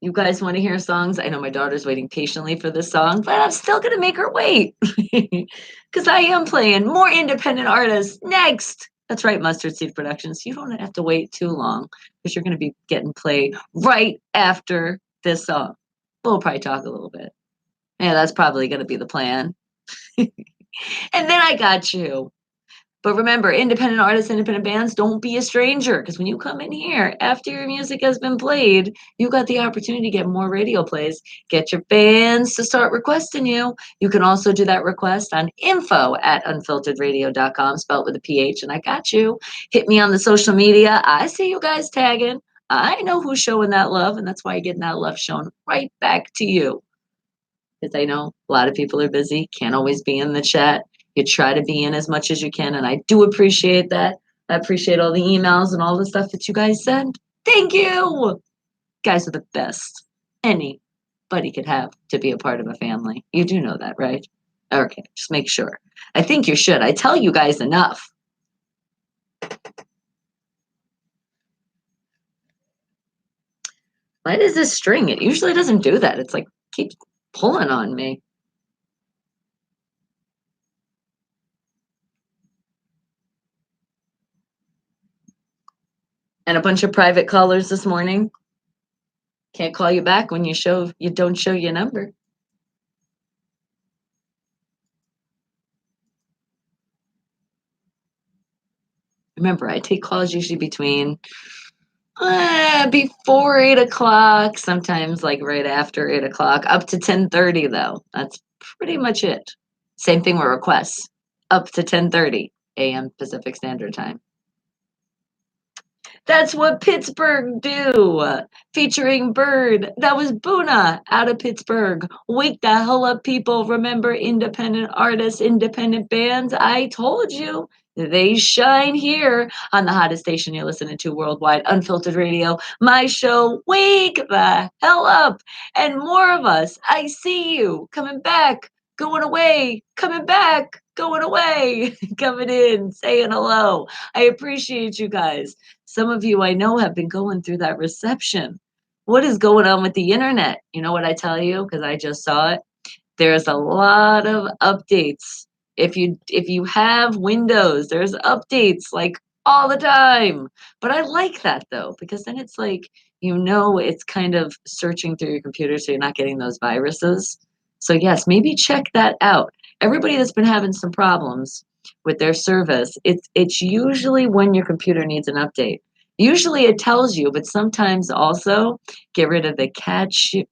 [SPEAKER 1] You guys want to hear songs? I know my daughter's waiting patiently for this song, but I'm still going to make her wait because I am playing more independent artists next. That's right, Mustard Seed Productions. You don't have to wait too long because you're going to be getting played right after this song. We'll probably talk a little bit. Yeah, that's probably going to be the plan. And then I got you. But remember, independent artists, independent bands, don't be a stranger because when you come in here after your music has been played, you got the opportunity to get more radio plays. Get your fans to start requesting you. You can also do that request on info@unfilteredradio.com, spelled with a PH, and I got you. Hit me on the social media. I see you guys tagging. I know who's showing that love, and that's why you're getting that love shown right back to you because I know a lot of people are busy, can't always be in the chat. You try to be in as much as you can, and I do appreciate that. I appreciate all the emails and all the stuff that you guys send. Thank you. You guys are the best anybody could have to be a part of a family. You do know that, right? Okay, just make sure. I think you should. I tell you guys enough. Why does this string? It usually doesn't do that. It's like keeps pulling on me. And a bunch of private callers this morning. Can't call you back when you don't show your number. Remember, I take calls usually between before 8 o'clock, sometimes like right after 8 o'clock, up to 10:30 though. That's pretty much it. Same thing with requests, up to 10:30 a.m. Pacific Standard Time. That's what Pittsburgh do. Featuring Bird. That was Buna out of Pittsburgh. Wake the hell up, people. Remember, independent artists, independent bands. I told you. They shine here on the hottest station you're listening to worldwide, Unfiltered Radio. My show, Wake the Hell Up. And more of us. I see you coming back, going away, coming back, going away, coming in, saying hello. I appreciate you guys. Some of you I know have been going through that reception. What is going on with the internet? You know what I tell you? Because I just saw it. There's a lot of updates. If you have Windows, there's updates like all the time. But I like that though, because then it's like, it's kind of searching through your computer so you're not getting those viruses. So yes, maybe check that out. Everybody that's been having some problems with their service, it's usually when your computer needs an update. Usually it tells you, but sometimes also get rid of the catch you.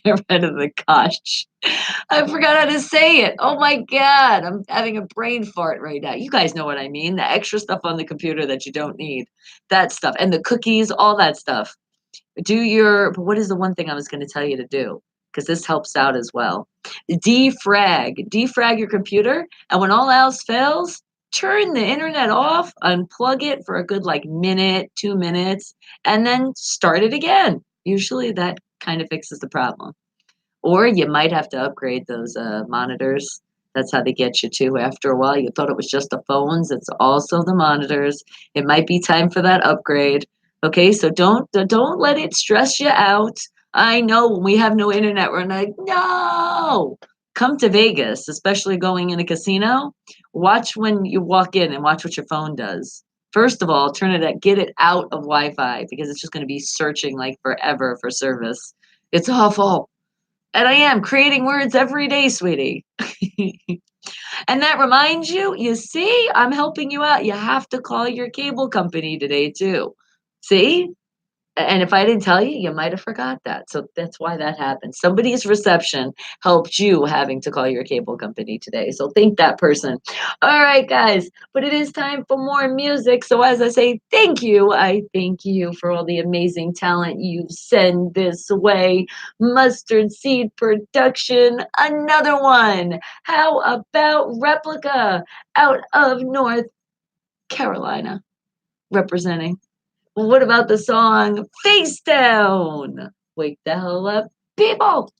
[SPEAKER 1] Get rid of the gosh. I forgot how to say it. Oh my God. I'm having a brain fart right now. You guys know what I mean. The extra stuff on the computer that you don't need. That stuff. And the cookies, all that stuff. But what is the one thing I was going to tell you to do? Because this helps out as well. Defrag. Defrag your computer. And when all else fails, turn the internet off, unplug it for a good like minute, 2 minutes, and then start it again. Usually that kind of fixes the problem. Or you might have to upgrade those monitors. That's how they get you too. After a while, you thought it was just the phones. It's also the monitors. It might be time for that upgrade. Okay, so don't let it stress you out. I know when we have no internet, we're like, no. Come to Vegas, especially going in a casino. Watch when you walk in and watch what your phone does. First of all, get it out of Wi-Fi because it's just going to be searching like forever for service. It's awful. And I am creating words every day, sweetie. And that reminds you, you see, I'm helping you out. You have to call your cable company today, too. See? And if I didn't tell you, you might have forgot that. So that's why that happened. Somebody's reception helped you having to call your cable company today. So thank that person. All right, guys. But it is time for more music. So as I say, thank you. I thank you for all the amazing talent you send this way. Mustard Seed Production, another one. How about Replica out of North Carolina representing? What about the song Face Down? Wake the hell up, people.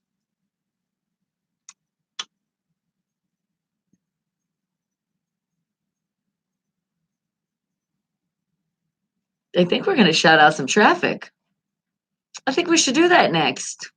[SPEAKER 1] I think we're going to shout out some traffic. I think we should do that next.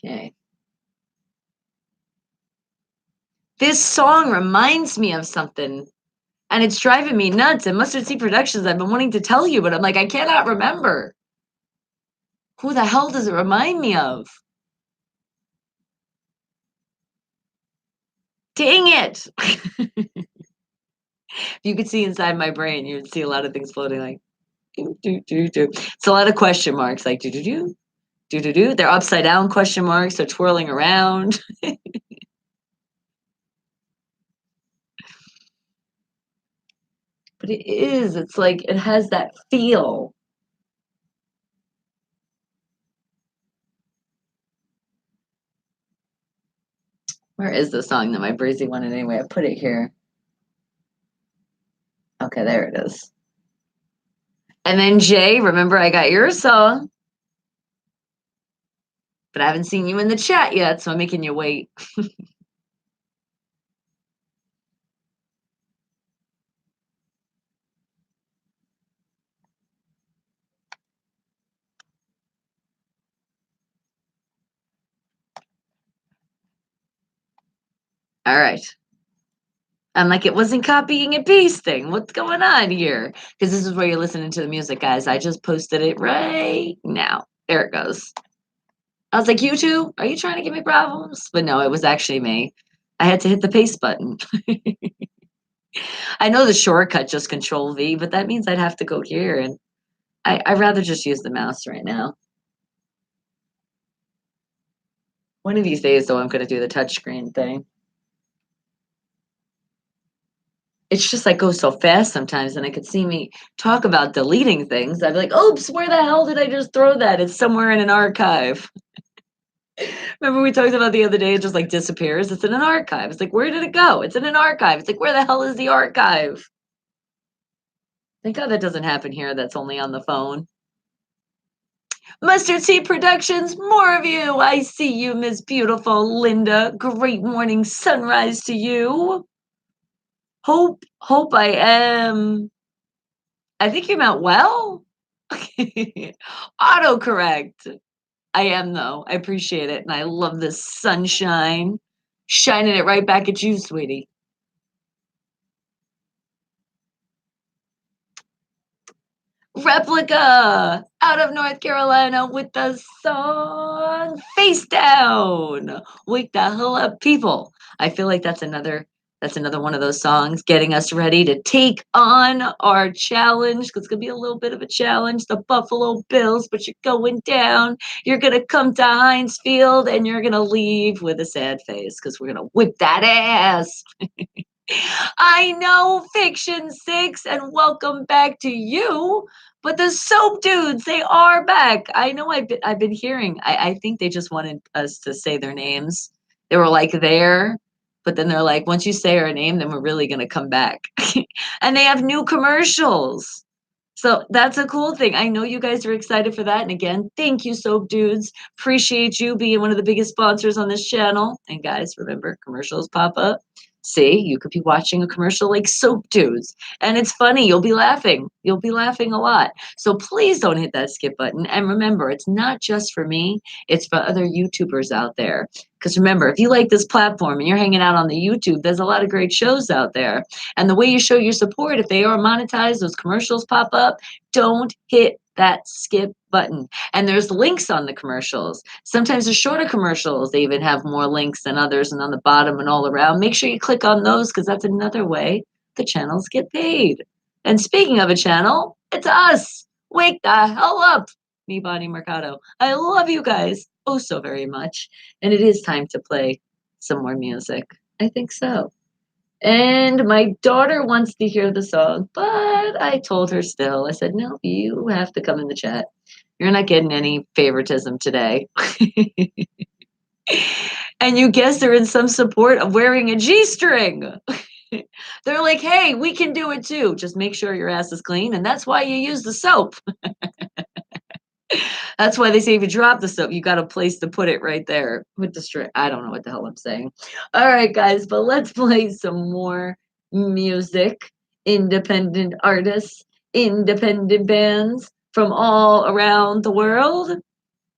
[SPEAKER 1] Okay. This song reminds me of something, and it's driving me nuts. And Mustard Seed Productions, I've been wanting to tell you, but I'm like, I cannot remember. Who the hell does it remind me of? Dang it. You could see inside my brain, you would see a lot of things floating like, do, do, do, do. It's a lot of question marks, like, do, do, do, do, do, do. They're upside down question marks. They're twirling around. But it's like, it has that feel. Where is the song that my breezy wanted anyway? I put it here. Okay, there it is. And then Jay, remember I got your song, but I haven't seen you in the chat yet, so I'm making you wait. All right. I'm like, it wasn't copying and pasting. What's going on here? Because this is where you're listening to the music, guys. I just posted it right now. There it goes. I was like, you two, are you trying to give me problems? But no, it was actually me. I had to hit the paste button. I know the shortcut just Control V, but that means I'd have to go here, and I'd rather just use the mouse right now. One of these days, though, I'm going to do the touchscreen thing. It's just like goes so fast sometimes, and I could see me talk about deleting things. I'd be like, oops, where the hell did I just throw that? It's somewhere in an archive. Remember we talked about the other day, it just like disappears. It's in an archive. It's like, where did it go? It's in an archive. It's like, where the hell is the archive? Thank God that doesn't happen here. That's only on the phone. Mustard Seed Productions, more of you. I see you, Miss Beautiful Linda. Great morning sunrise to you. Hope I am. I think you meant well. Autocorrect. I am though. I appreciate it. And I love this sunshine. Shining it right back at you, sweetie. Replica out of North Carolina with the song Face Down. Wake the hell up, people. I feel like that's another one of those songs getting us ready to take on our challenge, because it's gonna be a little bit of a challenge. The Buffalo Bills, but you're going down. You're gonna come to Heinz Field and you're gonna leave with a sad face because we're gonna whip that ass. I know, Fiction 6, and welcome back to you. But the Soap Dudes, they are back. I know I've been hearing. I think they just wanted us to say their names. They were like there, but then they're like, once you say our name, then we're really gonna come back. And they have new commercials. So that's a cool thing. I know you guys are excited for that. And again, thank you, Soap Dudes. Appreciate you being one of the biggest sponsors on this channel. And guys, remember, commercials pop up. See, you could be watching a commercial like Soap Dudes, and it's funny. You'll be laughing. You'll be laughing a lot. So please don't hit that skip button. And remember, it's not just for me, it's for other YouTubers out there. Because remember, if you like this platform and you're hanging out on the YouTube, there's a lot of great shows out there. And the way you show your support, if they are monetized, those commercials pop up, don't hit that skip button. And there's links on the commercials. Sometimes the shorter commercials, they even have more links than others, and on the bottom and all around. Make sure you click on those, because that's another way the channels get paid. And speaking of a channel, it's us. Wake the hell up, me, Bonnie Mercado. I love you guys oh so very much. And it is time to play some more music. I think so. And my daughter wants to hear the song, but I told her still, I said, no, you have to come in the chat. You're not getting any favoritism today. And you guess they're in some support of wearing a G string. They're like, hey, we can do it too. Just make sure your ass is clean. And that's why you use the soap. That's why they say if you drop the soap, you got a place to put it right there with the string. I don't know what the hell I'm saying. All right, guys, but let's play some more music. Independent artists, independent bands from all around the world.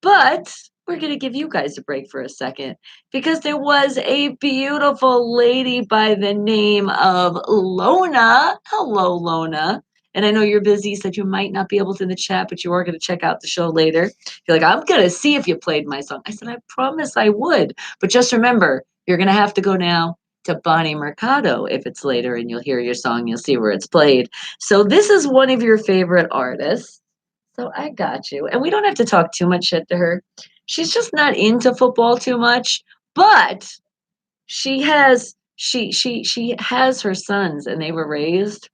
[SPEAKER 1] But we're going to give you guys a break for a second, because there was a beautiful lady by the name of Lona. Hello, Lona. And I know you're busy, said you might not be able to in the chat, but you are going to check out the show later. You're like, I'm going to see if you played my song. I said, I promise I would. But just remember, you're going to have to go now to Bonnie Mercado if it's later, and you'll hear your song. You'll see where it's played. So this is one of your favorite artists. So I got you. And we don't have to talk too much shit to her. She's just not into football too much, but she has her sons, and they were raised,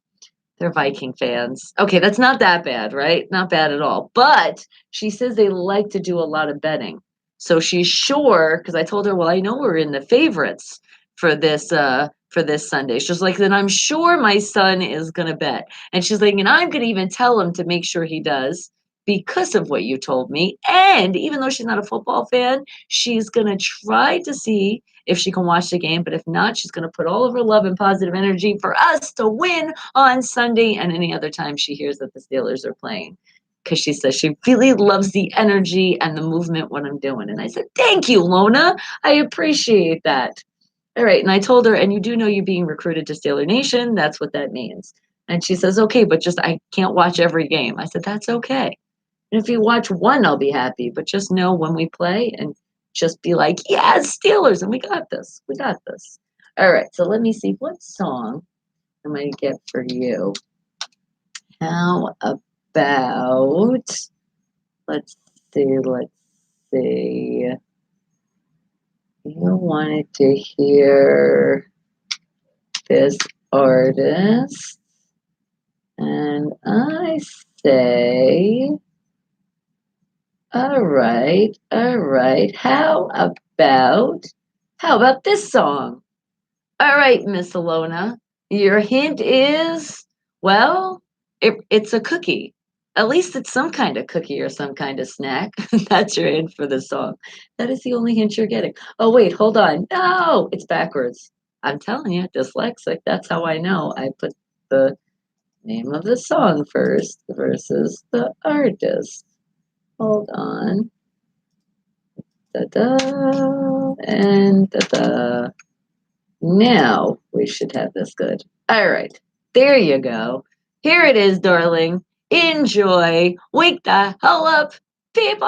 [SPEAKER 1] they're Viking fans. Okay, that's not that bad, right? Not bad at all. But she says they like to do a lot of betting. So she's sure, because I told her, well, I know we're in the favorites for this Sunday. She's like, then I'm sure my son is gonna bet. And she's like, and I'm gonna even tell him to make sure he does, because of what you told me. And even though she's not a football fan, she's gonna try to see if she can watch the game. But if not, she's gonna put all of her love and positive energy for us to win on Sunday and any other time she hears that the Steelers are playing. Because she says she really loves the energy and the movement, what I'm doing. And I said, thank you, Lona. I appreciate that. All right. And I told her, and you do know you're being recruited to Steeler Nation. That's what that means. And she says, okay, but just I can't watch every game. I said, that's okay. And if you watch one, I'll be happy. But just know when we play and just be like, yes, Steelers, and we got this. We got this. All right, so let me see what song am I get for you. How about let's let's see. You wanted to hear this artist, and I say, all right. How about this song? All right, Miss Alona. Your hint is, well, it's a cookie. At least it's some kind of cookie or some kind of snack. That's your hint for the song. That is the only hint you're getting. Oh, wait, hold on. No, it's backwards. I'm telling you, dyslexic. That's how I know. I put the name of the song first versus the artist. Hold on. Da da and da da. Now we should have this good. All right. There you go. Here it is, darling. Enjoy. Wake the hell up, people.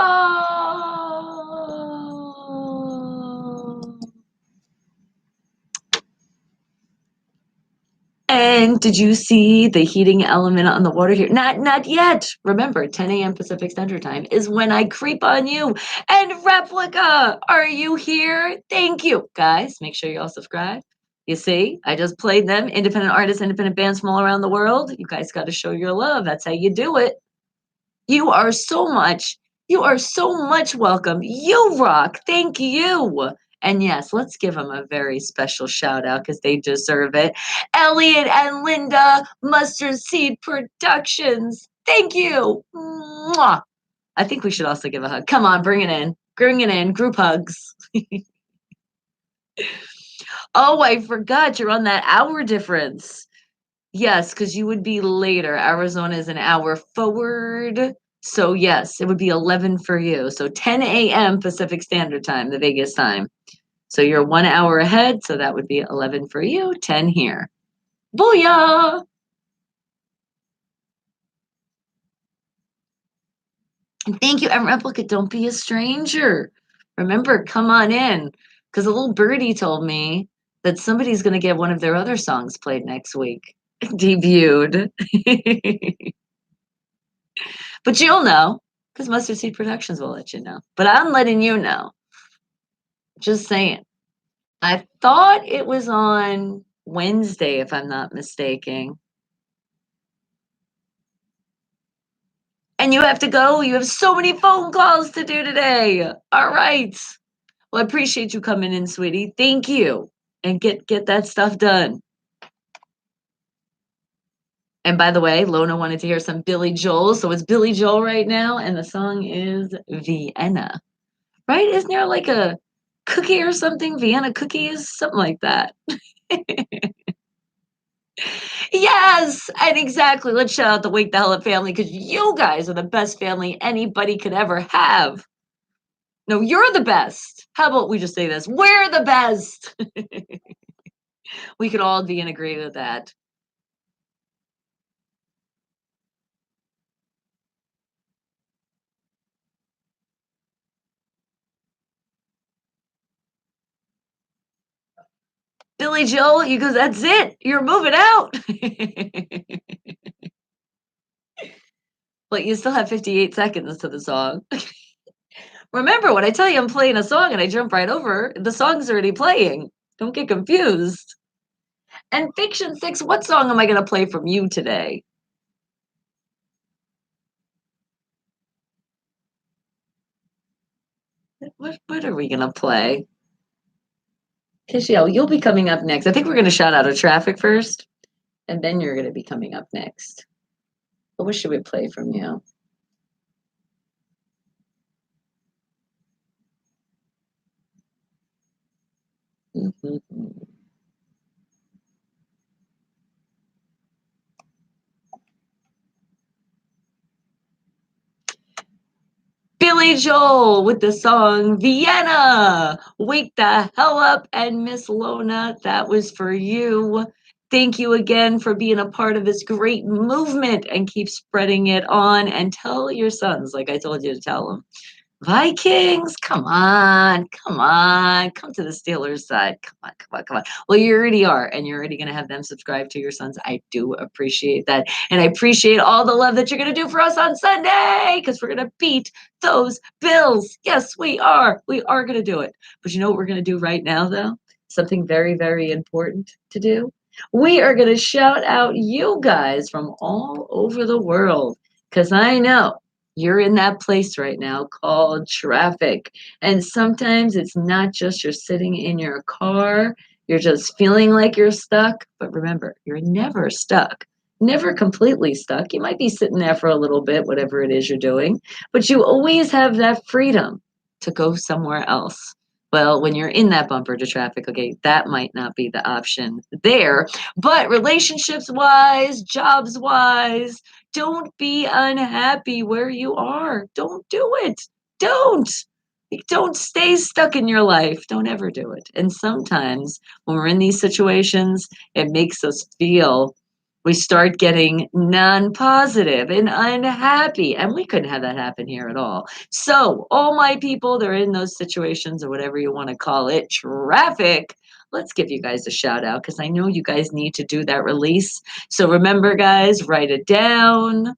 [SPEAKER 1] And did you see the heating element on the water here? Not yet. Remember, 10 a.m. Pacific Standard Time is when I creep on you. And Replica, are you here? Thank you. Guys, make sure you all subscribe. You see, I just played them. Independent artists, independent bands from all around the world. You guys got to show your love. That's how you do it. You are so much welcome. You rock. Thank you. And yes, let's give them a very special shout out because they deserve it. Elliot and Linda, Mustard Seed Productions. Thank you. Mwah. I think we should also give a hug. Come on, bring it in. Bring it in. Group hugs. Oh, I forgot you're on that hour difference. Yes, because you would be later. Arizona is an hour forward. So, yes, it would be 11 for you. So, 10 a.m. Pacific Standard Time, the Vegas time. So, you're 1 hour ahead. So, that would be 11 for you, 10 here. Booyah! And thank you, M Replica. Don't be a stranger. Remember, come on in. Because a little birdie told me that somebody's going to get one of their other songs played next week. Debuted. But you'll know because Mustard Seed Productions will let you know. But I'm letting you know. Just saying. I thought it was on Wednesday, if I'm not mistaken. And you have to go. You have so many phone calls to do today. All right. Well, I appreciate you coming in, sweetie. Thank you. And get that stuff done. And by the way, Lona wanted to hear some Billy Joel. So it's Billy Joel right now. And the song is Vienna. Right? Isn't there like a cookie or something? Vienna cookies? Something like that. Yes, and exactly. Let's shout out the Wake the Hell Up family because you guys are the best family anybody could ever have. No, you're the best. How about we just say this? We're the best. We could all be in agreement with that. Billy Joel, you go, that's it. You're moving out. But you still have 58 seconds to the song. Remember, when I tell you I'm playing a song and I jump right over, the song's already playing. Don't get confused. And Fiction 6, what song am I going to play from you today? What are we going to play? Kishiel, you'll be coming up next. I think we're going to shout out of traffic first, and then you're going to be coming up next. But what should we play from you? Mm-hmm. Billy Joel with the song Vienna. Wake the hell up. And Miss Lona, that was for you. Thank you again for being a part of this great movement and keep spreading it on and tell your sons, like I told you to tell them. Vikings, come to the Steelers side. Come on. Well, you already are, and you're already going to have them subscribe to your sons. I do appreciate that. And I appreciate all the love that you're going to do for us on Sunday because we're going to beat those Bills. Yes, we are. We are going to do it. But you know what we're going to do right now, though? Something very, very important to do. We are going to shout out you guys from all over the world because I know you're in that place right now called traffic. And sometimes it's not just you're sitting in your car, you're just feeling like you're stuck. But remember, you're never stuck, never completely stuck. You might be sitting there for a little bit, whatever it is you're doing, but you always have that freedom to go somewhere else. Well, when you're in that bumper to traffic, okay, that might not be the option there. But relationships wise, jobs wise, don't be unhappy where you are. Don't do it. Don't. Don't stay stuck in your life. Don't ever do it. And sometimes when we're in these situations, it makes us feel we start getting non positive and unhappy. And we couldn't have that happen here at all. So, all my people that are in those situations or whatever you want to call it, traffic, let's give you guys a shout out because I know you guys need to do that release. So remember, guys, write it down,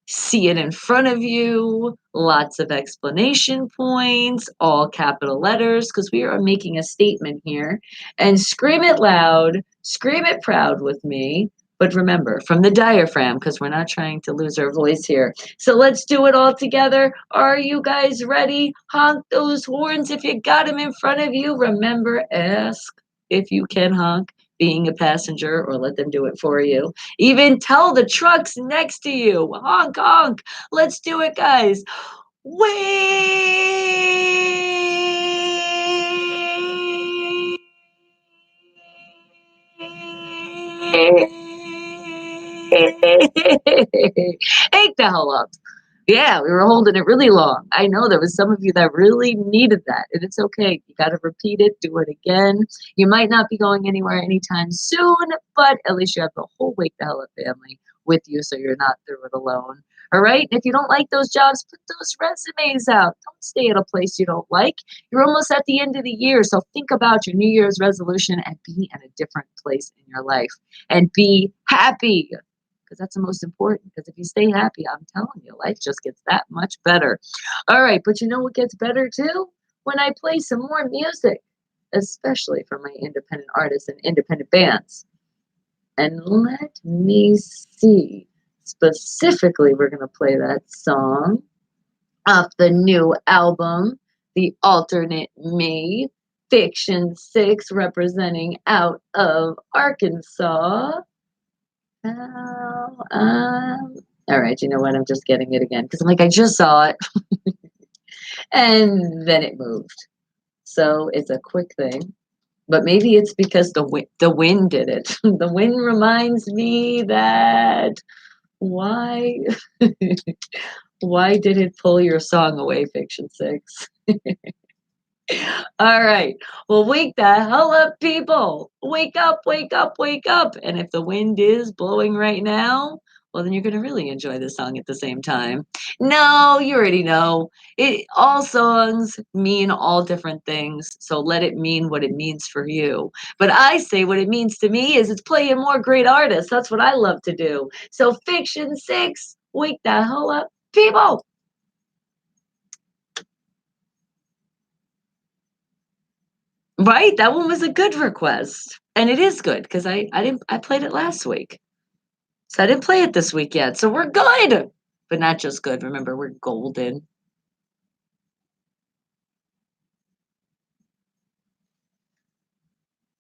[SPEAKER 1] see it in front of you, lots of explanation points, all capital letters, because we are making a statement here. And scream it loud, scream it proud with me. But remember, from the diaphragm, because we're not trying to lose our voice here. So let's do it all together. Are you guys ready? Honk those horns if you got them in front of you. Remember, ask if you can honk being a passenger or let them do it for you. Even tell the trucks next to you, honk, honk. Let's do it, guys. Wait. Ain't the hell up. Yeah, we were holding it really long. I know there was some of you that really needed that, and it's okay. You got to repeat it, do it again. You might not be going anywhere anytime soon, but at least you have the whole Wake the Hell Up family with you, so you're not through it alone. All right. And if you don't like those jobs, put those resumes out. Don't stay at a place you don't like. You're almost at the end of the year, so think about your New Year's resolution and be in a different place in your life and be happy because that's the most important. Because if you stay happy, I'm telling you, life just gets that much better. All right, but you know what gets better too? When I play some more music, especially for my independent artists and independent bands. And let me see. Specifically, we're going to play that song off the new album, The Alternate Me, Fiction 6, representing out of Arkansas. All right, you know what? I'm just getting it again because I'm like, I just saw it. And then it moved. So it's a quick thing. But maybe it's because the wind did it. The wind reminds me that why why did it pull your song away, Fiction 6? All right. Well, wake the hell up, people. Wake up, wake up, wake up. And if the wind is blowing right now, well, then you're going to really enjoy the song at the same time. No, you already know. All songs mean all different things. So let it mean what it means for you. But I say what it means to me is it's playing more great artists. That's what I love to do. So, Fiction 6, wake the hell up, people. Right? That one was a good request. And it is good because I played it last week. So I didn't play it this week yet. So we're good. But not just good. Remember, we're golden.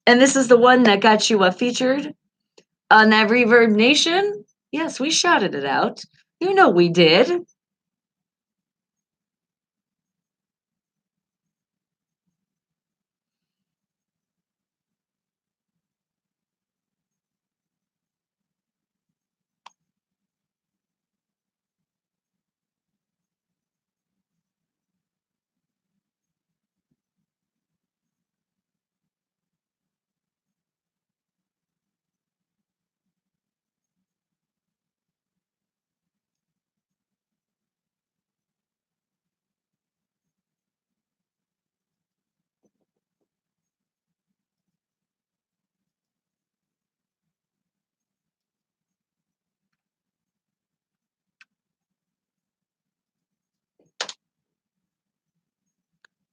[SPEAKER 1] And this is the one that got you featured on that Reverb Nation. Yes, we shouted it out. You know we did.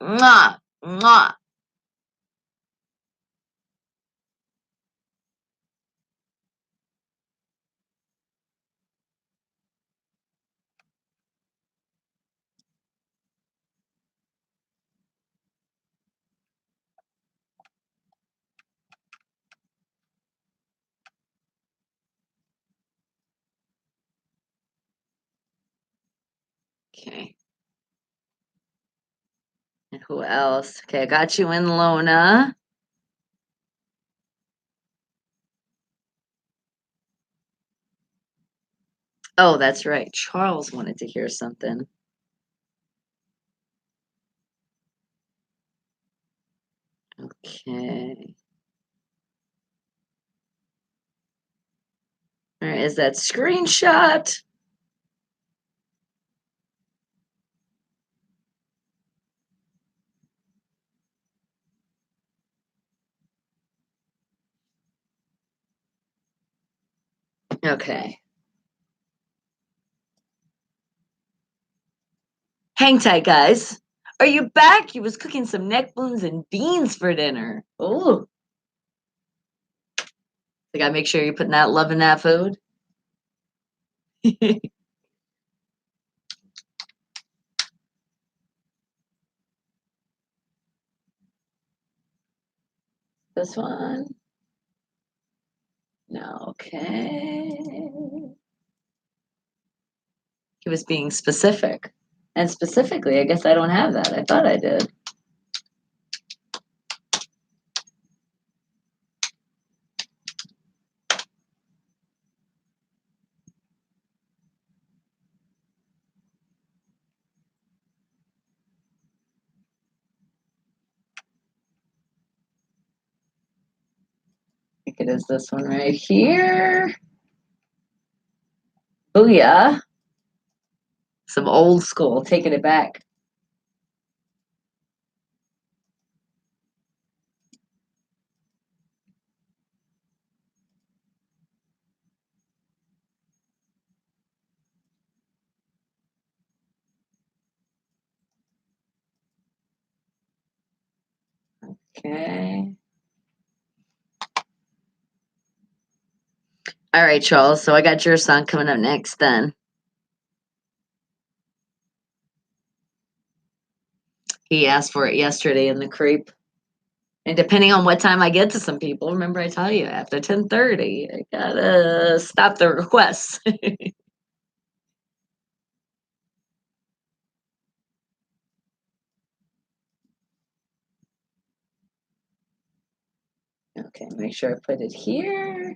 [SPEAKER 1] Mwah, mwah. Okay. And who else? Okay, I got you in Lona. Oh, that's right. Charles wanted to hear something. Okay. Where is that screenshot? Okay. Hang tight, guys. Are you back? He was cooking some neck bones and beans for dinner. Oh, I gotta make sure you're putting that love in that food. This one? No, okay. He was being specific. And specifically, I guess I don't have that. I thought I did. I think it is this one right here. Booyah. Some old school, taking it back. Okay. All right, Charles. So I got your song coming up next then. He asked for it yesterday in the creep. And depending on what time I get to some people, remember I tell you after 10:30, I gotta stop the requests. Okay, make sure I put it here.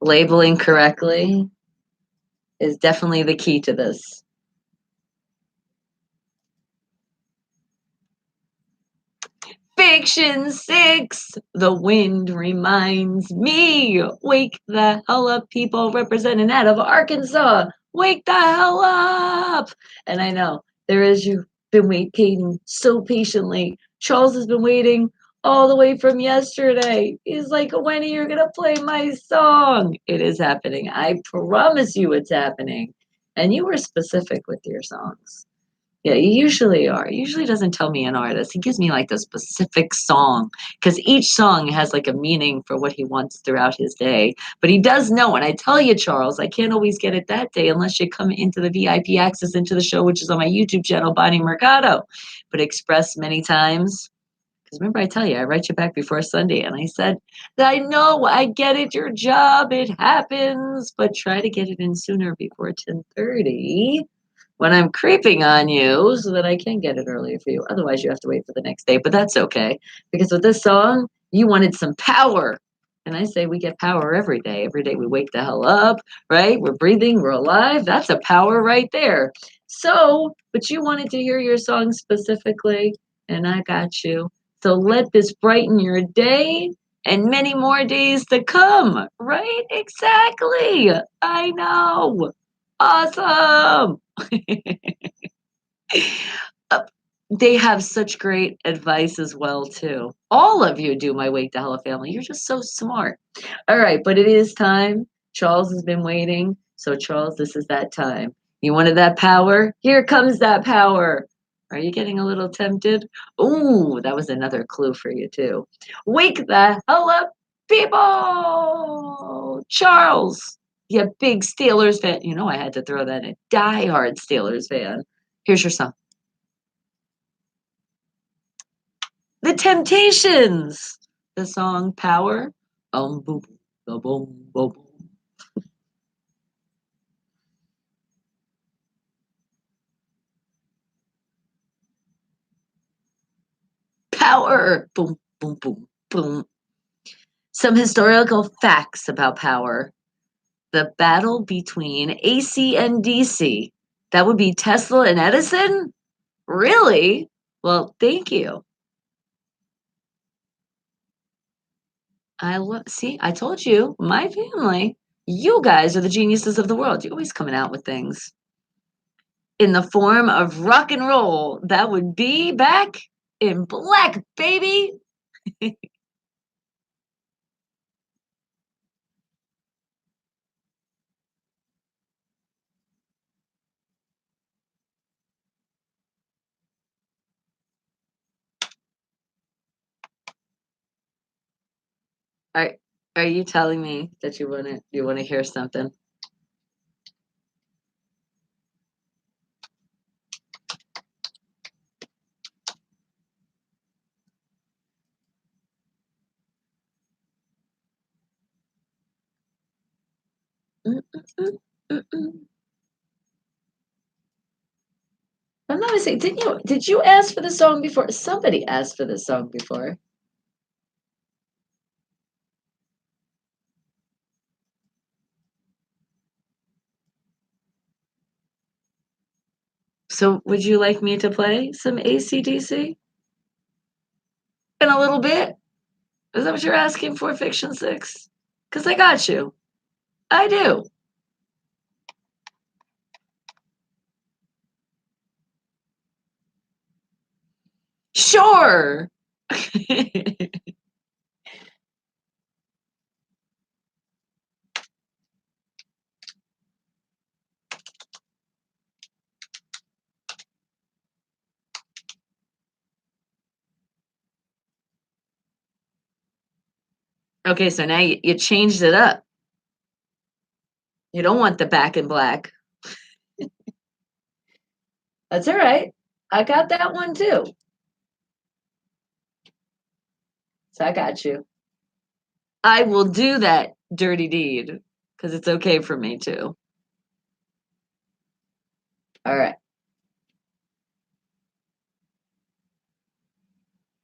[SPEAKER 1] Labeling correctly is definitely the key to this. Fiction 6, the wind reminds me. Wake the hell up, people representing out of Arkansas. Wake the hell up. And I know there is, you've been waiting so patiently. Charles has been waiting all the way from yesterday. He's like, when are you going to play my song? It is happening. I promise you it's happening. And you were specific with your songs. Yeah, you usually are. He usually doesn't tell me an artist. He gives me like the specific song because each song has like a meaning for what he wants throughout his day. But he does know, and I tell you, Charles, I can't always get it that day unless you come into the VIP access into the show, which is on my YouTube channel, Bonnie Mercado. But expressed many times. Because remember, I tell you, I write you back before Sunday, and I said, I know, I get it, your job, it happens, but try to get it in sooner before 10:30 when I'm creeping on you so that I can get it earlier for you. Otherwise, you have to wait for the next day, but that's okay. Because with this song, you wanted some power. And I say we get power every day. Every day we wake the hell up, right? We're breathing, we're alive. That's a power right there. So, but you wanted to hear your song specifically, and I got you. So let this brighten your day and many more days to come, right? Exactly. I know. Awesome. Uh, they have such great advice as well too. All of you do, my Wake the Hella family. You're just so smart. All right, but it is time. Charles has been waiting. So Charles, this is that time. You wanted that power? Here comes that power. Are you getting a little tempted? Ooh, that was another clue for you, too. Wake the hell up, people! Charles, you big Steelers fan. You know I had to throw that in. Die-hard Steelers fan. Here's your song. The Temptations. The song Power. Boom, boom, boom, boom. Power. Boom, boom, boom, boom. Some historical facts about power. The battle between AC and DC. That would be Tesla and Edison? Really? Well, thank you. See, I told you, my family, you guys are the geniuses of the world. You're always coming out with things in the form of rock and roll. That would be Back in Black, baby. Are are you telling me that you wanna hear something? Mm, mm, mm, mm. I'm not mistaken. Did you ask for the song before? Somebody asked for this song before. So would you like me to play some AC/DC in a little bit? Is that what you're asking for, Fiction 6? Because I got you. I do. Sure. Okay, so now you changed it up. You don't want the Back in Black. That's all right. I got that one too. So I got you. I will do that dirty deed because it's okay for me to. All right.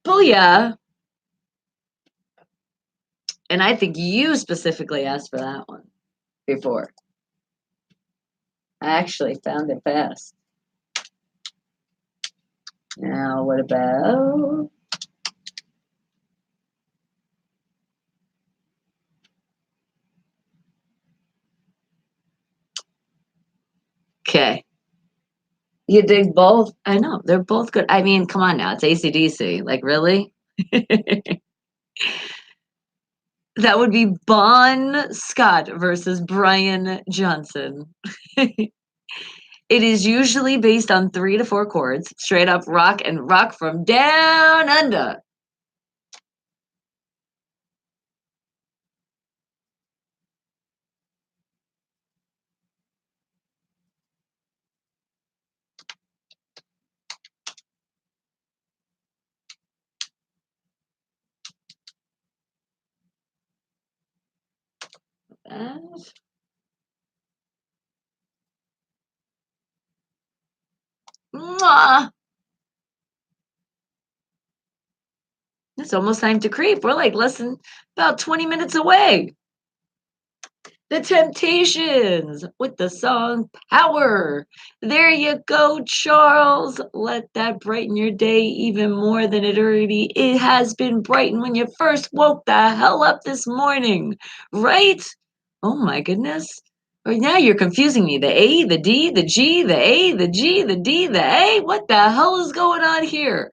[SPEAKER 1] Booyah. And I think you specifically asked for that one before. I actually found it fast. Now, what about? Okay. You dig both? I know. They're both good. I mean, come on now. It's AC/DC. Like, really? That would be Bon Scott versus Brian Johnson. It is usually based on 3 to 4 chords, straight up rock and rock from down under. That. Mwah! It's almost time to creep. We're like less than about 20 minutes away. The Temptations with the song Power. There you go, Charles. Let that brighten your day even more than it has been brightened when you first woke the hell up this morning, right? Oh my goodness. Right now you're confusing me. The A, the D, the G, the A, the G, the D, the A. What the hell is going on here?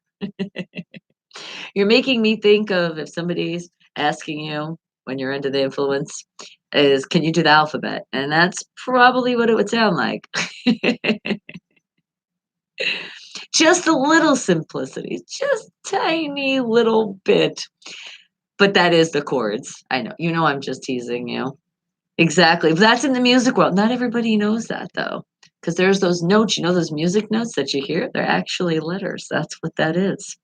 [SPEAKER 1] You're making me think of if somebody's asking you when you're under the influence, is, can you do the alphabet? And that's probably what it would sound like. Just a little simplicity, just tiny little bit. But that is the chords. I know. You know I'm just teasing you. Exactly. But that's in the music world. Not everybody knows that though. Because there's those notes, those music notes that you hear? They're actually letters. That's what that is.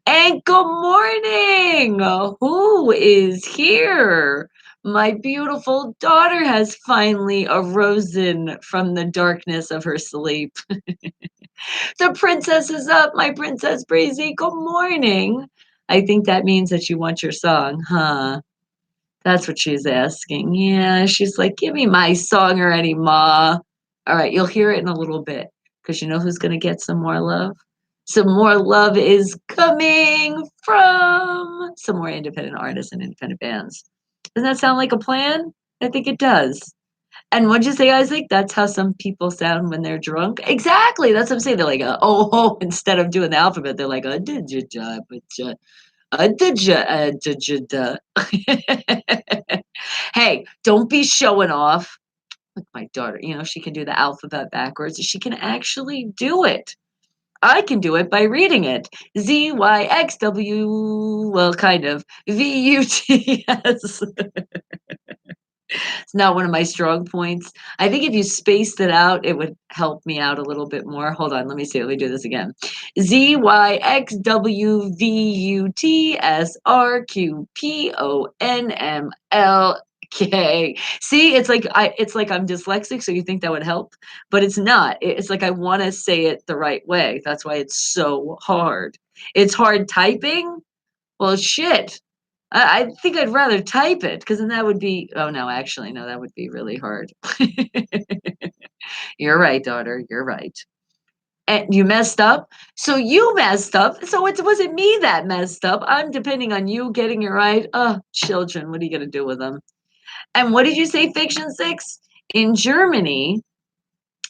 [SPEAKER 1] And good morning. Who is here? My beautiful daughter has finally arisen from the darkness of her sleep. The princess is up, my princess Breezy. Good morning. I think that means that you want your song, huh? That's what she's asking. Yeah, she's like, give me my song already, Ma. All right, you'll hear it in a little bit because you know who's going to get some more love? Some more love is coming from some more independent artists and independent bands. Doesn't that sound like a plan? I think it does. And what'd you say, Isaac? That's how some people sound when they're drunk. Exactly. That's what I'm saying. They're like, instead of doing the alphabet, they're like, did you, did you, Hey, don't be showing off. Like my daughter, she can do the alphabet backwards. She can actually do it. I can do it by reading it. ZYXW, well, kind of. VUTS. It's not one of my strong points. I think if you spaced it out, it would help me out a little bit more. Hold on, let me see. Let me do this again. ZYXWVUTSRQPONMLK. See, it's like I'm dyslexic, so you think that would help, but it's not. It's like I want to say it the right way. That's why it's so hard. It's hard typing. Well, shit. I think I'd rather type it because then that would be. Oh no, actually, no, that would be really hard. You're right, daughter. You're right. And you messed up. So you messed up. So it wasn't me that messed up. I'm depending on you getting it right. Oh, children, what are you gonna do with them? And what did you say, Fiction Six? In Germany,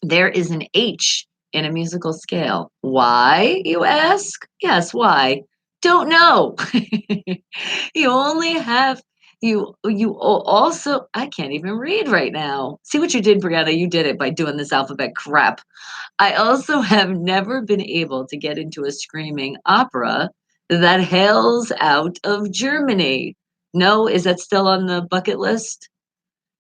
[SPEAKER 1] there is an H in a musical scale. Why, you ask? Yes, why? Don't know. You only have also I can't even read right now. See what you did, Brianna? You did it by doing this alphabet crap. I also have never been able to get into a screaming opera that hails out of Germany. No, is that still on the bucket list?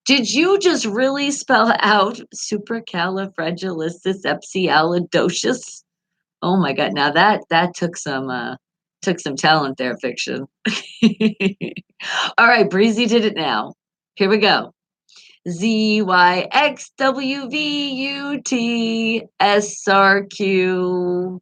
[SPEAKER 1] Did you just really spell out supercalifragilisticexpialidocious? Oh my God! Now that took some talent there, Fiction. All right, Breezy did it now. Here we go. ZYXWVUTSRQ,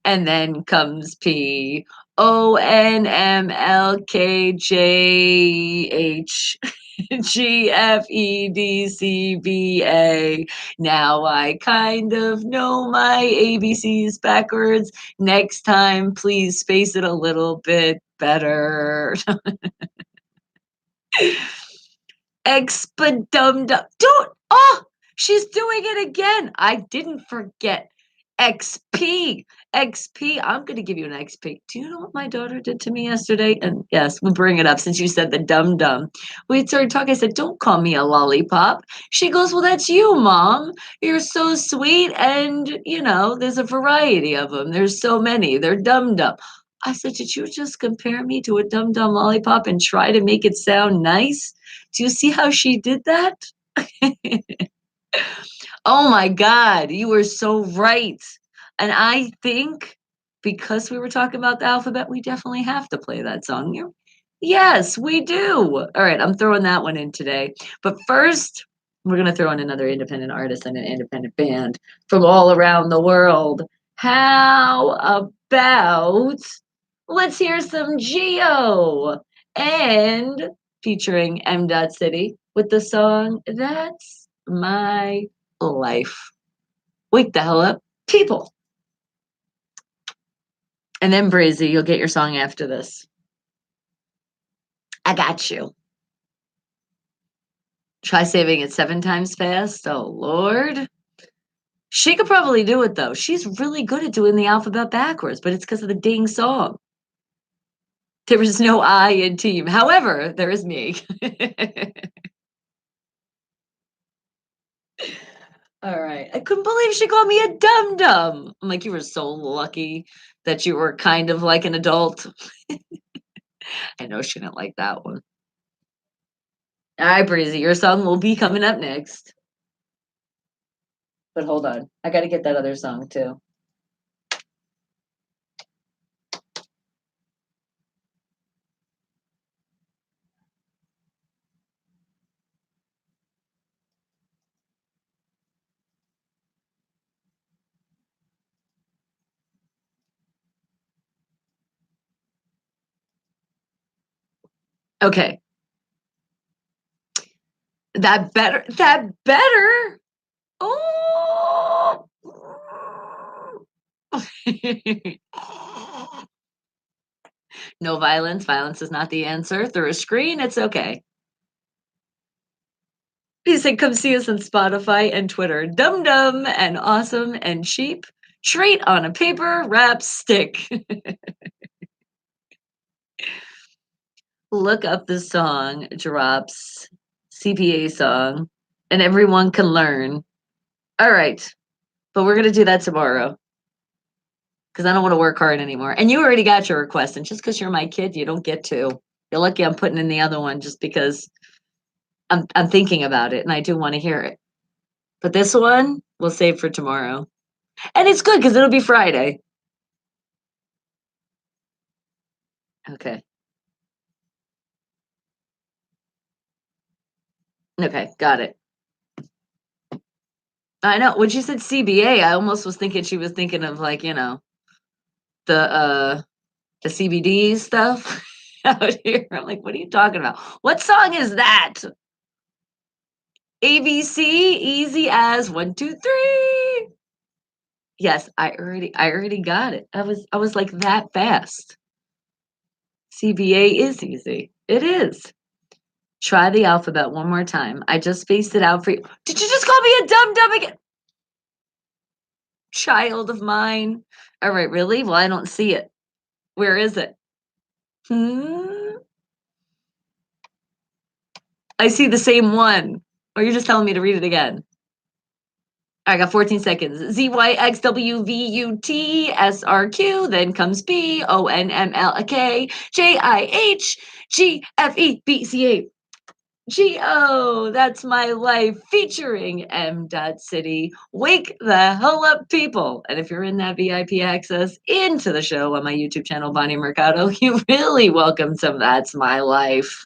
[SPEAKER 1] and then comes PONMLKJHGFEDCBA. Now I kind of know my ABCs backwards. Next time, please space it a little bit better. Expedumdum. Don't. Oh, she's doing it again. I didn't forget. XP. XP. I'm going to give you an XP. Do you know what my daughter did to me yesterday? And yes, we'll bring it up since you said the dum dum. We started talking. I said, don't call me a lollipop. She goes, well, that's you, Mom. You're so sweet. And, there's a variety of them. There's so many. They're dum dum. I said, did you just compare me to a dum dum lollipop and try to make it sound nice? Do you see how she did that? Oh my God, you were so right. And I think because we were talking about the alphabet, we definitely have to play that song. Yes, we do. All right, I'm throwing that one in today. But first, we're going to throw in another independent artist and an independent band from all around the world. How about let's hear some Geo and featuring M. Dot City with the song That's My Life. Wake the hell up, people. And then Breezy, you'll get your song after this. I got you. Try saving it 7 times fast. Oh, Lord. She could probably do it, though. She's really good at doing the alphabet backwards, but it's because of the ding song. There is no I in team. However, there is me. All right. I couldn't believe she called me a dum dum. I'm like, you were so lucky that you were kind of like an adult. I know she didn't like that one. All right, Breezy, your song will be coming up next. But hold on. I got to get that other song too. Okay. That better. That better. Oh. No violence. Violence is not the answer. Through a screen, it's okay. He said, come see us on Spotify and Twitter. Dum dum and awesome and cheap. Treat on a paper wrap stick. Look up the song drops, CPA song, and everyone can learn. All right. But we're going to do that tomorrow because I don't want to work hard anymore. And you already got your request. And just because you're my kid, you don't get to. You're lucky I'm putting in the other one just because I'm thinking about it and I do want to hear it. But this one we'll save for tomorrow. And it's good because it'll be Friday. Okay. Okay. Got it. I know. When she said CBA, I almost was thinking she was thinking of like, the the CBD stuff out here. I'm like, what are you talking about? What song is that? ABC, easy as 1, 2, 3. Yes, I already got it. I was like that fast. CBA is easy. It is. Try the alphabet one more time. I just spaced it out for you. Did you just call me a dum dum again? Child of mine. All right, really? Well, I don't see it. Where is it? Hmm. I see the same one. Or you're just telling me to read it again. I got 14 seconds. ZYXWVUTSRQ. Then comes BONMLKJIHGFEBCA. That's my life featuring M. City. Wake the hell up, people. And if you're in that VIP access into the show on my YouTube channel, Bonnie Mercado, you really welcome some That's My Life.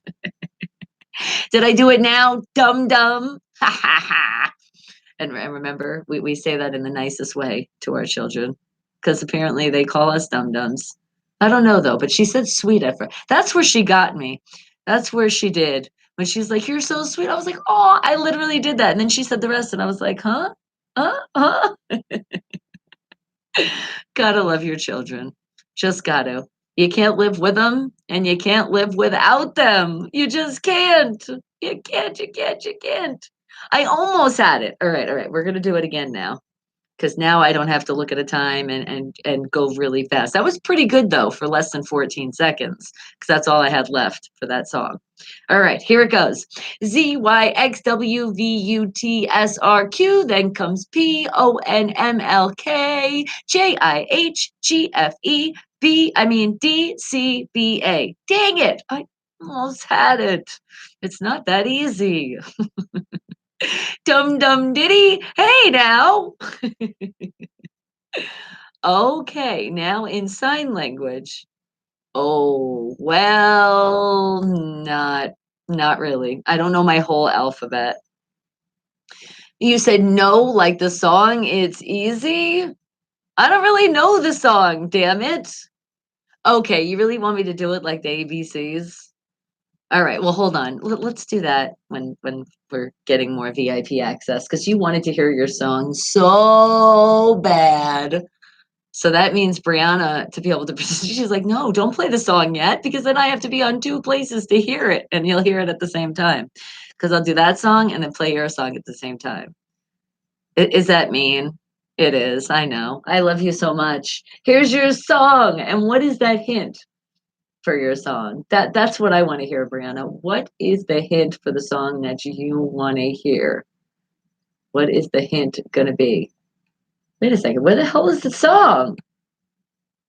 [SPEAKER 1] Did I do it now? Dum dum. Ha ha ha. And remember, we say that in the nicest way to our children because apparently they call us dum dums. I don't know though, but she said sweet at first. That's where she got me. That's where she did. When she's like, "You're so sweet," I was like, "Oh, I literally did that." And then she said the rest, and I was like, "Huh, huh, huh." Gotta love your children. Just gotta. You can't live with them, and you can't live without them. You just can't. You can't. You can't. You can't. I almost had it. All right. We're gonna do it again now because now I don't have to look at a time and go really fast. That was pretty good though for less than 14 seconds because that's all I had left for that song. All right, here it goes. ZYXWVUTSRQ, then comes PONMLKJIHGFE I mean DCBA. Dang it! I almost had it. It's not that easy. Dum dum diddy. Hey now. Okay, now in sign language. Oh, well, not really. I don't know my whole alphabet. You said no, like the song, it's easy? I don't really know the song, damn it. Okay, you really want me to do it like the ABCs? All right, well, hold on. Let's do that when we're getting more VIP access because you wanted to hear your song so bad. So that means Brianna to be able to she's like, "No, don't play the song yet because then I have to be on 2 places to hear it, and you'll hear it at the same time. Because 'Cause I'll do that song and then play your song at the same time." Is that mean? It is, I know. I love you so much. Here's your song, and what is that hint for your song? That's what I wanna hear, Brianna. What is the hint for the song that you wanna hear? What is the hint gonna be? Wait a second. Where the hell is the song?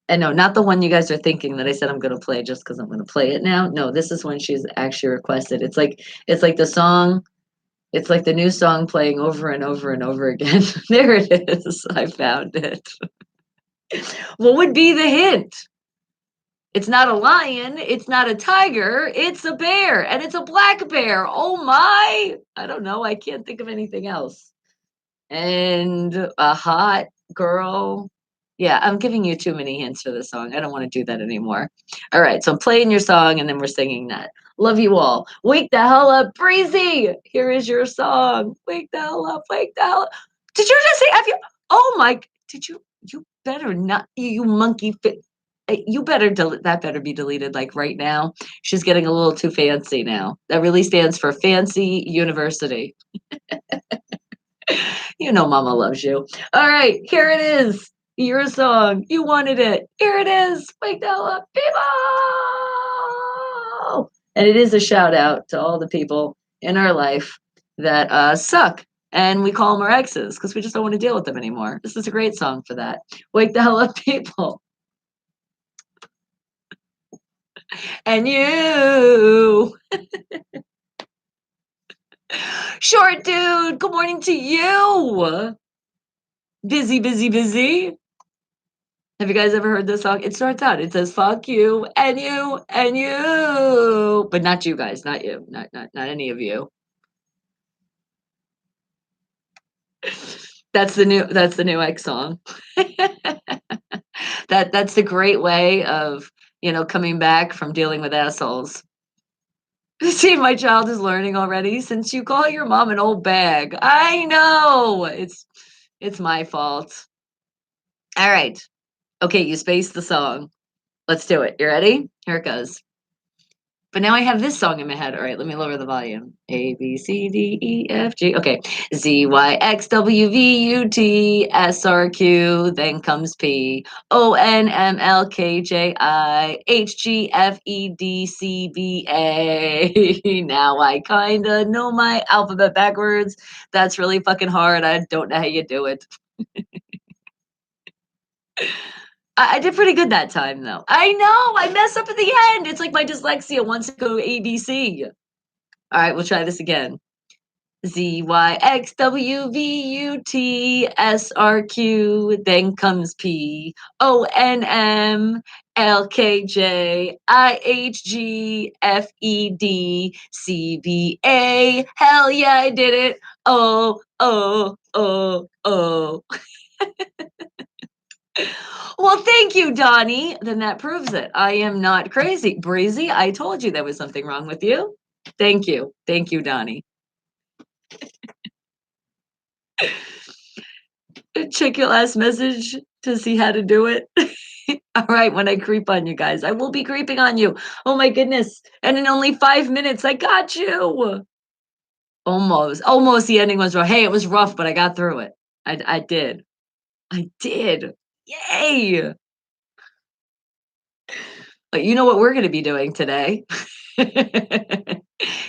[SPEAKER 1] And no, not the one you guys are thinking that I said I'm gonna play just because I'm gonna play it now. No, this is when she's actually requested. It's like the song. It's like the new song playing over and over and over again. There it is. I found it. What would be the hint? It's not a lion, it's not a tiger, it's a bear, and it's a black bear. Oh my! I don't know. I can't think of anything else. And a hot girl. Yeah, I'm giving you too many hints for this song. I don't want to do that anymore. All right, so I'm playing your song and then we're singing that. Love you all. Wake the hell up, Breezy. Here is your song. Wake the hell up. Wake the hell up. Did you just say F you? Oh my, did you? You better not, you monkey fit. You better delete that. Better be deleted like right now. She's getting a little too fancy now. That really stands for Fancy University. You know Mama loves you. All right, here it is. Your song. You wanted it. Here it is. Wake the hell up, people! And it is a shout out to all the people in our life that suck. And we call them our exes because we just don't want to deal with them anymore. This is a great song for that. Wake the hell up, people. And you. Short dude, good morning to you. Busy, busy, busy. Have you guys ever heard this song? It starts out, it says, fuck you and you and you. But not you guys, not you, not any of you. That's the new X song. That's the great way of, coming back from dealing with assholes. See, my child is learning already. Since you call your mom an old bag. I know. It's my fault. All right. Okay, you spaced the song. Let's do it. You ready? Here it goes. But now I have this song in my head. All right, let me lower the volume. A, B, C, D, E, F, G. Okay. Z, Y, X, W, V, U, T, S, R, Q. Then comes P. O, N, M, L, K, J, I, H, G, F, E, D, C, B, A. Now I kinda know my alphabet backwards. That's really fucking hard. I don't know how you do it. I did pretty good that time, though. I know, I mess up at the end. It's like my dyslexia wants to go ABC. All right, we'll try this again. Z, Y, X, W, V, U, T, S, R, Q, then comes P, O, N, M, L, K, J, I, H, G, F, E, D, C, B, A. Hell yeah, I did it. Oh, oh, oh, oh. Well, thank you, Donnie. Then that proves it. I am not crazy. Breezy, I told you there was something wrong with you. Thank you. Thank you, Donnie. Check your last message to see how to do it. All right, when I creep on you guys, I will be creeping on you. Oh my goodness. And in only 5 minutes, I got you. Almost. Almost the ending was rough. Hey, it was rough, but I got through it. I did. I did. Yay. But you know what we're going to be doing today?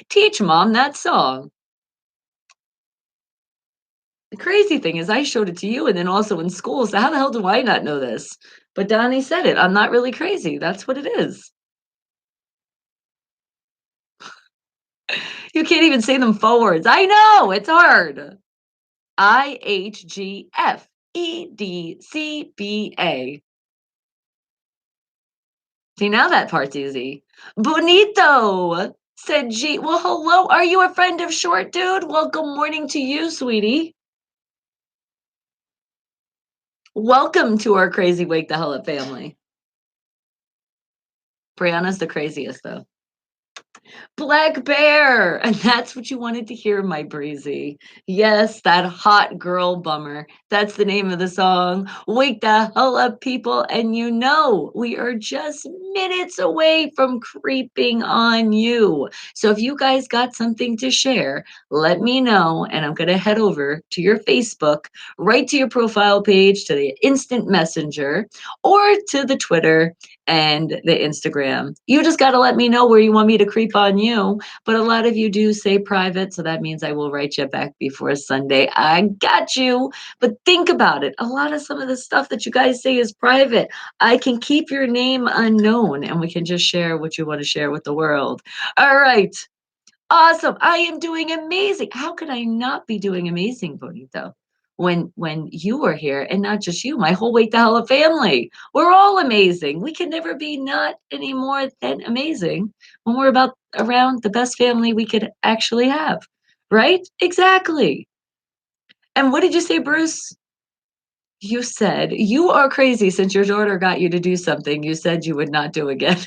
[SPEAKER 1] Teach mom that song. The crazy thing is I showed it to you and then also in school. So how the hell do I not know this? But Donnie said it. I'm not really crazy. That's what it is. You can't even say them forwards. I know it's hard. IHGFEDCBA. See, now that part's easy. Bonito, said G. Well, hello. Are you a friend of Short Dude? Well, good morning to you, sweetie. Welcome to our crazy Wake the Hell Up family. Brianna's the craziest, though. Black Bear! And that's what you wanted to hear, my breezy. Yes, that hot girl bummer. That's the name of the song. Wake the hell up, people. And you know, we are just minutes away from creeping on you. So if you guys got something to share, let me know. And I'm going to head over to your Facebook, right to your profile page, to the instant messenger, or to the Twitter. and the Instagram. You just got to let me know where you want me to creep on you. But a lot of you do say private, so that means I will write you back before Sunday. I got you. But think about it. A lot of some of the stuff that you guys say is private. I can keep your name unknown and we can just share what you want to share with the world. All right. Awesome. I am doing amazing. How could I not be doing amazing, Bonito? When you are here, and not just you, my whole Wake the Hell Up family. We're all amazing. We can never be not any more than amazing when we're about around the best family we could actually have. Right? Exactly. And what did you say, Bruce? You said you are crazy since your daughter got you to do something you said you would not do again.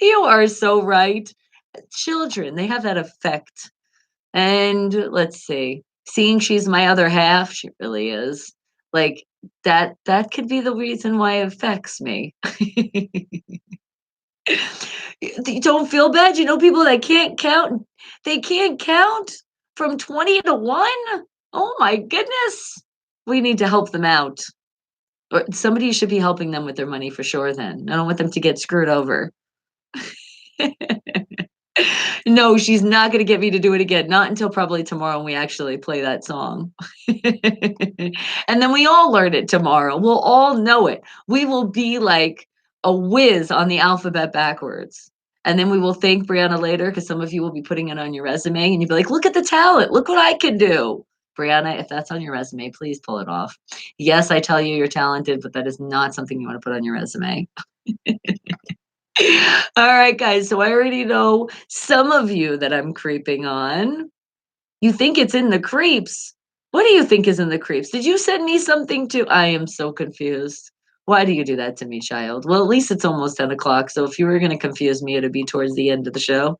[SPEAKER 1] You are so right. Children, they have that effect. And let's see, seeing she's my other half, she really is. Like that could be the reason why it affects me. You don't feel bad. You know people that can't count. They can't count from 20 to 1. Oh my goodness. We need to help them out. Or somebody should be helping them with their money for sure then. I don't want them to get screwed over. No, she's not gonna get me to do it again, not until probably tomorrow when we actually play that song. And then we all learn it tomorrow. We'll all know it. We will be like a whiz on the alphabet backwards. And then we will thank Brianna later because some of you will be putting it on your resume and you'll be like, look at the talent. Look what I can do. Brianna, if that's on your resume, please pull it off. Yes, I tell you you're talented, but that is not something you want to put on your resume. All right, guys. So I already know some of you that I'm creeping on. You think it's in the creeps. What do you think is in the creeps? Did you send me something too? I am so confused. Why do you do that to me, child? Well, at least it's almost 10 o'clock. So if you were going to confuse me, it'd be towards the end of the show,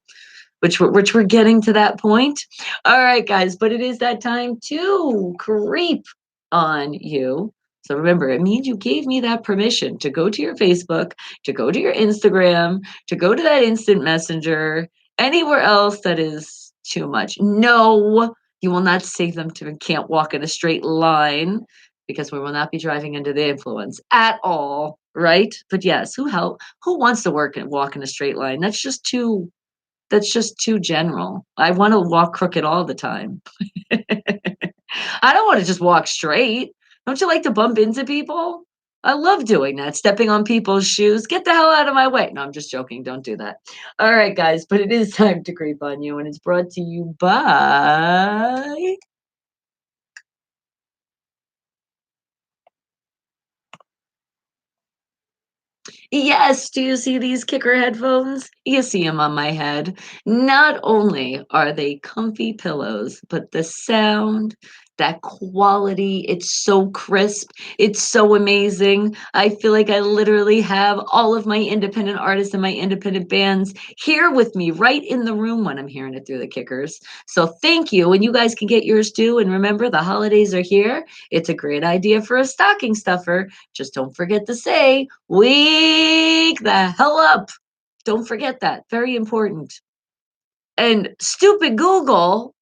[SPEAKER 1] which we're getting to that point. All right, guys. But it is that time to creep on you. So remember, it means you gave me that permission to go to your Facebook, to go to your Instagram, to go to that instant messenger, anywhere else that is too much. No, you will not save them to can't walk in a straight line because we will not be driving under the influence at all. Right. But yes, who wants to work and walk in a straight line? That's just too general. I want to walk crooked all the time. I don't want to just walk straight. Don't you like to bump into people? I love doing that, stepping on people's shoes. Get the hell out of my way. No, I'm just joking. Don't do that. All right, guys, but it is time to creep on you, and it's brought to you by. Yes, do you see these kicker headphones? You see them on my head. Not only are they comfy pillows, but the sound, that quality, it's so crisp. It's so amazing. I feel like I literally have all of my independent artists and my independent bands here with me right in the room when I'm hearing it through the kickers. So thank you. And you guys can get yours too. And remember, the holidays are here. It's a great idea for a stocking stuffer. Just don't forget to say, wake the hell up. Don't forget that. Very important. And stupid Google.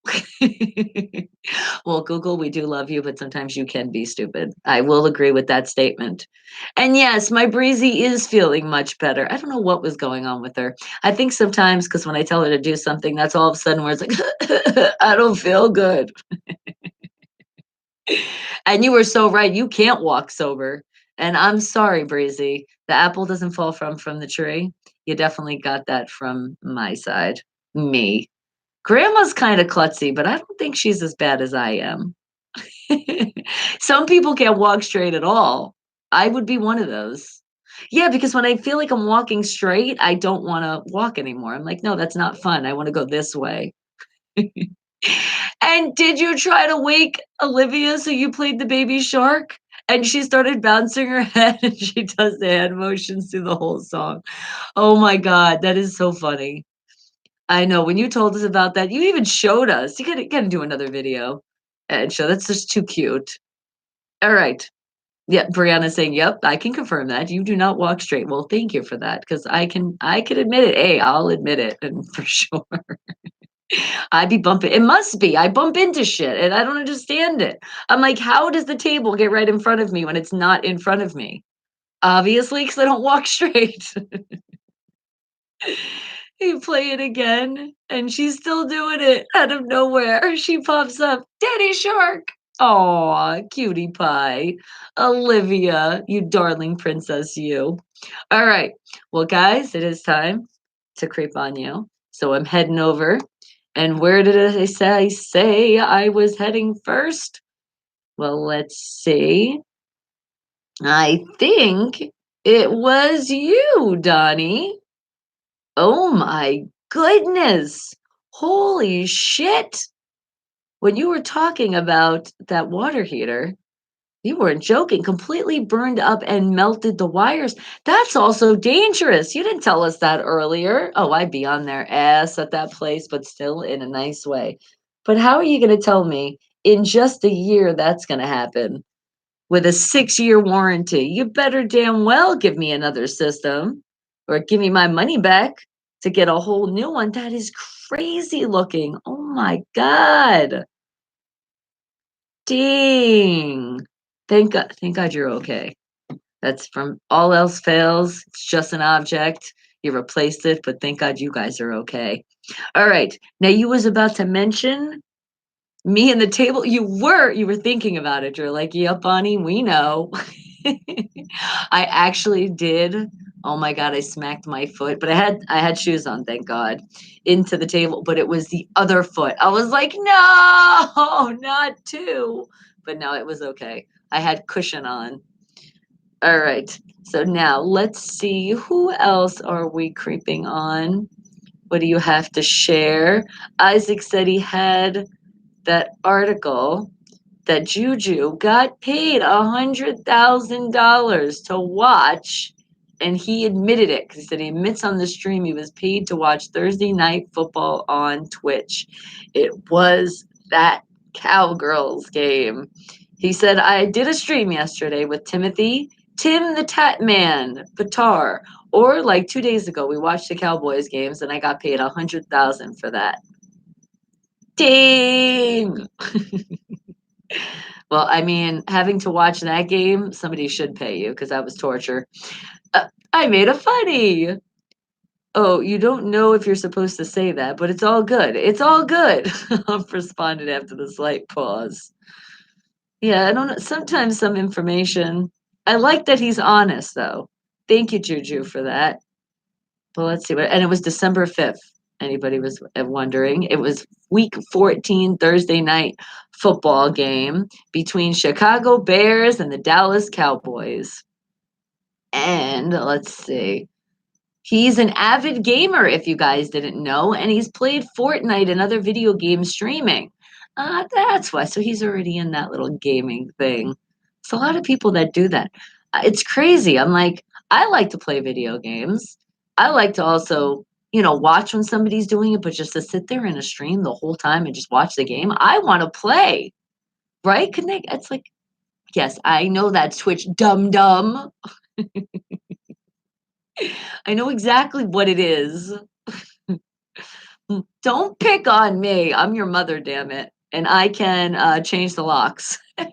[SPEAKER 1] Well, Google, we do love you, but sometimes you can be stupid. I will agree with that statement. And yes, my Breezy is feeling much better. I don't know what was going on with her. I think sometimes because when I tell her to do something, that's all of a sudden where it's like, I don't feel good. And you were so right. You can't walk sober. And I'm sorry, Breezy. The apple doesn't fall from the tree. You definitely got that from my side. Me. Grandma's kind of klutzy, but I don't think she's as bad as I am. Some people can't walk straight at all. I would be one of those. Yeah, because when I feel like I'm walking straight, I don't want to walk anymore. I'm like, no, that's not fun. I want to go this way. And did you try to wake Olivia so you played the baby shark? And she started bouncing her head and she does the hand motions through the whole song. Oh my God, that is so funny. I know when you told us about that, you even showed us. You gotta do another video and show that's just too cute. All right. Yeah, Brianna's saying, yep, I can confirm that. You do not walk straight. Well, thank you for that. Because I can admit it. Hey, I'll admit it. And for sure. I be bumping. It must be. I bump into shit and I don't understand it. I'm like, how does the table get right in front of me when it's not in front of me? Obviously, because I don't walk straight. You play it again, and she's still doing it out of nowhere. She pops up, "Daddy Shark!" Aw, cutie pie. Olivia, you darling princess, you. All right. Well, guys, it is time to creep on you. So I'm heading over. And where did I say I was heading first? Well, let's see. I think it was you, Donnie. Oh my goodness. Holy shit. When you were talking about that water heater, you weren't joking. Completely burned up and melted the wires. That's also dangerous. You didn't tell us that earlier. Oh, I'd be on their ass at that place, but still in a nice way. But how are you going to tell me in just a year that's going to happen with a 6-year warranty? You better damn well give me another system or give me my money back to get a whole new one. That is crazy looking. Oh my God. Dang. Thank God you're okay. That's from all else fails. It's just an object. You replaced it, but thank God you guys are okay. All right. Now you was about to mention me and the table. You were thinking about it. You're like, yep, Bonnie, we know. I actually did. Oh my God, I smacked my foot, but I had shoes on, thank God, into the table, but it was the other foot. I was like, no, not two. But no, it was okay. I had cushion on. All right. So now let's see, who else are we creeping on? What do you have to share? Isaac said he had that article that Juju got paid $100,000 to watch, and he admitted it because he said he admits on the stream he was paid to watch Thursday night football on Twitch. It was that Cowgirls game. He said, I did a stream yesterday with Timothy, Tim the Tat Man, Patar, or like 2 days ago, we watched the Cowboys games and I got paid 100,000 for that. Dang! Well, I mean, having to watch that game, somebody should pay you because that was torture. I made a funny. Oh, you don't know if you're supposed to say that, but it's all good. It's all good. I've responded after the slight pause. Yeah, I don't know. Sometimes some information. I like that he's honest, though. Thank you, Juju, for that. But let's see what. And it was December 5th. Anybody was wondering? It was week 14, Thursday night football game between Chicago Bears and the Dallas Cowboys. And let's see. He's an avid gamer, if you guys didn't know, and he's played Fortnite and other video game streaming. That's why. So he's already in that little gaming thing. It's a lot of people that do that. It's crazy. I'm like, I like to play video games. I like to also, watch when somebody's doing it, but just to sit there in a stream the whole time and just watch the game, I want to play, right? Connect. It's like, yes, I know that's Twitch, dumb dumb. I know exactly what it is. Don't pick on me. I'm your mother, damn it. And I can change the locks. I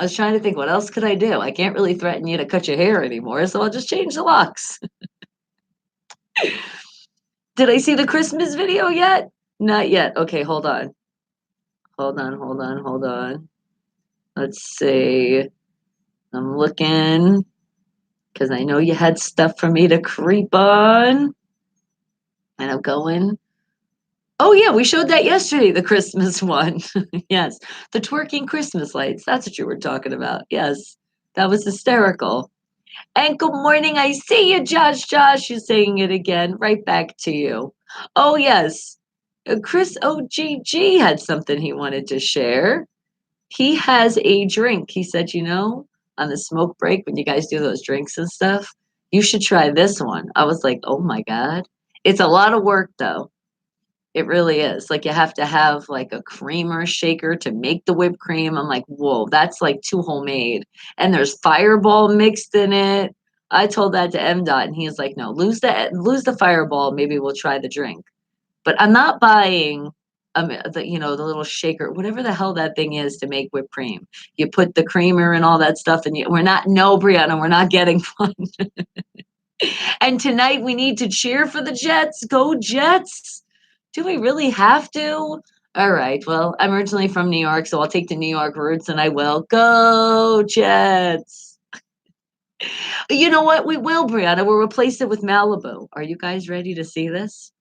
[SPEAKER 1] was trying to think, what else could I do? I can't really threaten you to cut your hair anymore, so I'll just change the locks. Did I see the Christmas video yet? Not yet. Okay, hold on. Hold on. Let's see. I'm looking because I know you had stuff for me to creep on. And I'm going. Oh, yeah, we showed that yesterday, the Christmas one. Yes, the twerking Christmas lights. That's what you were talking about. Yes, that was hysterical. And good morning, I see you, Josh. Josh, you're saying it again. Right back to you. Oh, yes. Chris OGG had something he wanted to share. He has a drink. He said, on the smoke break, when you guys do those drinks and stuff, you should try this one. I was like, oh my God. It's a lot of work, though. It really is. Like you have to have like a creamer shaker to make the whipped cream. I'm like, whoa, that's like too homemade. And there's fireball mixed in it. I told that to M Dot and he's like, no, lose the fireball. Maybe we'll try the drink. But I'm not buying the little shaker, whatever the hell that thing is to make whipped cream. You put the creamer and all that stuff, and we're not, no, Brianna, we're not getting fun. And tonight we need to cheer for the Jets. Go Jets. Do we really have to? All right. Well, I'm originally from New York, so I'll take the New York roots and I will. Go Jets. You know what? We will, Brianna. We'll replace it with Malibu. Are you guys ready to see this?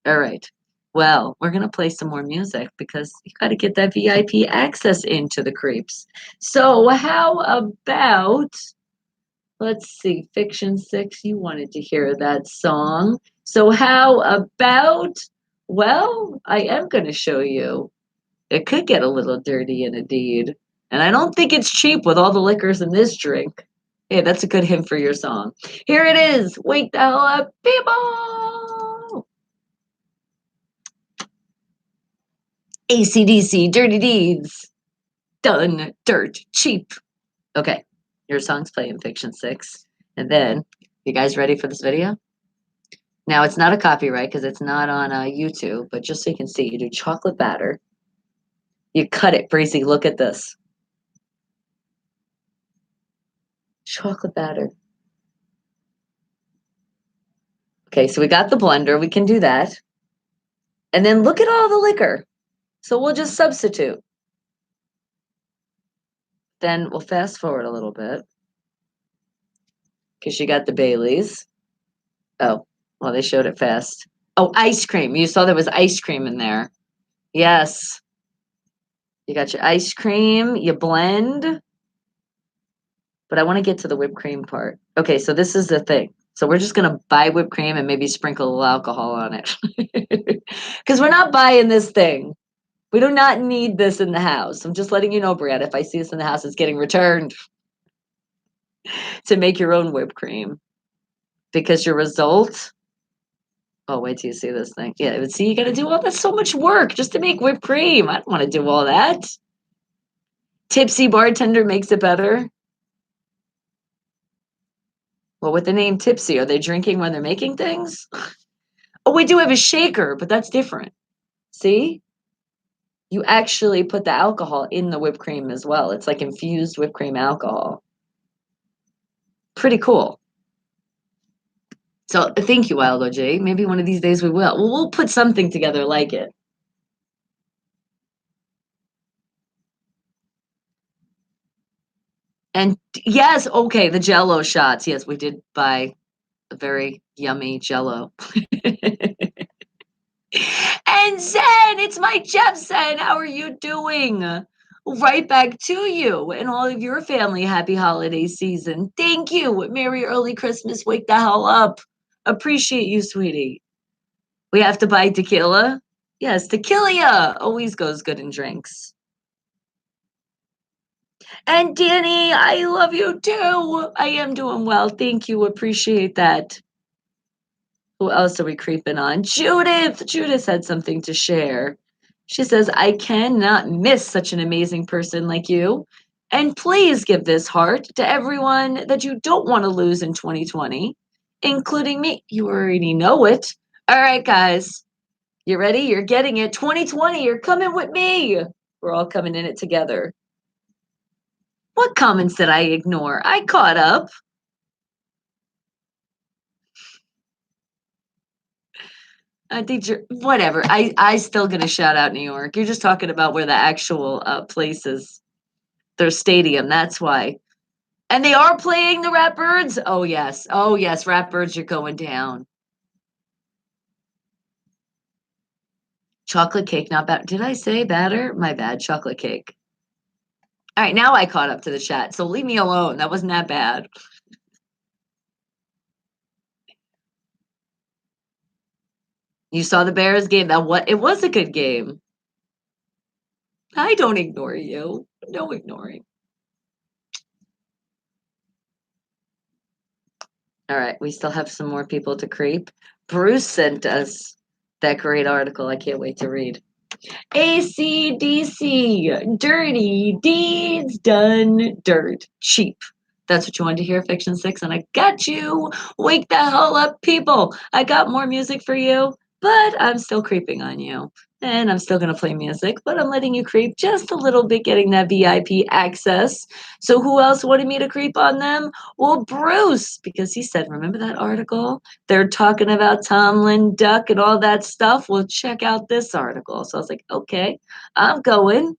[SPEAKER 1] All right. Well, we're going to play some more music because you got to get that VIP access into the creeps. So, how about, let's see, Fiction 6, you wanted to hear that song. So, how about, well, I am going to show you. It could get a little dirty in a deed. And I don't think it's cheap with all the liquors in this drink. Hey, that's a good hint for your song. Here it is. Wake the hell up, people! AC/DC, Dirty Deeds. Done, dirt, cheap. Okay, your song's playing Fiction 6. And then, you guys ready for this video? Now, it's not a copyright because it's not on YouTube, but just so you can see, you do chocolate batter. You cut it, Breezy. Look at this. Chocolate batter. Okay, so we got the blender. We can do that. And then look at all the liquor. So we'll just substitute. Then we'll fast forward a little bit. Because you got the Baileys. Oh, well, they showed it fast. Oh, ice cream. You saw there was ice cream in there. Yes. You got your ice cream. You blend. But I want to get to the whipped cream part. Okay, so this is the thing. So we're just going to buy whipped cream and maybe sprinkle a little alcohol on it. Because we're not buying this thing. We do not need this in the house. I'm just letting you know, Brad, if I see this in the house, it's getting returned to make your own whipped cream. Because your result, oh, wait till you see this thing. Yeah, but see, you got to do all that. So much work just to make whipped cream. I don't want to do all that. Tipsy bartender makes it better. Well, with the name Tipsy, are they drinking when they're making things? Oh, we do have a shaker, but that's different. See? You actually put the alcohol in the whipped cream as well. It's like infused whipped cream alcohol. Pretty cool. So thank you, Wild OJ. Maybe one of these days we will. Well, we'll put something together like it. And yes, okay, the Jello shots. Yes, we did buy a very yummy Jello. And Zen, it's my Jeff Zen. How are you doing? Right back to you and all of your family. Happy holiday season. Thank you. Merry early Christmas. Wake the hell up. Appreciate you, sweetie. We have to buy tequila. Yes, tequila always goes good in drinks. And Danny, I love you too. I am doing well. Thank you. Appreciate that. Who else are we creeping on? Judith. Judith had something to share. She says, I cannot miss such an amazing person like you. And please give this heart to everyone that you don't want to lose in 2020, including me. You already know it. All right, guys. You ready? You're getting it. 2020, you're coming with me. We're all coming in it together. What comments did I ignore? I caught up. I think whatever. I still gonna shout out New York. You're just talking about where the actual place is. Their stadium. That's why. And they are playing the Ratbirds. Oh yes. Oh yes. Ratbirds, you're going down. Chocolate cake, not bad. Did I say batter? My bad. Chocolate cake. All right, now I caught up to the chat. So leave me alone. That wasn't that bad. You saw the Bears game. That what? It was a good game. I don't ignore you. No ignoring. All right, we still have some more people to creep. Bruce sent us that great article. I can't wait to read. AC/DC, dirty deeds done dirt cheap. That's what you wanted to hear, Fiction 6, and I got you. Wake the hell up, people. I got more music for you. but I'm still creeping on you. And I'm still going to play music, but I'm letting you creep just a little bit, getting that VIP access. So, who else wanted me to creep on them? Well, Bruce, because he said, remember that article? They're talking about Tomlin, Duck, and all that stuff. Well, check out this article. So I was like, okay, I'm going.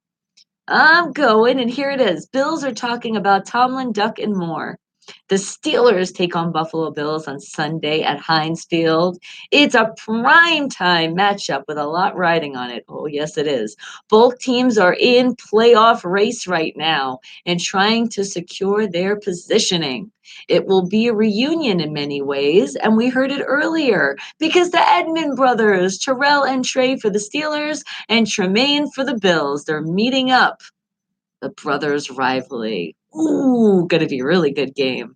[SPEAKER 1] I'm going, and here it is. Bills are talking about Tomlin, Duck, and more. The Steelers take on Buffalo Bills on Sunday at Heinz Field. It's a prime time matchup with a lot riding on it. Oh, yes, it is. Both teams are in playoff race right now and trying to secure their positioning. It will be a reunion in many ways, and we heard it earlier because the Edmond brothers, Terrell and Trey for the Steelers and Tremaine for the Bills, they're meeting up. The brothers' rivalry. Ooh, gonna be a really good game.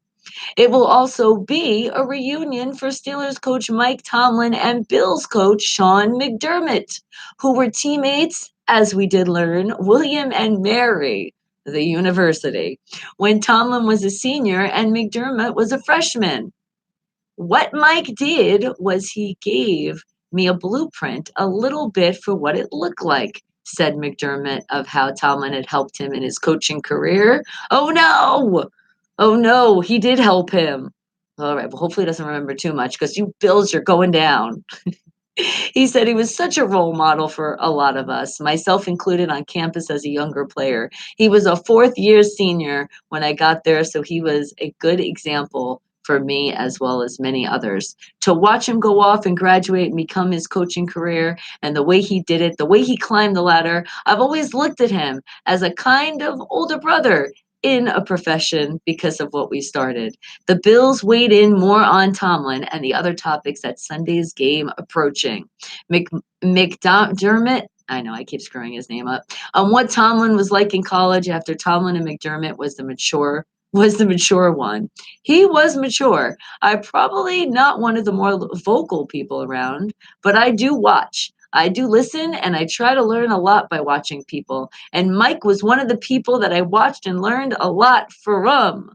[SPEAKER 1] It will also be a reunion for Steelers coach Mike Tomlin and Bills coach Sean McDermott, who were teammates, as we did learn, William and Mary, the university, when Tomlin was a senior and McDermott was a freshman. What Mike did was he gave me a blueprint, a little bit for what it looked like, said McDermott of how Tomlin had helped him in his coaching career. Oh no! Oh no, he did help him. All right, well, hopefully he doesn't remember too much because you Bills are going down. He said he was such a role model for a lot of us, myself included on campus as a younger player. He was a fourth year senior when I got there, so he was a good example for me as well as many others. To watch him go off and graduate and become his coaching career and the way he did it, the way he climbed the ladder, I've always looked at him as a kind of older brother in a profession because of what we started. The Bills weighed in more on Tomlin and the other topics at Sunday's game approaching. McDermott, I know I keep screwing his name up, on what Tomlin was like in college after Tomlin and McDermott was the mature one. He was mature. I'm probably not one of the more vocal people around, but I do watch. I do listen and I try to learn a lot by watching people. And Mike was one of the people that I watched and learned a lot from.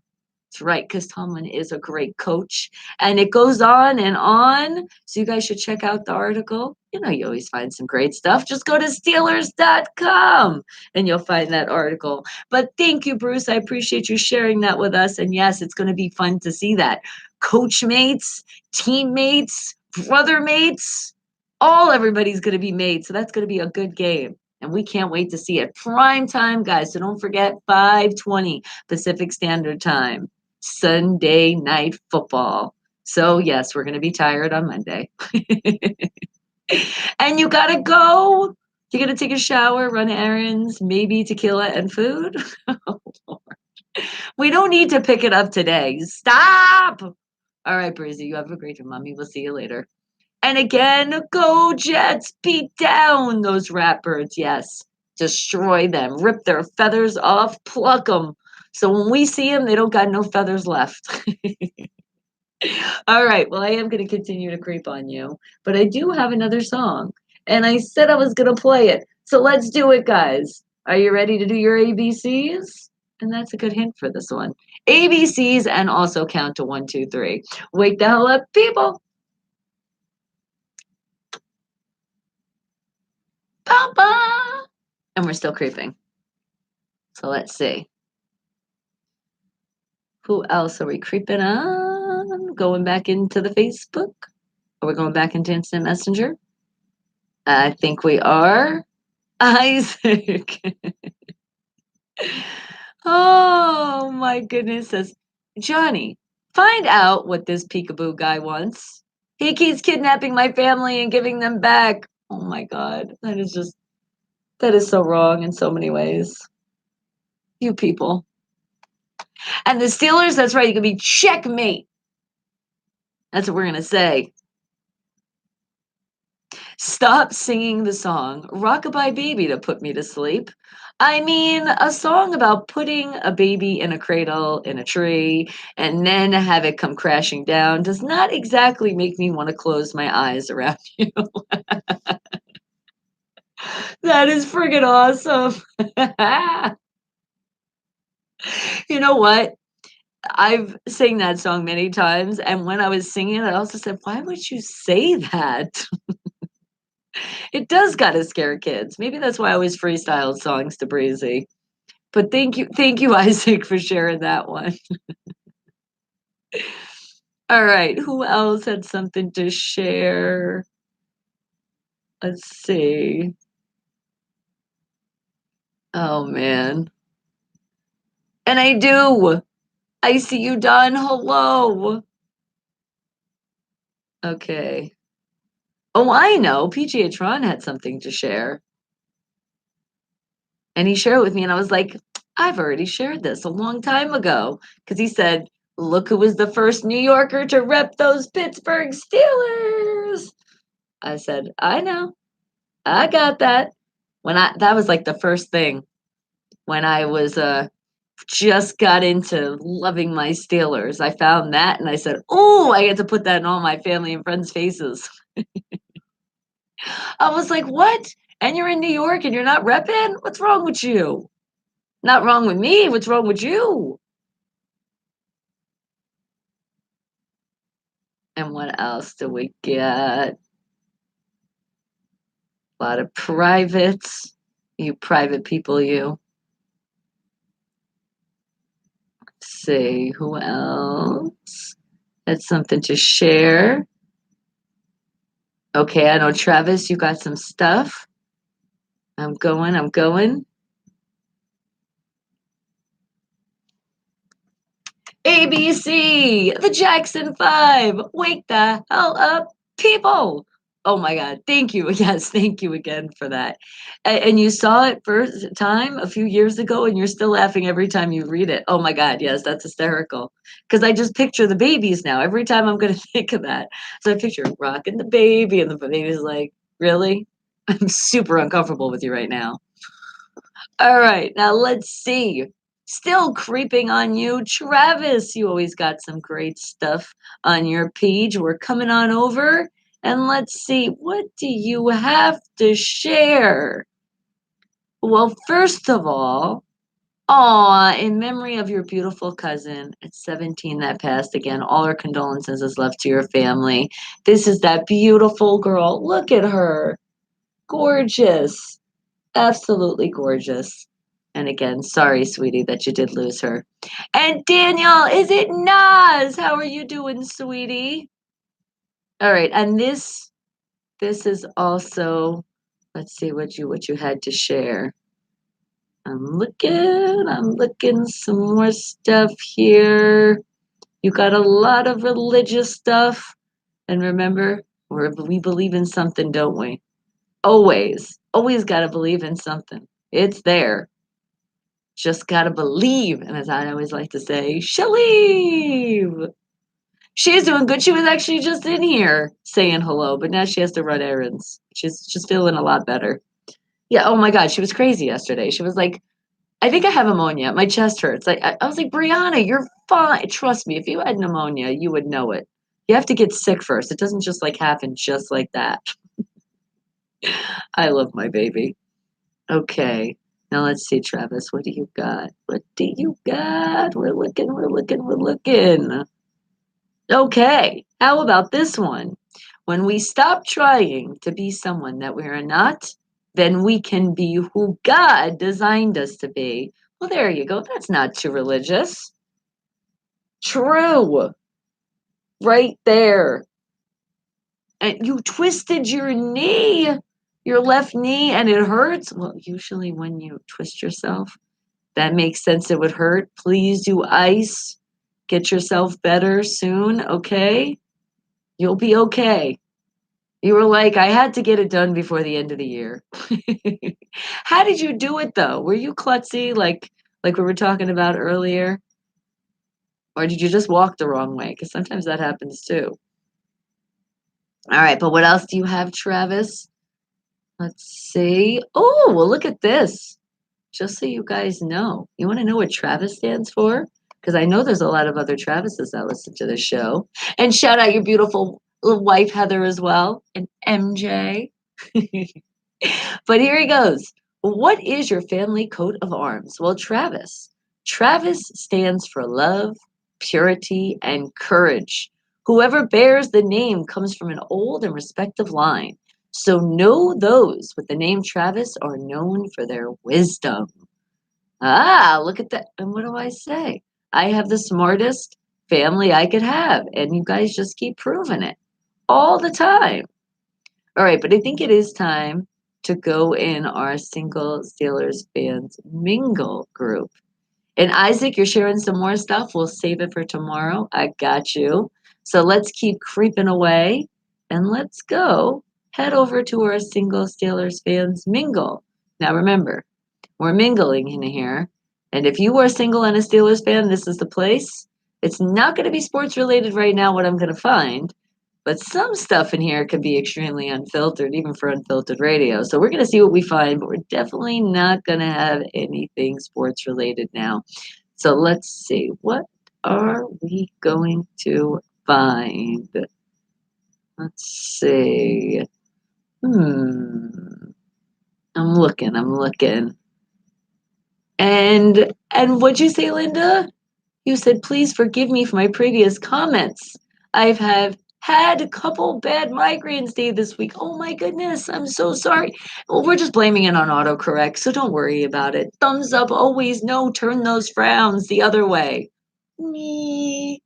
[SPEAKER 1] That's right, because Tomlin is a great coach. And it goes on and on. So you guys should check out the article. You know, you always find some great stuff. Just go to Steelers.com and you'll find that article. But thank you, Bruce. I appreciate you sharing that with us. And yes, it's going to be fun to see that. Coach mates, teammates, brother mates, all everybody's going to be made. So that's going to be a good game. And we can't wait to see it. Prime time, guys. So don't forget 5:20 Pacific Standard Time. Sunday night football. So, yes, we're going to be tired on Monday. And you got to go. You're going to take a shower, run errands, maybe tequila and food. Oh, Lord. We don't need to pick it up today. Stop. All right, Breezy, you have a great day, Mommy. We'll see you later. And again, go Jets, beat down those ratbirds. Yes, destroy them, rip their feathers off, pluck them. So when we see them, they don't got no feathers left. All right, well, I am going to continue to creep on you, but I do have another song, and I said I was going to play it. So let's do it, guys. Are you ready to do your ABCs? And that's a good hint for this one. ABCs and also count to 1, 2, 3. Wake the hell up, people. Papa. And we're still creeping. So let's see. Who else are we creeping on? Going back into the Facebook? Are we going back into Instant Messenger? I think we are. Isaac. Oh my goodness. Says Johnny, find out what this peekaboo guy wants. He keeps kidnapping my family and giving them back. Oh my God. That is so wrong in so many ways. You people. And the Steelers, that's right, you can be checkmate. That's what we're going to say. Stop singing the song Rockabye Baby to put me to sleep. I mean, a song about putting a baby in a cradle in a tree and then have it come crashing down does not exactly make me want to close my eyes around you. That is friggin' awesome. You know what? I've sang that song many times, and when I was singing it, I also said, "Why would you say that?" It does gotta scare kids. Maybe that's why I always freestyle songs to Breezy. But thank you, Isaac, for sharing that one. All right, who else had something to share? Let's see. Oh man. And I do. I see you, Don. Hello. Okay. Oh, I know. PGA Tron had something to share. And he shared it with me, and I was like, I've already shared this a long time ago. Because he said, look who was the first New Yorker to rep those Pittsburgh Steelers. I said, I know. I got that. That was like the first thing when I was just got into loving my Steelers. I found that and I said, oh, I get to put that in all my family and friends' faces. I was like, what? And you're in New York and you're not repping? What's wrong with you? Not wrong with me. What's wrong with you? And what else do we get? A lot of privates. You private people, you. Let's see, who else had something to share? Okay, I know Travis, you got some stuff. I'm going, I'm going. ABC, the Jackson Five, wake the hell up, people. Oh my God, thank you. Yes, thank you again for that. And you saw it first time a few years ago, and you're still laughing every time you read it. Oh my God, yes, that's hysterical. Because I just picture the babies now. Every time I'm going to think of that. So I picture rocking the baby, and the baby's like, really? I'm super uncomfortable with you right now. All right, now let's see. Still creeping on you, Travis. You always got some great stuff on your page. We're coming on over and let's see. What do you have to share? Well, first of all, aw, in memory of your beautiful cousin at 17 that passed again, all our condolences is left to your family. This is that beautiful girl. Look at her. Gorgeous. Absolutely gorgeous. And again, sorry, sweetie, that you did lose her. And Daniel, is it Nas? How are you doing, sweetie? All right, and this is also, let's see what you had to share. I'm looking some more stuff here. You got a lot of religious stuff. And remember, we believe in something, don't we? Always got to believe in something. It's there. Just gotta believe. And as I always like to say, Shaleeve. She's doing good. She was actually just in here saying hello, but now she has to run errands. She's feeling a lot better. Yeah, oh my God, she was crazy yesterday. She was like, I think I have pneumonia. My chest hurts. I was like, Brianna, you're fine. Trust me, if you had pneumonia, you would know it. You have to get sick first. It doesn't just like happen just like that. I love my baby. Okay. Now let's see, Travis. What do you got? What do you got? We're looking. Okay. How about this one? When we stop trying to be someone that we are not, then we can be who God designed us to be. Well, there you go. That's not too religious. True. Right there. And you twisted your left knee, and it hurts. Well, usually when you twist yourself, that makes sense. It would hurt. Please do ice. Get yourself better soon, okay? You'll be okay. You were like, I had to get it done before the end of the year. How did you do it though? Were you klutzy like we were talking about earlier? Or did you just walk the wrong way? Because sometimes that happens too. All right, but what else do you have, Travis? Let's see. Oh, well, look at this. Just so you guys know, you want to know what Travis stands for? Because I know there's a lot of other Travises that listen to this show. And shout out your beautiful little wife, Heather, as well, and MJ. But here he goes. What is your family coat of arms? Well, Travis. Travis stands for love, purity, and courage. Whoever bears the name comes from an old and respected line. So know those with the name Travis are known for their wisdom. Ah, look at that. And what do I say? I have the smartest family I could have, and you guys just keep proving it all the time. All right, but I think it is time to go in our single Steelers fans mingle group. And Isaac, you're sharing some more stuff. We'll save it for tomorrow. I got you. So let's keep creeping away and let's go head over to our single Steelers fans mingle. Now remember, we're mingling in here. And if you are single and a Steelers fan, this is the place. It's not going to be sports related right now, what I'm going to find. But some stuff in here can be extremely unfiltered, even for unfiltered radio. So we're going to see what we find, but we're definitely not going to have anything sports related now. So let's see. What are we going to find? Let's see. I'm looking. And what'd you say, Linda? You said, please forgive me for my previous comments. I've have had a couple bad migraines day this week. Oh my goodness, I'm so sorry. Well, we're just blaming it on autocorrect, so don't worry about it. Thumbs up always, no, turn those frowns the other way. Me.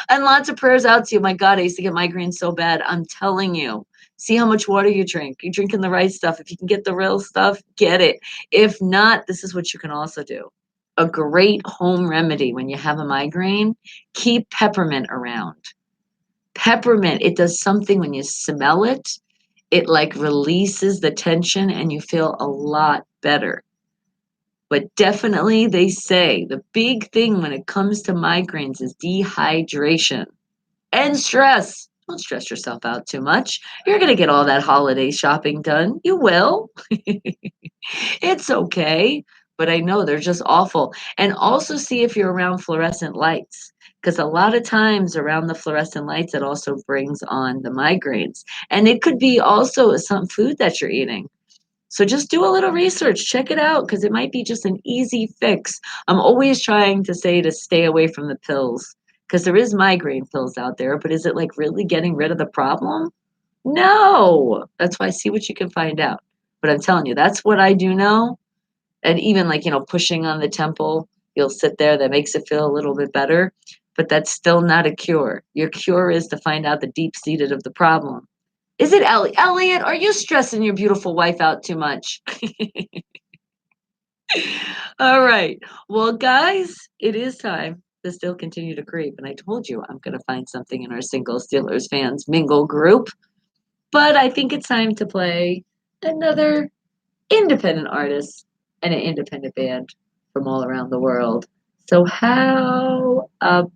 [SPEAKER 1] And lots of prayers out to you. My God, I used to get migraines so bad. I'm telling you. See how much water you drink. You're drinking the right stuff. If you can get the real stuff, get it. If not, this is what you can also do. A great home remedy when you have a migraine, keep peppermint around. Peppermint, it does something when you smell it. It like releases the tension and you feel a lot better. But definitely, they say the big thing when it comes to migraines is dehydration and stress. Don't stress yourself out too much. You're going to get all that holiday shopping done. You will. It's okay. But I know they're just awful. And also see if you're around fluorescent lights. Because a lot of times around the fluorescent lights, it also brings on the migraines. And it could be also some food that you're eating. So just do a little research, check it out, because it might be just an easy fix. I'm always trying to say to stay away from the pills, because there is migraine pills out there, but is it like really getting rid of the problem? No. That's why see what you can find out. But I'm telling you, that's what I do know. And even like, pushing on the temple, you'll sit there, that makes it feel a little bit better, but that's still not a cure. Your cure is to find out the deep seated of the problem. Is it Ellie? Elliot, are you stressing your beautiful wife out too much? All right. Well, guys, it is time to still continue to creep. And I told you I'm going to find something in our single Steelers fans mingle group. But I think it's time to play another independent artist and an independent band from all around the world. So, how about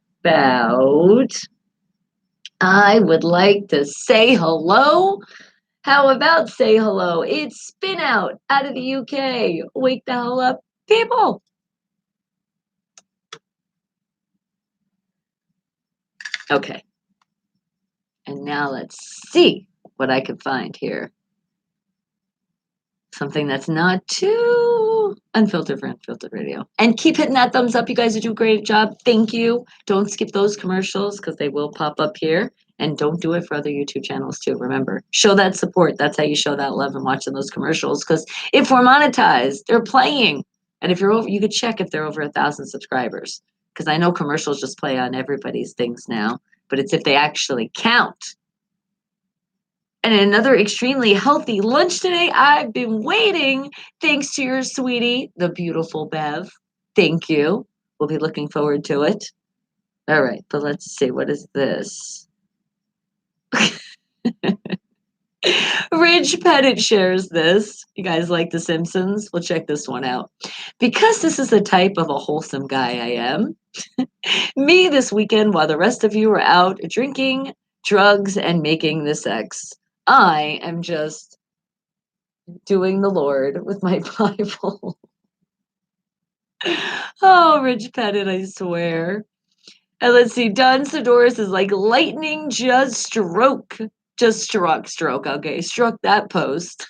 [SPEAKER 1] I would like to say hello. How about say hello? It's Spin out of the UK. Wake the hell up, people. Okay. And now let's see what I can find here. Something that's not too unfiltered for unfiltered radio. And keep hitting that thumbs up. You guys do a great job. Thank you. Don't skip those commercials because they will pop up here. And don't do it for other YouTube channels too. Remember, show that support. That's how you show that love and watching those commercials. Because if we're monetized, they're playing. And if you're over, you could check if they're over 1,000 subscribers. Because I know commercials just play on everybody's things now. But it's if they actually count. And another extremely healthy lunch today. I've been waiting thanks to your sweetie, the beautiful Bev. Thank you. We'll be looking forward to it. All right, but let's see. What is this? Ridge Pettit shares this. You guys like The Simpsons? We'll check this one out. Because this is the type of a wholesome guy I am, me this weekend while the rest of you are out drinking, drugs, and making the sex, I am just doing the Lord with my Bible. Oh, Rich Pettit, I swear. And let's see, Don Sidoris is like lightning just stroke. Just stroke. Okay, struck that post.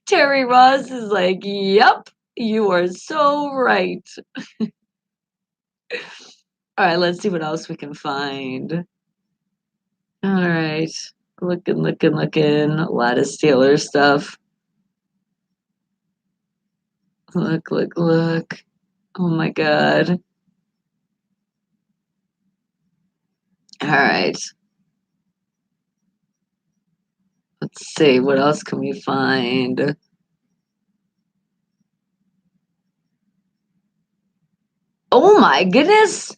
[SPEAKER 1] Terry Ross is like, yep, you are so right. All right, let's see what else we can find. All right. Looking. A lot of Steelers stuff. Look. Oh my God. All right. Let's see. What else can we find? Oh my goodness.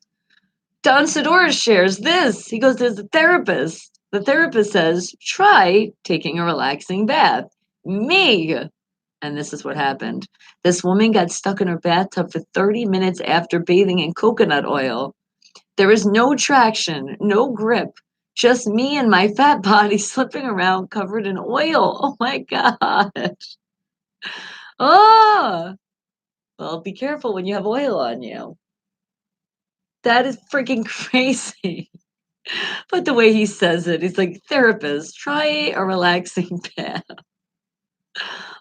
[SPEAKER 1] Don Sidora shares this. He goes, there's a therapist. The therapist says, try taking a relaxing bath. Me. And this is what happened. This woman got stuck in her bathtub for 30 minutes after bathing in coconut oil. There is no traction, no grip, just me and my fat body slipping around covered in oil. Oh my God. Oh, well, be careful when you have oil on you. That is freaking crazy. But the way he says it, he's like, therapist, try a relaxing bath.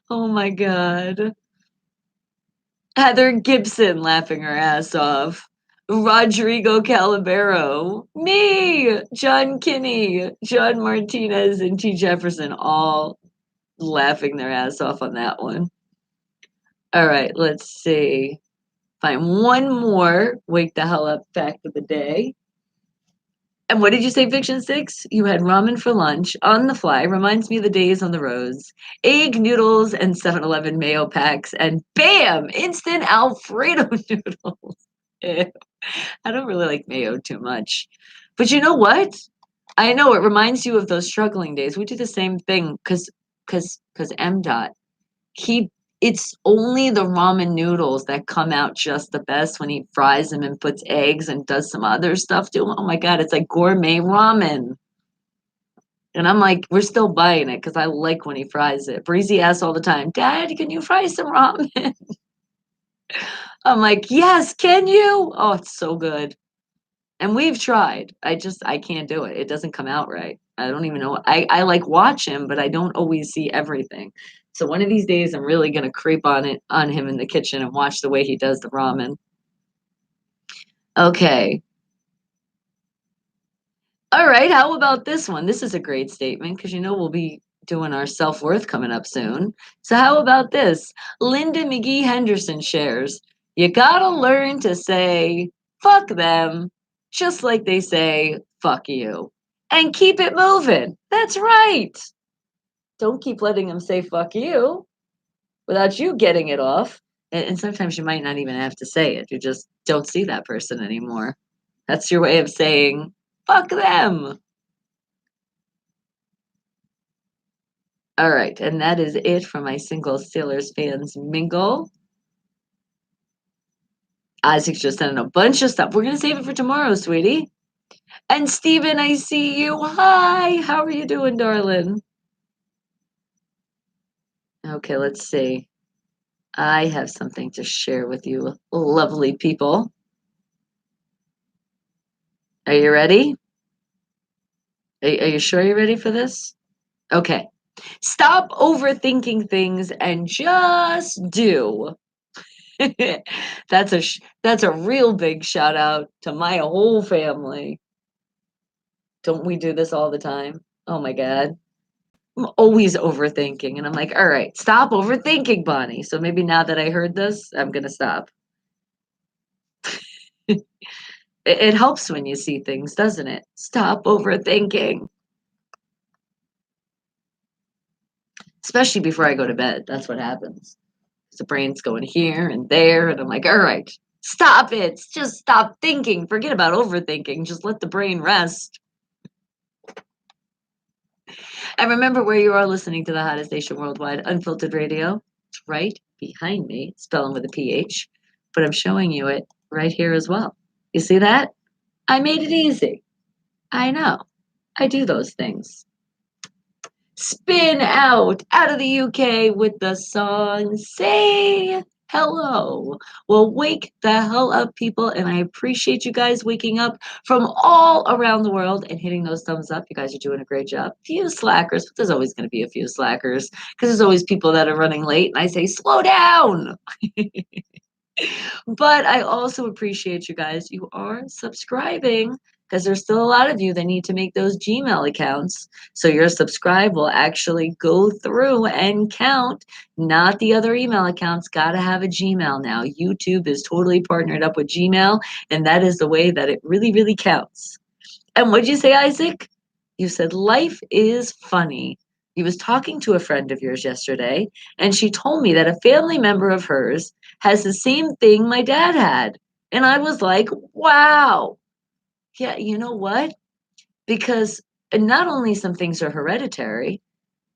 [SPEAKER 1] Oh my God. Heather Gibson laughing her ass off. Rodrigo Calabero, me, John Kinney, John Martinez, and T. Jefferson all laughing their ass off on that one. All right, let's see. Find one more wake the hell up fact of the day. And what did you say, Fiction Six? You had ramen for lunch on the fly. Reminds me of the days on the roads. Egg noodles and 7-Eleven mayo packs. And bam! Instant Alfredo noodles. Ew. I don't really like mayo too much. But you know what? I know it reminds you of those struggling days. We do the same thing because M dot he it's only the ramen noodles that come out just the best when he fries them and puts eggs and does some other stuff to them. Oh my God, it's like gourmet ramen. And I'm like, we're still buying it because I like when he fries it. Breezy asks all the time, Dad, can you fry some ramen? I'm like, yes, can you? Oh, it's so good. And we've tried. I can't do it. It doesn't come out right. I don't even know. I like watch him, but I don't always see everything. So one of these days I'm really gonna creep on him in the kitchen and watch the way he does the ramen. Okay. All right, how about this one? This is a great statement because you know we'll be doing our self-worth coming up soon. So how about this? Linda McGee Henderson shares, you gotta learn to say fuck them, just like they say fuck you. And keep it moving. That's right. Don't keep letting them say fuck you without you getting it off. And sometimes you might not even have to say it. You just don't see that person anymore. That's your way of saying fuck them. All right, and that is it for my single Steelers fans mingle. Isaac's just sending a bunch of stuff. We're gonna save it for tomorrow, sweetie. And Steven, I see you. Hi, how are you doing, darling? Okay, let's see. I have something to share with you, lovely people. Are you ready? Are you sure you're ready for this? Okay. Stop overthinking things and just do. That's a real big shout out to my whole family. Don't we do this all the time? Oh my God. I'm always overthinking. And I'm like, all right, stop overthinking, Bonnie. So maybe now that I heard this, I'm going to stop. It helps when you see things, doesn't it? Stop overthinking. Especially before I go to bed. That's what happens. The brain's going here and there. And I'm like, all right, stop it. Just stop thinking. Forget about overthinking. Just let the brain rest. And remember where you are listening to the hottest station worldwide, Unfiltered Radio. It's right behind me, spelling with a PH. But I'm showing you it right here as well. You see that? I made it easy. I know. I do those things. Spin out of the UK with the song Say Hello. Well, wake the hell up, people. And I appreciate you guys waking up from all around the world and hitting those thumbs up. You guys are doing a great job. Few slackers, but there's always going to be a few slackers because there's always people that are running late. And I say, slow down. But I also appreciate you guys. You are subscribing. because there's still a lot of you that need to make those Gmail accounts. So your subscribe will actually go through and count, not the other email accounts. Got to have a Gmail now. YouTube is totally partnered up with Gmail, and that is the way that it really, really counts. And what'd you say, Isaac? You said life is funny. He was talking to a friend of yours yesterday, and she told me that a family member of hers has the same thing my dad had. And I was like, wow. Yeah, you know what? Because not only some things are hereditary,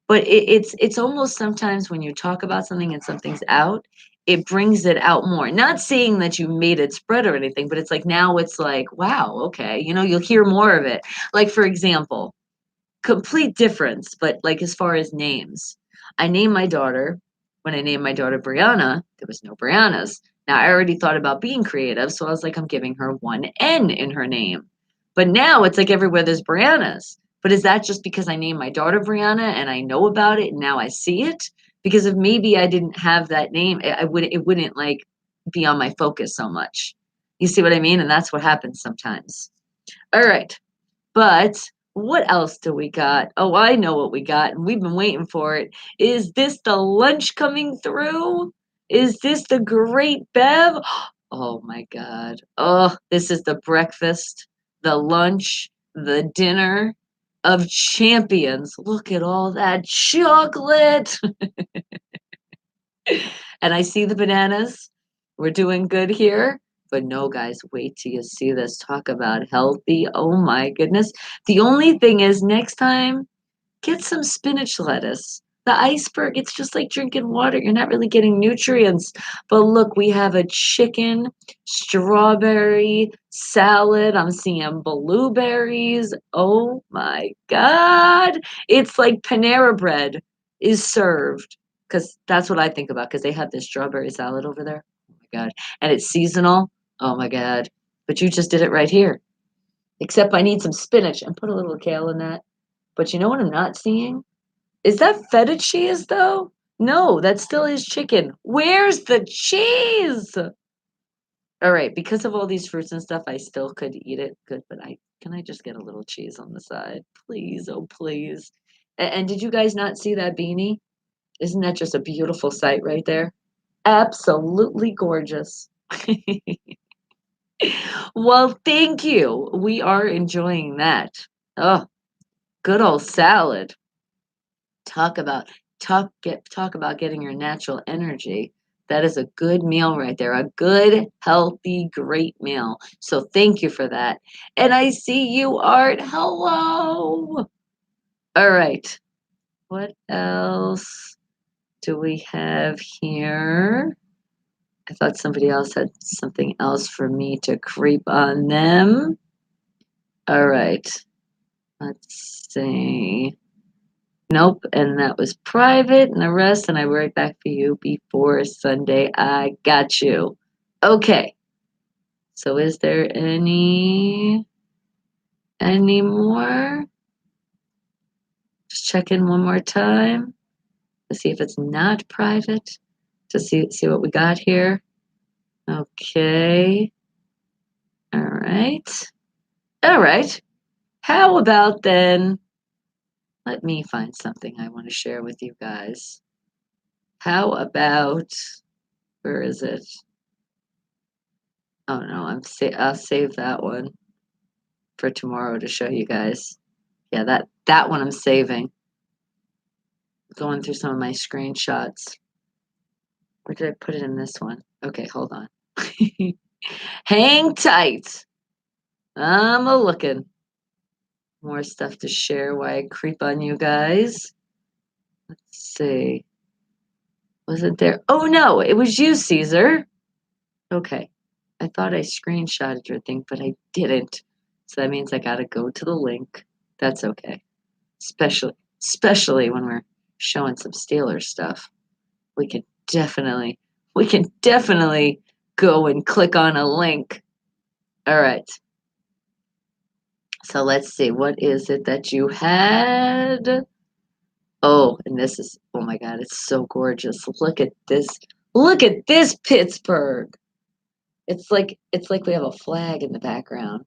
[SPEAKER 1] but it's almost sometimes when you talk about something and something's out, it brings it out more. Not saying that you made it spread or anything, but it's like now it's like, wow, okay, you'll hear more of it. Like for example, complete difference, but like as far as names, I named my daughter. When I named my daughter Brianna, there was no Briannas. Now I already thought about being creative, so I was like, I'm giving her one N in her name. But now it's like everywhere there's Briannas. But is that just because I named my daughter Brianna and I know about it and now I see it? Because if maybe I didn't have that name, it wouldn't like be on my focus so much. You see what I mean? And that's what happens sometimes. All right. But what else do we got? Oh, I know what we got, and we've been waiting for it. Is this the lunch coming through? Is this the great Bev? Oh my God. Oh, this is the breakfast, the lunch, the dinner of champions. Look at all that chocolate. And I see the bananas. We're doing good here. But no, guys, wait till you see this. Talk about healthy. Oh my goodness. The only thing is, next time, get some spinach lettuce. The iceberg, it's just like drinking water. You're not really getting nutrients. But look, we have a chicken, strawberry salad. I'm seeing blueberries. Oh my God. It's like Panera bread is served. Because that's what I think about. Because they have this strawberry salad over there. Oh my God. And it's seasonal. Oh my God. But you just did it right here. Except I need some spinach and put a little kale in that. But you know what I'm not seeing? Is that feta cheese though? No, that still is chicken. Where's the cheese? All right, because of all these fruits and stuff, I still could eat it. Good, but I can I just get a little cheese on the side? Please, oh please. And did you guys not see that beanie? Isn't that just a beautiful sight right there? Absolutely gorgeous. Well, thank you. We are enjoying that. Oh, good old salad. Talk about talk about getting your natural energy. That is a good meal right there. A good, healthy, great meal. So thank you for that. And I see you, Art. Hello. All right. What else do we have here? I thought somebody else had something else for me to creep on them. All right. Let's see. Nope, and that was private and the rest, and I will be right back for you before Sunday. I got you. Okay. So is there any more? Just check in one more time to see if it's not private. To see what we got here. Okay. All right. All right. How about then? Let me find something I want to share with you guys. How about where is it? Oh no, I'll save that one for tomorrow to show you guys. Yeah, that one I'm saving. Going through some of my screenshots. Where did I put it in this one? Okay, hold on. Hang tight. I'm a looking. More stuff to share while I creep on you guys. Let's see. Wasn't there? Oh no, it was you, Caesar. Okay. I thought I screenshotted your thing, but I didn't. So that means I gotta go to the link. That's okay. Especially when we're showing some Steelers stuff. We can definitely go and click on a link. All right. So let's see. What is it that you had? Oh, and this is, oh my God, it's so gorgeous. Look at this. Look at this Pittsburgh. It's like we have a flag in the background.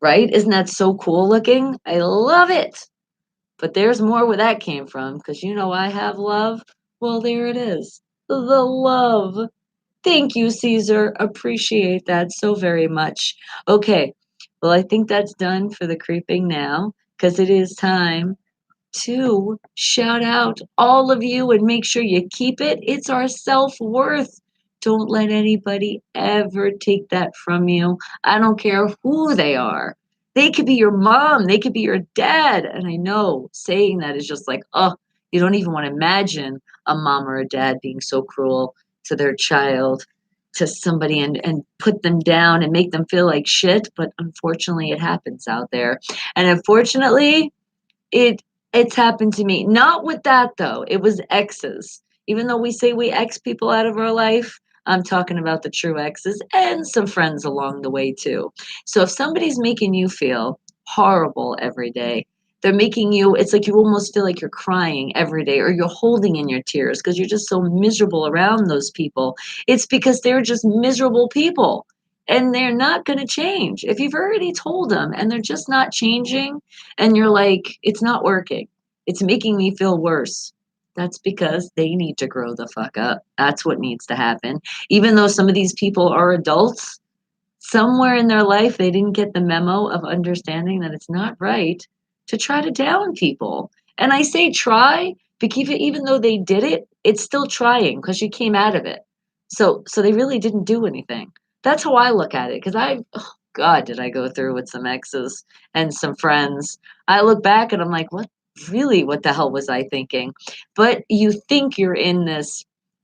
[SPEAKER 1] right? Isn't that so cool looking? I love it. But there's more where that came from because you know I have love. Well, there it is. The love. Thank you, Caesar. Appreciate that so very much. Okay. Well, I think that's done for the creeping now because it is time to shout out all of you and make sure you keep it. It's our self worth. Don't let anybody ever take that from you. I don't care who they are. They could be your mom, they could be your dad. And I know saying that is just like, oh, you don't even want to imagine a mom or a dad being so cruel to their child, to somebody, and put them down and make them feel like shit. But unfortunately, it happens out there. And unfortunately, it it's happened to me. Not with that though. It was exes. Even though we say we ex people out of our life, I'm talking about the true exes and some friends along the way too. So if somebody's making you feel horrible every day, they're making you, it's like you almost feel like you're crying every day or you're holding in your tears because you're just so miserable around those people. It's because they're just miserable people and they're not going to change. If you've already told them and they're just not changing, and you're like, it's not working. It's making me feel worse. That's because they need to grow the fuck up. That's what needs to happen. Even though some of these people are adults, somewhere in their life they didn't get the memo of understanding that it's not right to try to down people. And I say try because even though they did it, it's still trying because you came out of it. So they really didn't do anything. That's how I look at it because oh God, did I go through with some exes and some friends. I look back and I'm like, what the hell was I thinking? But you think you're in this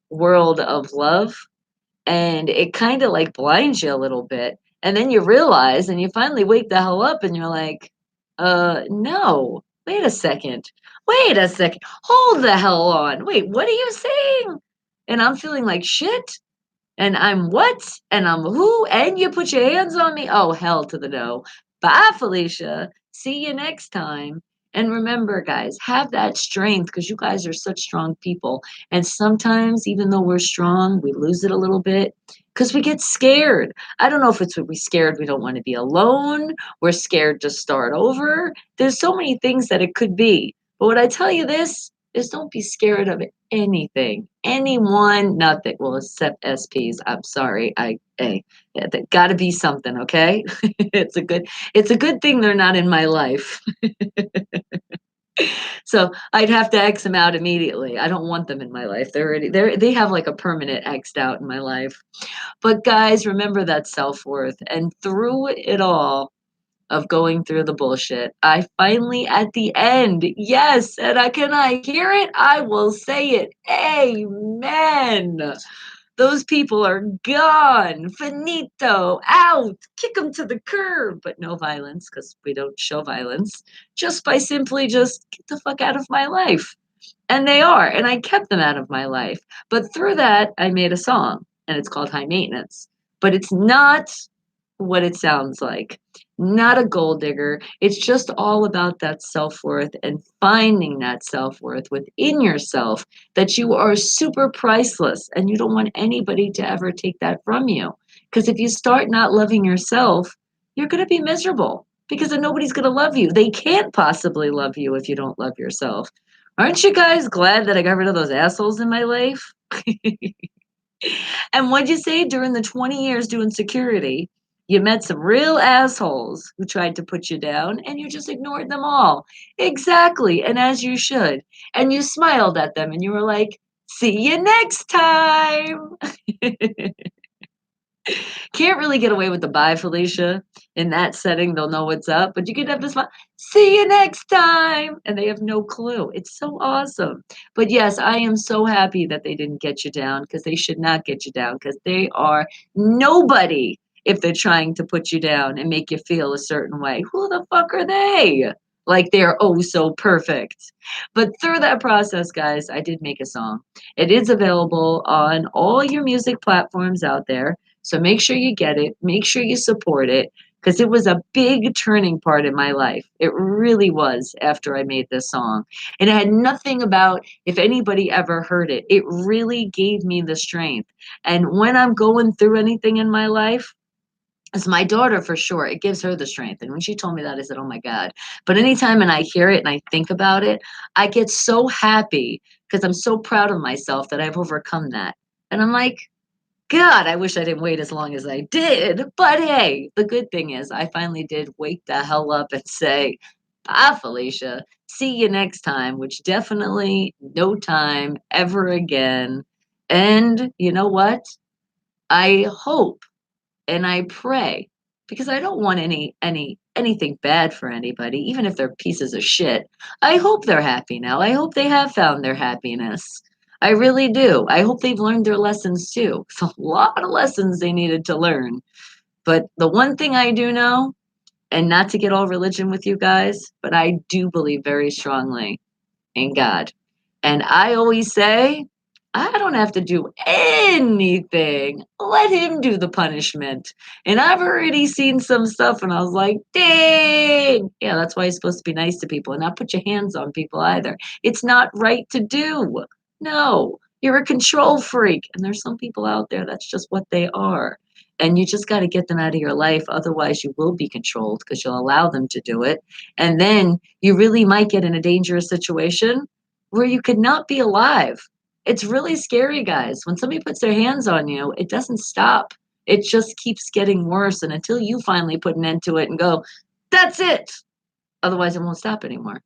[SPEAKER 1] world of love and it kind of like blinds you a little bit. And then you realize and you finally wake the hell up and you're like, no, wait a second. Wait a second. Hold the hell on. Wait, what are you saying? And I'm feeling like shit. And I'm what? And I'm who? And you put your hands on me? Oh, hell to the no. Bye, Felicia. See you next time. And remember, guys, have that strength because you guys are such strong people. And sometimes, even though we're strong, we lose it a little bit because we get scared. I don't know if it's we scared we don't want to be alone. We're scared to start over. There's so many things that it could be. But what I tell you this is don't be scared of anything, anyone, nothing. Well, except SPs. I'm sorry. Hey, yeah, got to be something, okay? It's a good thing they're not in my life. So I'd have to X them out immediately. I don't want them in my life. They have like a permanent X'd out in my life. But guys, remember that self-worth. And through it all, of going through the bullshit. I finally, at the end, yes, and can I hear it? I will say it. Amen. Those people are gone. Finito. Out. Kick them to the curb. But no violence because we don't show violence. Just by simply just get the fuck out of my life. And they are. And I kept them out of my life. But through that, I made a song and it's called High Maintenance. But it's not what it sounds like. Not a gold digger. It's just all about that self worth and finding that self worth within yourself that you are super priceless and you don't want anybody to ever take that from you. Because if you start not loving yourself, you're going to be miserable because then nobody's going to love you. They can't possibly love you if you don't love yourself. Aren't you guys glad that I got rid of those assholes in my life? And what'd you say during the 20 years doing security? You met some real assholes who tried to put you down and you just ignored them all. Exactly. And as you should. And you smiled at them and you were like, see you next time. Can't really get away with the bye, Felicia. In that setting, they'll know what's up, but you could have this one, see you next time. And they have no clue. It's so awesome. But yes, I am so happy that they didn't get you down because they should not get you down because they are nobody if they're trying to put you down and make you feel a certain way. Who the fuck are they? Like they're oh so perfect. But through that process, guys, I did make a song. It is available on all your music platforms out there. So make sure you get it, make sure you support it, because it was a big turning part in my life. It really was after I made this song. And it had nothing about if anybody ever heard it. It really gave me the strength. And when I'm going through anything in my life, It's my daughter for sure. It gives her the strength. And when she told me that, I said, "Oh my God." But anytime and I hear it and I think about it, I get so happy because I'm so proud of myself that I've overcome that. And I'm like, God, I wish I didn't wait as long as I did. But hey, the good thing is I finally did wake the hell up and say, "Bye, Felicia. See you next time," which definitely no time ever again. And you know what? I hope and I pray because I don't want anything bad for anybody, even if they're pieces of shit. I hope they're happy now. I hope they have found their happiness. I really do. I hope they've learned their lessons too. It's a lot of lessons they needed to learn. But the one thing I do know, and not to get all religion with you guys, but I do believe very strongly in God. And I always say, I don't have to do anything. Let him do the punishment. And I've already seen some stuff and I was like, dang. Yeah, that's why you're supposed to be nice to people and not put your hands on people either. It's not right to do. No, you're a control freak. And there's some people out there that's just what they are. And you just got to get them out of your life. Otherwise, you will be controlled because you'll allow them to do it. And then you really might get in a dangerous situation where you could not be alive. It's really scary, guys. When somebody puts their hands on you, it doesn't stop. It just keeps getting worse. And until you finally put an end to it and go, that's it. Otherwise, it won't stop anymore.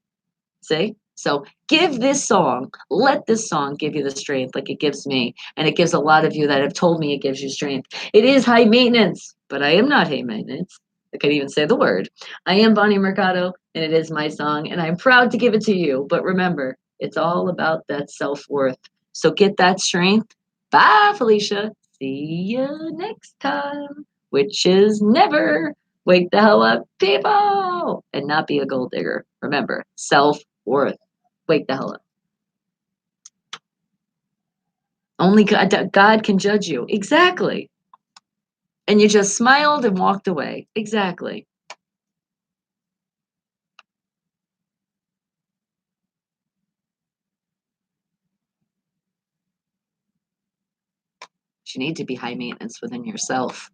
[SPEAKER 1] See? So give this song, let this song give you the strength like it gives me. And it gives a lot of you that have told me it gives you strength. It is high maintenance, but I am not high maintenance. I could even say the word. I am Bonnie Mercado, and it is my song, and I'm proud to give it to you. But remember, it's all about that self worth. So get that strength. Bye, Felicia. See you next time, which is never. Wake the hell up, people, and not be a gold digger. Remember, self worth. Wake the hell up. Only God can judge you. Exactly. And you just smiled and walked away. Exactly. You need to be high maintenance within yourself.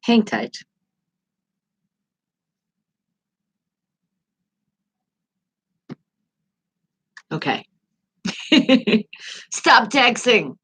[SPEAKER 1] Hang tight. Okay. Stop texting.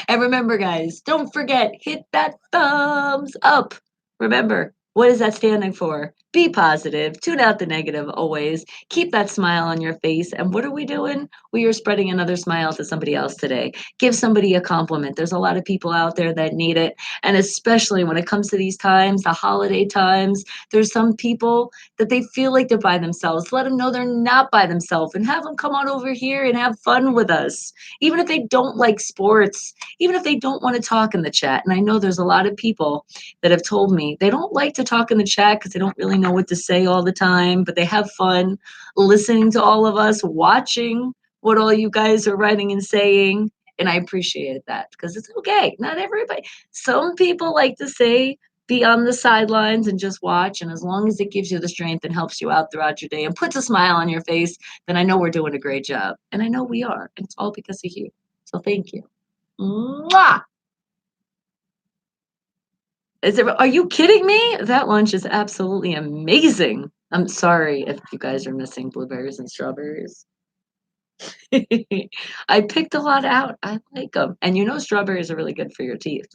[SPEAKER 1] And remember, guys, don't forget, hit that thumbs up. Remember, what is that standing for? Be positive, tune out the negative always, keep that smile on your face. And what are we doing? We are spreading another smile to somebody else today. Give somebody a compliment. There's a lot of people out there that need it. And especially when it comes to these times, the holiday times, there's some people that they feel like they're by themselves. Let them know they're not by themselves and have them come on over here and have fun with us. Even if they don't like sports, even if they don't want to talk in the chat. And I know there's a lot of people that have told me they don't like to talk in the chat because they don't really know what to say all the time, but they have fun listening to all of us, watching what all you guys are writing and saying. And I appreciate that because it's okay. Not everybody. Some people like to say, be on the sidelines and just watch. And as long as it gives you the strength and helps you out throughout your day and puts a smile on your face, then I know we're doing a great job. And I know we are. And it's all because of you. So thank you. Mwah! Are you kidding me? That lunch is absolutely amazing. I'm sorry if you guys are missing blueberries and strawberries. I picked a lot out. I like them. And you know, strawberries are really good for your teeth.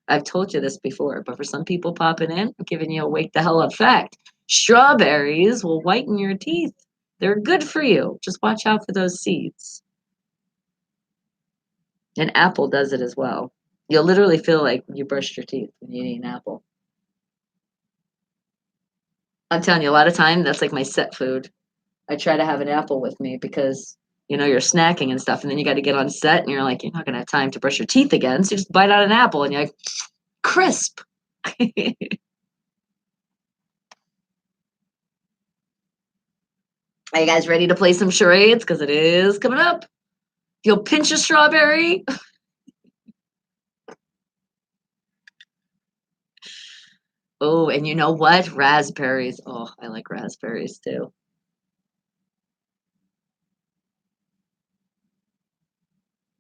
[SPEAKER 1] I've told you this before, but for some people popping in, I'm giving you a wake the hell up fact. Strawberries will whiten your teeth. They're good for you. Just watch out for those seeds. And apple does it as well. You'll literally feel like you brushed your teeth when you eat an apple. I'm telling you, a lot of time that's like my set food. I try to have an apple with me because you're snacking and stuff, and then you got to get on set, and you're like, you're not gonna have time to brush your teeth again, so you just bite out an apple, and you're like, crisp. Are you guys ready to play some charades? Because it is coming up. You'll pinch a strawberry. Oh, and you know what? Raspberries. Oh, I like raspberries too.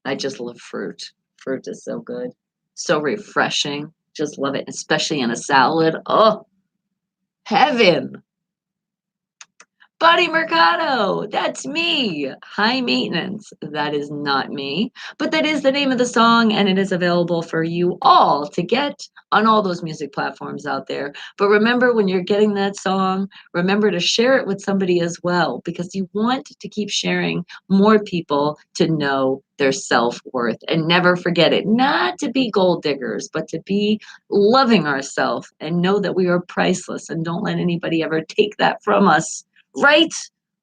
[SPEAKER 1] I just love fruit. Fruit is so good. So refreshing. Just love it, especially in a salad. Oh, heaven. Buddy Mercado, that's me. High maintenance. That is not me, but that is the name of the song, and it is available for you all to get on all those music platforms out there. But remember, when you're getting that song, remember to share it with somebody as well, because you want to keep sharing more people to know their self worth. And never forget it, not to be gold diggers, but to be loving ourselves and know that we are priceless and don't let anybody ever take that from us. Right?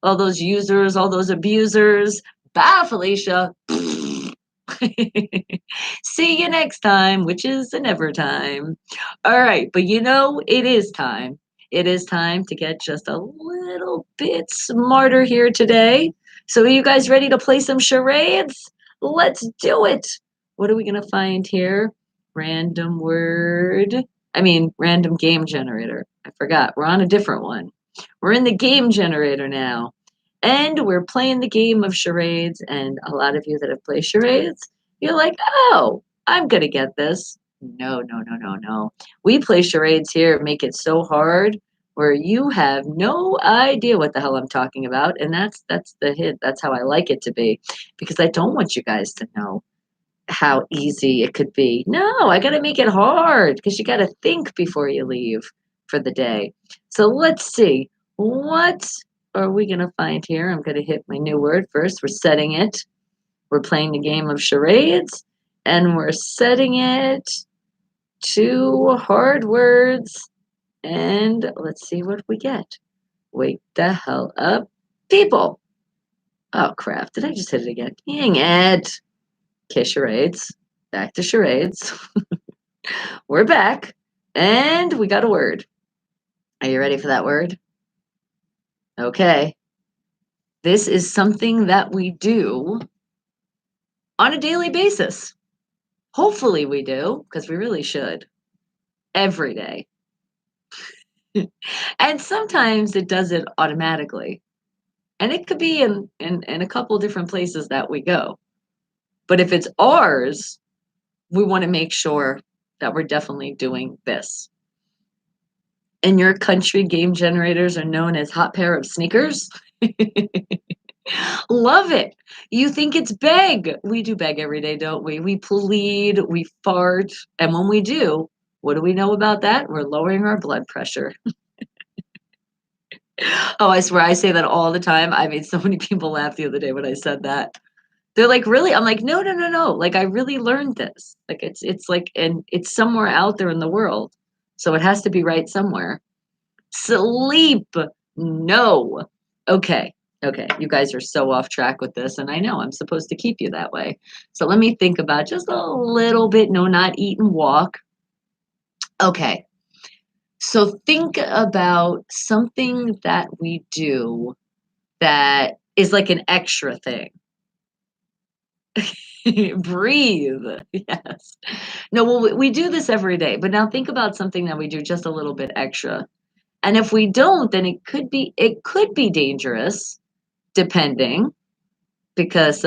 [SPEAKER 1] All those users, all those abusers. Bye, Felicia. See you next time, which is a never time. All right, but you know, it is time. It is time to get just a little bit smarter here today. So, are you guys ready to play some charades? Let's do it. What are we going to find here? Random word. I mean, random game generator. I forgot. We're on a different one. We're in the game generator now. And we're playing the game of charades. And a lot of you that have played charades, you're like, oh, I'm going to get this. No, no, no, no, no. We play charades here, make it so hard where you have no idea what the hell I'm talking about. And that's the hit. That's how I like it to be, because I don't want you guys to know how easy it could be. No, I got to make it hard because you got to think before you leave for the day. So let's see. What are we going to find here? I'm going to hit my new word first. We're setting it. We're playing the game of charades and we're setting it to hard words. And let's see what we get. Wake the hell up, people. Oh, crap. Did I just hit it again? Dang it. Okay, charades. Back to charades. We're back. And we got a word. Are you ready for that word? Okay. This is something that we do on a daily basis. Hopefully, we do, because we really should. Every day. And sometimes it does it automatically. And it could be in a couple different places that we go. But if it's ours, we want to make sure that we're definitely doing this. In your country, game generators are known as hot pair of sneakers. Love it. You think it's beg. We do beg every day, don't we? We plead, we fart. And when we do, what do we know about that? We're lowering our blood pressure. Oh, I swear I say that all the time. I made so many people laugh the other day when I said that. They're like, really? I'm like, no, no, no, no. Like I really learned this. Like it's like and it's somewhere out there in the world. So it has to be right somewhere. Sleep. No. Okay. Okay. You guys are so off track with this. And I know I'm supposed to keep you that way. So let me think about just a little bit. No, not eat and walk. Okay. So think about something that we do that is like an extra thing. Breathe. Yes. No, well, we do this every day, but now think about something that we do just a little bit extra. And if we don't, then it could be dangerous, depending, because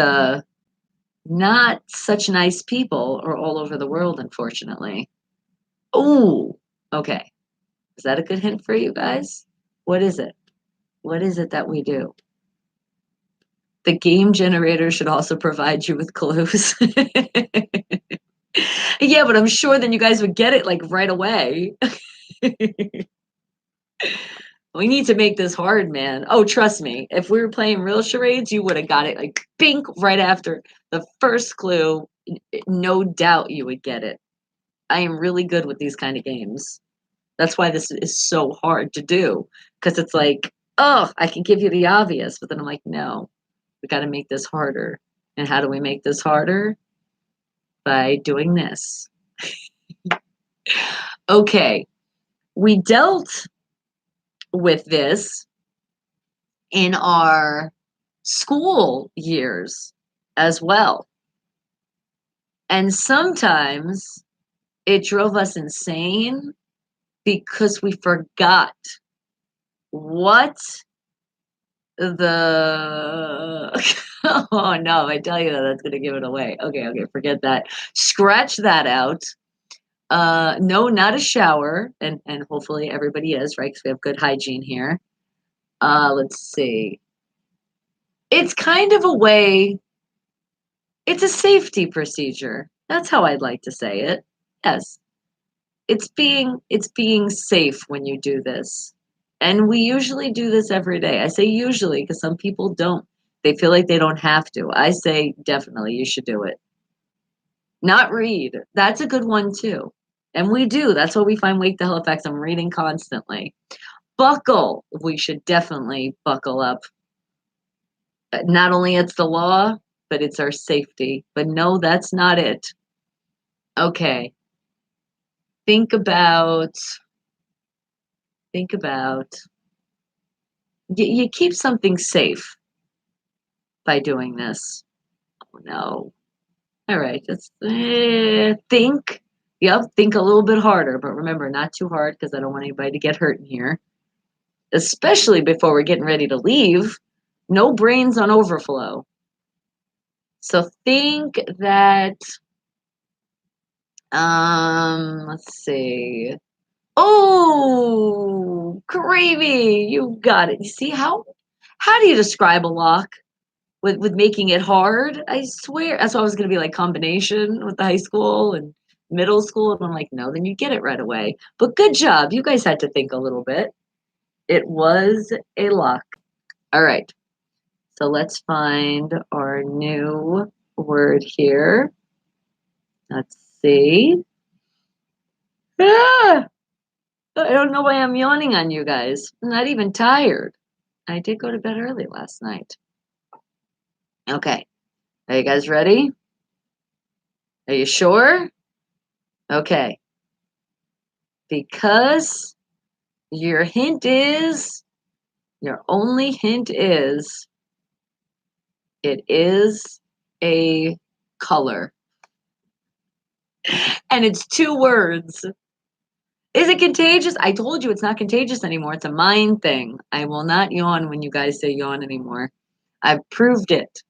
[SPEAKER 1] not such nice people are all over the world, unfortunately. Oh, okay. Is that a good hint for you guys? What is it? What is it that we do? The game generator should also provide you with clues. Yeah, but I'm sure then you guys would get it like right away. We need to make this hard, man. Oh, trust me. If we were playing real charades, you would have got it like bink right after the first clue. No doubt you would get it. I am really good with these kind of games. That's why this is so hard to do. Because it's like, oh, I can give you the obvious, but then I'm like, no, we got to make this harder. And how do we make this harder? By doing this. Okay, we dealt with this in our school years as well. And sometimes it drove us insane because we forgot what the oh no, I tell you that that's gonna give it away. Okay, okay, forget that. Scratch that out. No, not a shower, and hopefully everybody is, right? Because we have good hygiene here. Let's see. It's kind of a way, it's a safety procedure. That's how I'd like to say it. Yes. It's being safe when you do this. And we usually do this every day. I say usually because some people don't. They feel like they don't have to. I say definitely you should do it. Not read. That's a good one too. And we do. That's what we find Wake the Hell Effects. I'm reading constantly. Buckle. We should definitely buckle up. Not only it's the law, but it's our safety. But no, that's not it. Okay. Think about think about. You keep something safe by doing this. Oh no. All right, just think. Yep, think a little bit harder, but remember, not too hard because I don't want anybody to get hurt in here, especially before we're getting ready to leave. No brains on overflow. So think that, let's see. Oh, gravy, you got it. You see how do you describe a lock? With making it hard. I swear. That's why I was gonna be like combination with the high school and middle school. And I'm like, no, then you get it right away. But good job. You guys had to think a little bit. It was a lock. All right. So let's find our new word here. Let's see. Ah, I don't know why I'm yawning on you guys. I'm not even tired. I did go to bed early last night. Okay. Are you guys ready? Are you sure? Okay. Because your hint is, your only hint is, it is a color. And it's two words. Is it contagious? I told you it's not contagious anymore. It's a mind thing. I will not yawn when you guys say yawn anymore. I've proved it.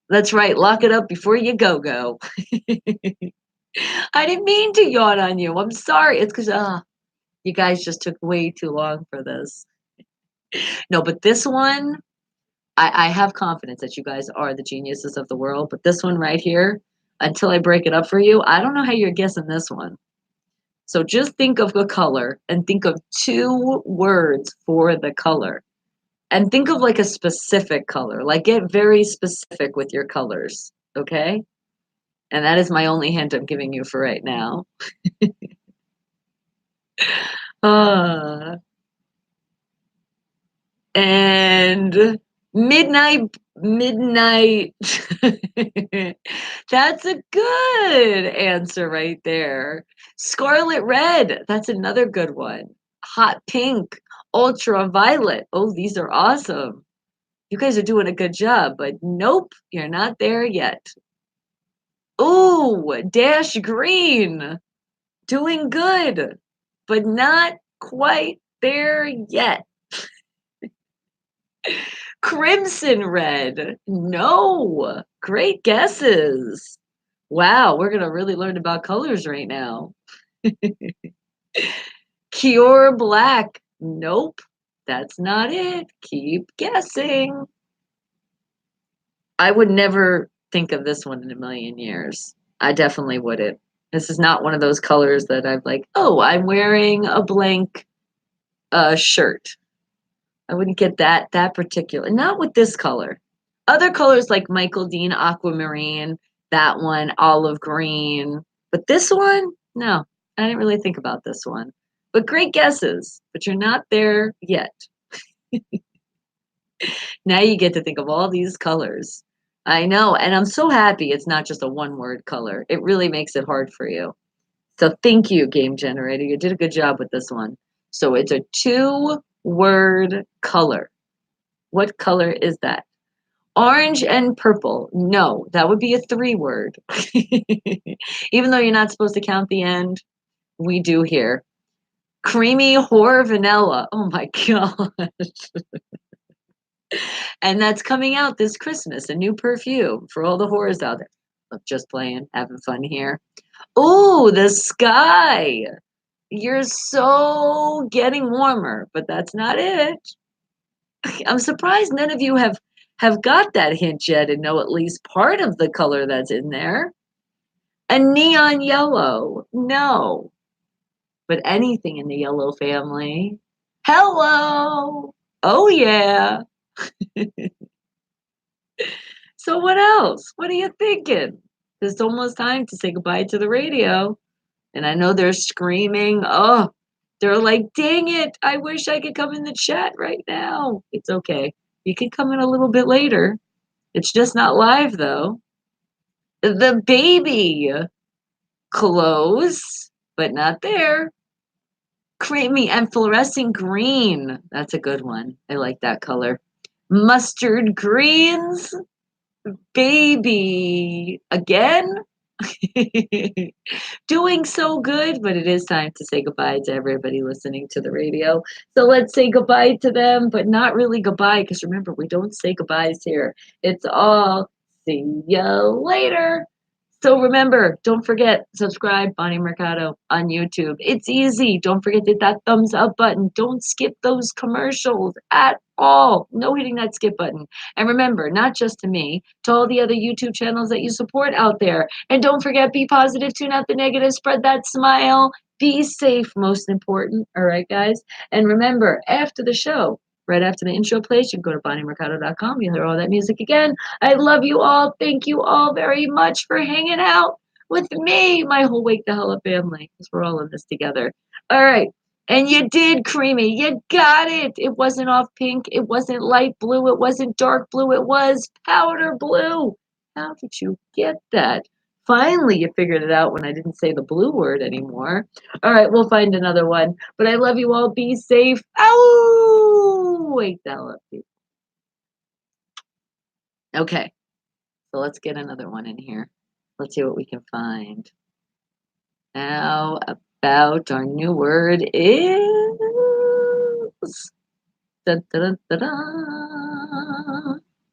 [SPEAKER 1] That's right. Lock it up before you go. I didn't mean to yawn on you. I'm sorry. It's because you guys just took way too long for this. No, but this one, I have confidence that you guys are the geniuses of the world, but this one right here, until I break it up for you, I don't know how you're guessing this one. So just think of the color and think of two words for the color. And think of like a specific color. Like get very specific with your colors, okay? And that is my only hint I'm giving you for right now. Uh, and midnight. That's a good answer right there. Scarlet red, that's another good one. Hot pink, ultraviolet. Oh, these are awesome. You guys are doing a good job, but nope, you're not there yet. Ooh, dash green. Doing good, but not quite there yet. Crimson red. No. Great guesses. Wow, we're going to really learn about colors right now. Cure black. Nope. That's not it. Keep guessing. I would never think of this one in a million years. I definitely wouldn't. This is not one of those colors that I'm like, oh, I'm wearing a blank shirt. I wouldn't get that particular. Not with this color. Other colors like Michael Dean aquamarine, that one olive green, but this one, no, I didn't really think about this one. But great guesses, but you're not there yet. Now you get to think of all these colors. I know, and I'm so happy it's not just a one word color. It really makes it hard for you. So thank you, game generator. You did a good job with this one. So it's a two-word color. What color is that? Orange and purple. No, that would be a three-word. Even though you're not supposed to count the end, we do here. Creamy whore vanilla. Oh my god. And that's coming out this Christmas, a new perfume for all the whores out there. I'm just playing, having fun here. Ooh, the sky. You're so getting warmer, but that's not it. I'm surprised none of you have got that hint yet and know at least part of the color that's in there. A neon yellow. No, but anything in the yellow family. Hello. Oh yeah. So what else? What are you thinking? It's almost time to say goodbye to the radio. And I know they're screaming. Oh, they're like, dang it. I wish I could come in the chat right now. It's okay. You can come in a little bit later. It's just not live though. The baby. Close, but not there. Creamy and fluorescent green. That's a good one. I like that color. Mustard greens. Baby. Again? Doing so good, but it is time to say goodbye to everybody listening to the radio. So let's say goodbye to them, but not really goodbye, because remember, we don't say goodbyes here. It's all see you later. So remember, don't forget, subscribe, Bonnie Mercado on YouTube. It's easy. Don't forget to hit that thumbs up button. Don't skip those commercials at all. No hitting that skip button. And remember, not just to me, to all the other YouTube channels that you support out there. And don't forget, be positive, tune out the negative, spread that smile, be safe, most important. All right, guys? And remember, after the show, right after the intro plays, you can go to BonnieMercado.com. You'll hear all that music again. I love you all. Thank you all very much for hanging out with me, my whole Wake the Hell Up family, because we're all in this together. All right. And you did, Creamy. You got it. It wasn't off pink. It wasn't light blue. It wasn't dark blue. It was powder blue. How did you get that? Finally, you figured it out when I didn't say the blue word anymore. All right, we'll find another one. But I love you all. Be safe. Ow! Wake the hell up, people. Okay, so let's get another one in here. Let's see what we can find. How about our new word is... Da, da, da, da, da.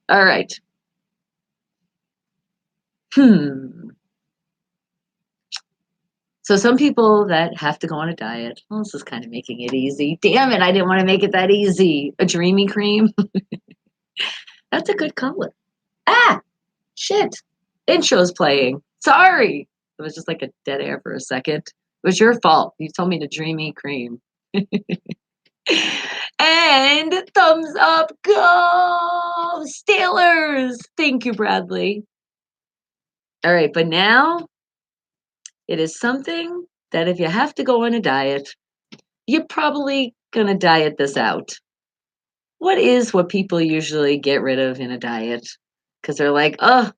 [SPEAKER 1] All right. So some people that have to go on a diet, well, this is kind of making it easy. Damn it, I didn't want to make it that easy. A dreamy cream. That's a good color. Ah, shit. Intro's playing. Sorry. It was just like a dead air for a second. It was your fault. You told me to dreamy cream. And thumbs up, go Steelers. Thank you, Bradley. All right, but now it is something that if you have to go on a diet, you're probably going to diet this out. What is what people usually get rid of in a diet? Because they're like, oh,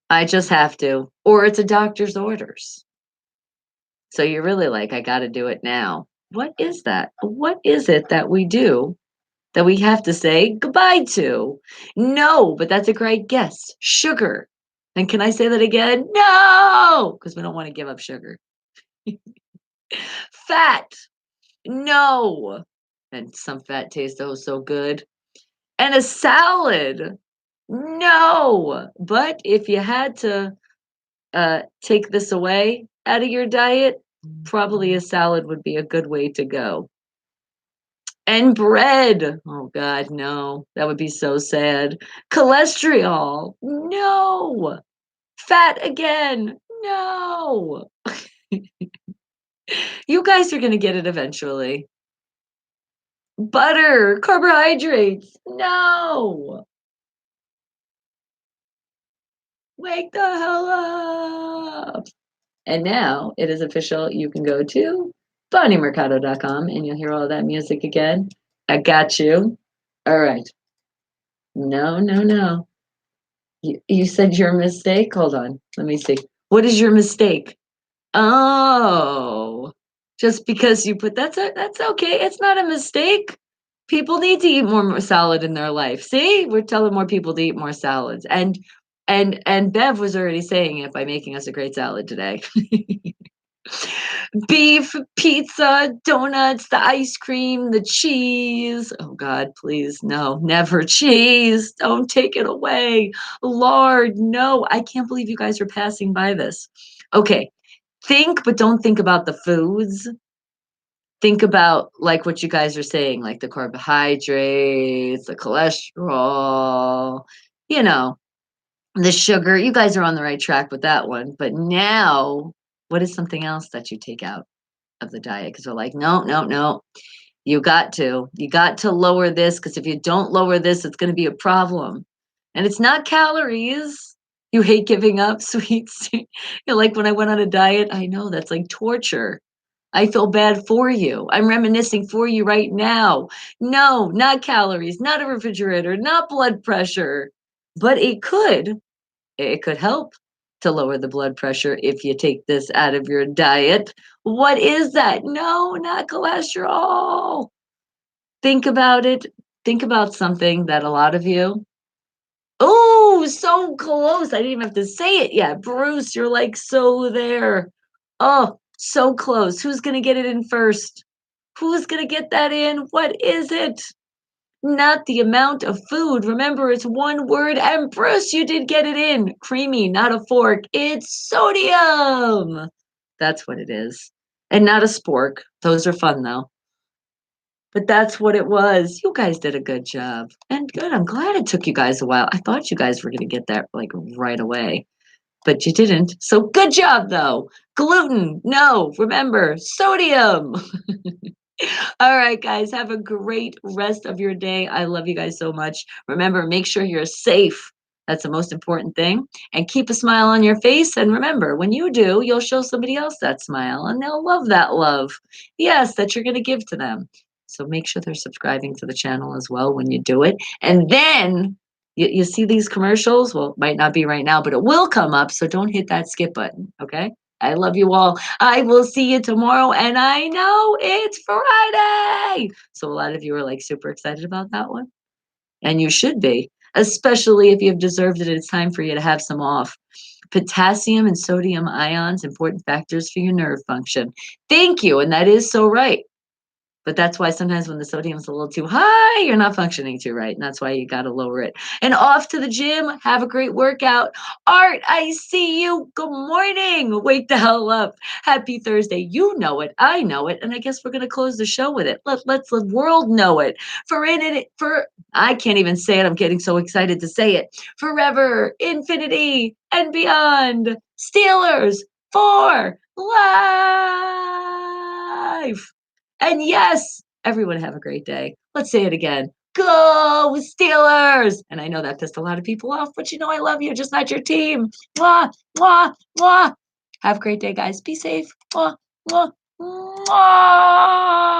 [SPEAKER 1] I just have to. Or it's a doctor's orders. So you're really like, I got to do it now. What is that? What is it that we do that we have to say goodbye to? No, but that's a great guess. Sugar. And can I say that again? No, because we don't want to give up sugar. Fat. No. And some fat tastes oh so good. And a salad. No. But if you had to take this away out of your diet, probably a salad would be a good way to go. And bread. Oh, God, no. That would be so sad. Cholesterol. No. Fat again. No. You guys are going to get it eventually. Butter. Carbohydrates. No. Wake the hell up. And now it is official. You can go to BonnieMercado.com and you'll hear all that music again. I got you. All right. No, no, no. You said your mistake? Hold on. Let me see. What is your mistake? Oh, just because you put that's okay. It's not a mistake. People need to eat more salad in their life. See, we're telling more people to eat more salads. And Bev was already saying it by making us a great salad today. Beef, pizza, donuts, the ice cream, the cheese. Oh God, please, no, never cheese. Don't take it away. Lard, no. I can't believe you guys are passing by this. Okay, think, but don't think about the foods. Think about like what you guys are saying, like the carbohydrates, the cholesterol, you know, the sugar. You guys are on the right track with that one. But now, what is something else that you take out of the diet? Because they're like, no, no, no. You got to lower this because if you don't lower this, it's going to be a problem. And it's not calories. You hate giving up sweets. You're like when I went on a diet, I know that's like torture. I feel bad for you. I'm reminiscing for you right now. No, not calories, not a refrigerator, not blood pressure. But it could help to lower the blood pressure if you take this out of your diet. What is that? No, not cholesterol. Think about it. Think about something that a lot of you. Oh, so close. I didn't even have to say it yet. Bruce, you're like so there. Oh, so close. Who's going to get it in first? Who's going to get that in? What is it? Not the amount of food. Remember, it's one word. And Bruce, you did get it in. Creamy, not a fork. It's sodium. That's what it is. And not a spork. Those are fun, though. But that's what it was. You guys did a good job. And good. I'm glad it took you guys a while. I thought you guys were going to get that like right away, but you didn't. So good job, though. Gluten, no. Remember, sodium. All right, guys, have a great rest of your day. I love you guys so much. Remember, make sure you're safe. That's the most important thing. And keep a smile on your face. And remember, when you do, you'll show somebody else that smile and they'll love that love. Yes, that you're going to give to them. So make sure they're subscribing to the channel as well when you do it. And then you see these commercials. Well, it might not be right now, but it will come up. So don't hit that skip button. Okay. I love you all. I will see you tomorrow. And I know it's Friday. So a lot of you are like super excited about that one. And you should be, especially if you've deserved it. It's time for you to have some off. Potassium and sodium ions, important factors for your nerve function. Thank you. And that is so right. But that's why sometimes when the sodium's a little too high, you're not functioning too right. And that's why you got to lower it. And off to the gym. Have a great workout. Art, I see you. Good morning. Wake the hell up. Happy Thursday. You know it. I know it. And I guess we're going to close the show with it. Let's the world know it. I can't even say it. I'm getting so excited to say it. Forever, infinity, and beyond. Steelers for life. And yes, everyone have a great day. Let's say it again. Go Steelers! And I know that pissed a lot of people off, but you know I love you, just not your team. Mwah, mwah, mwah. Have a great day, guys. Be safe. Mwah, mwah, mwah.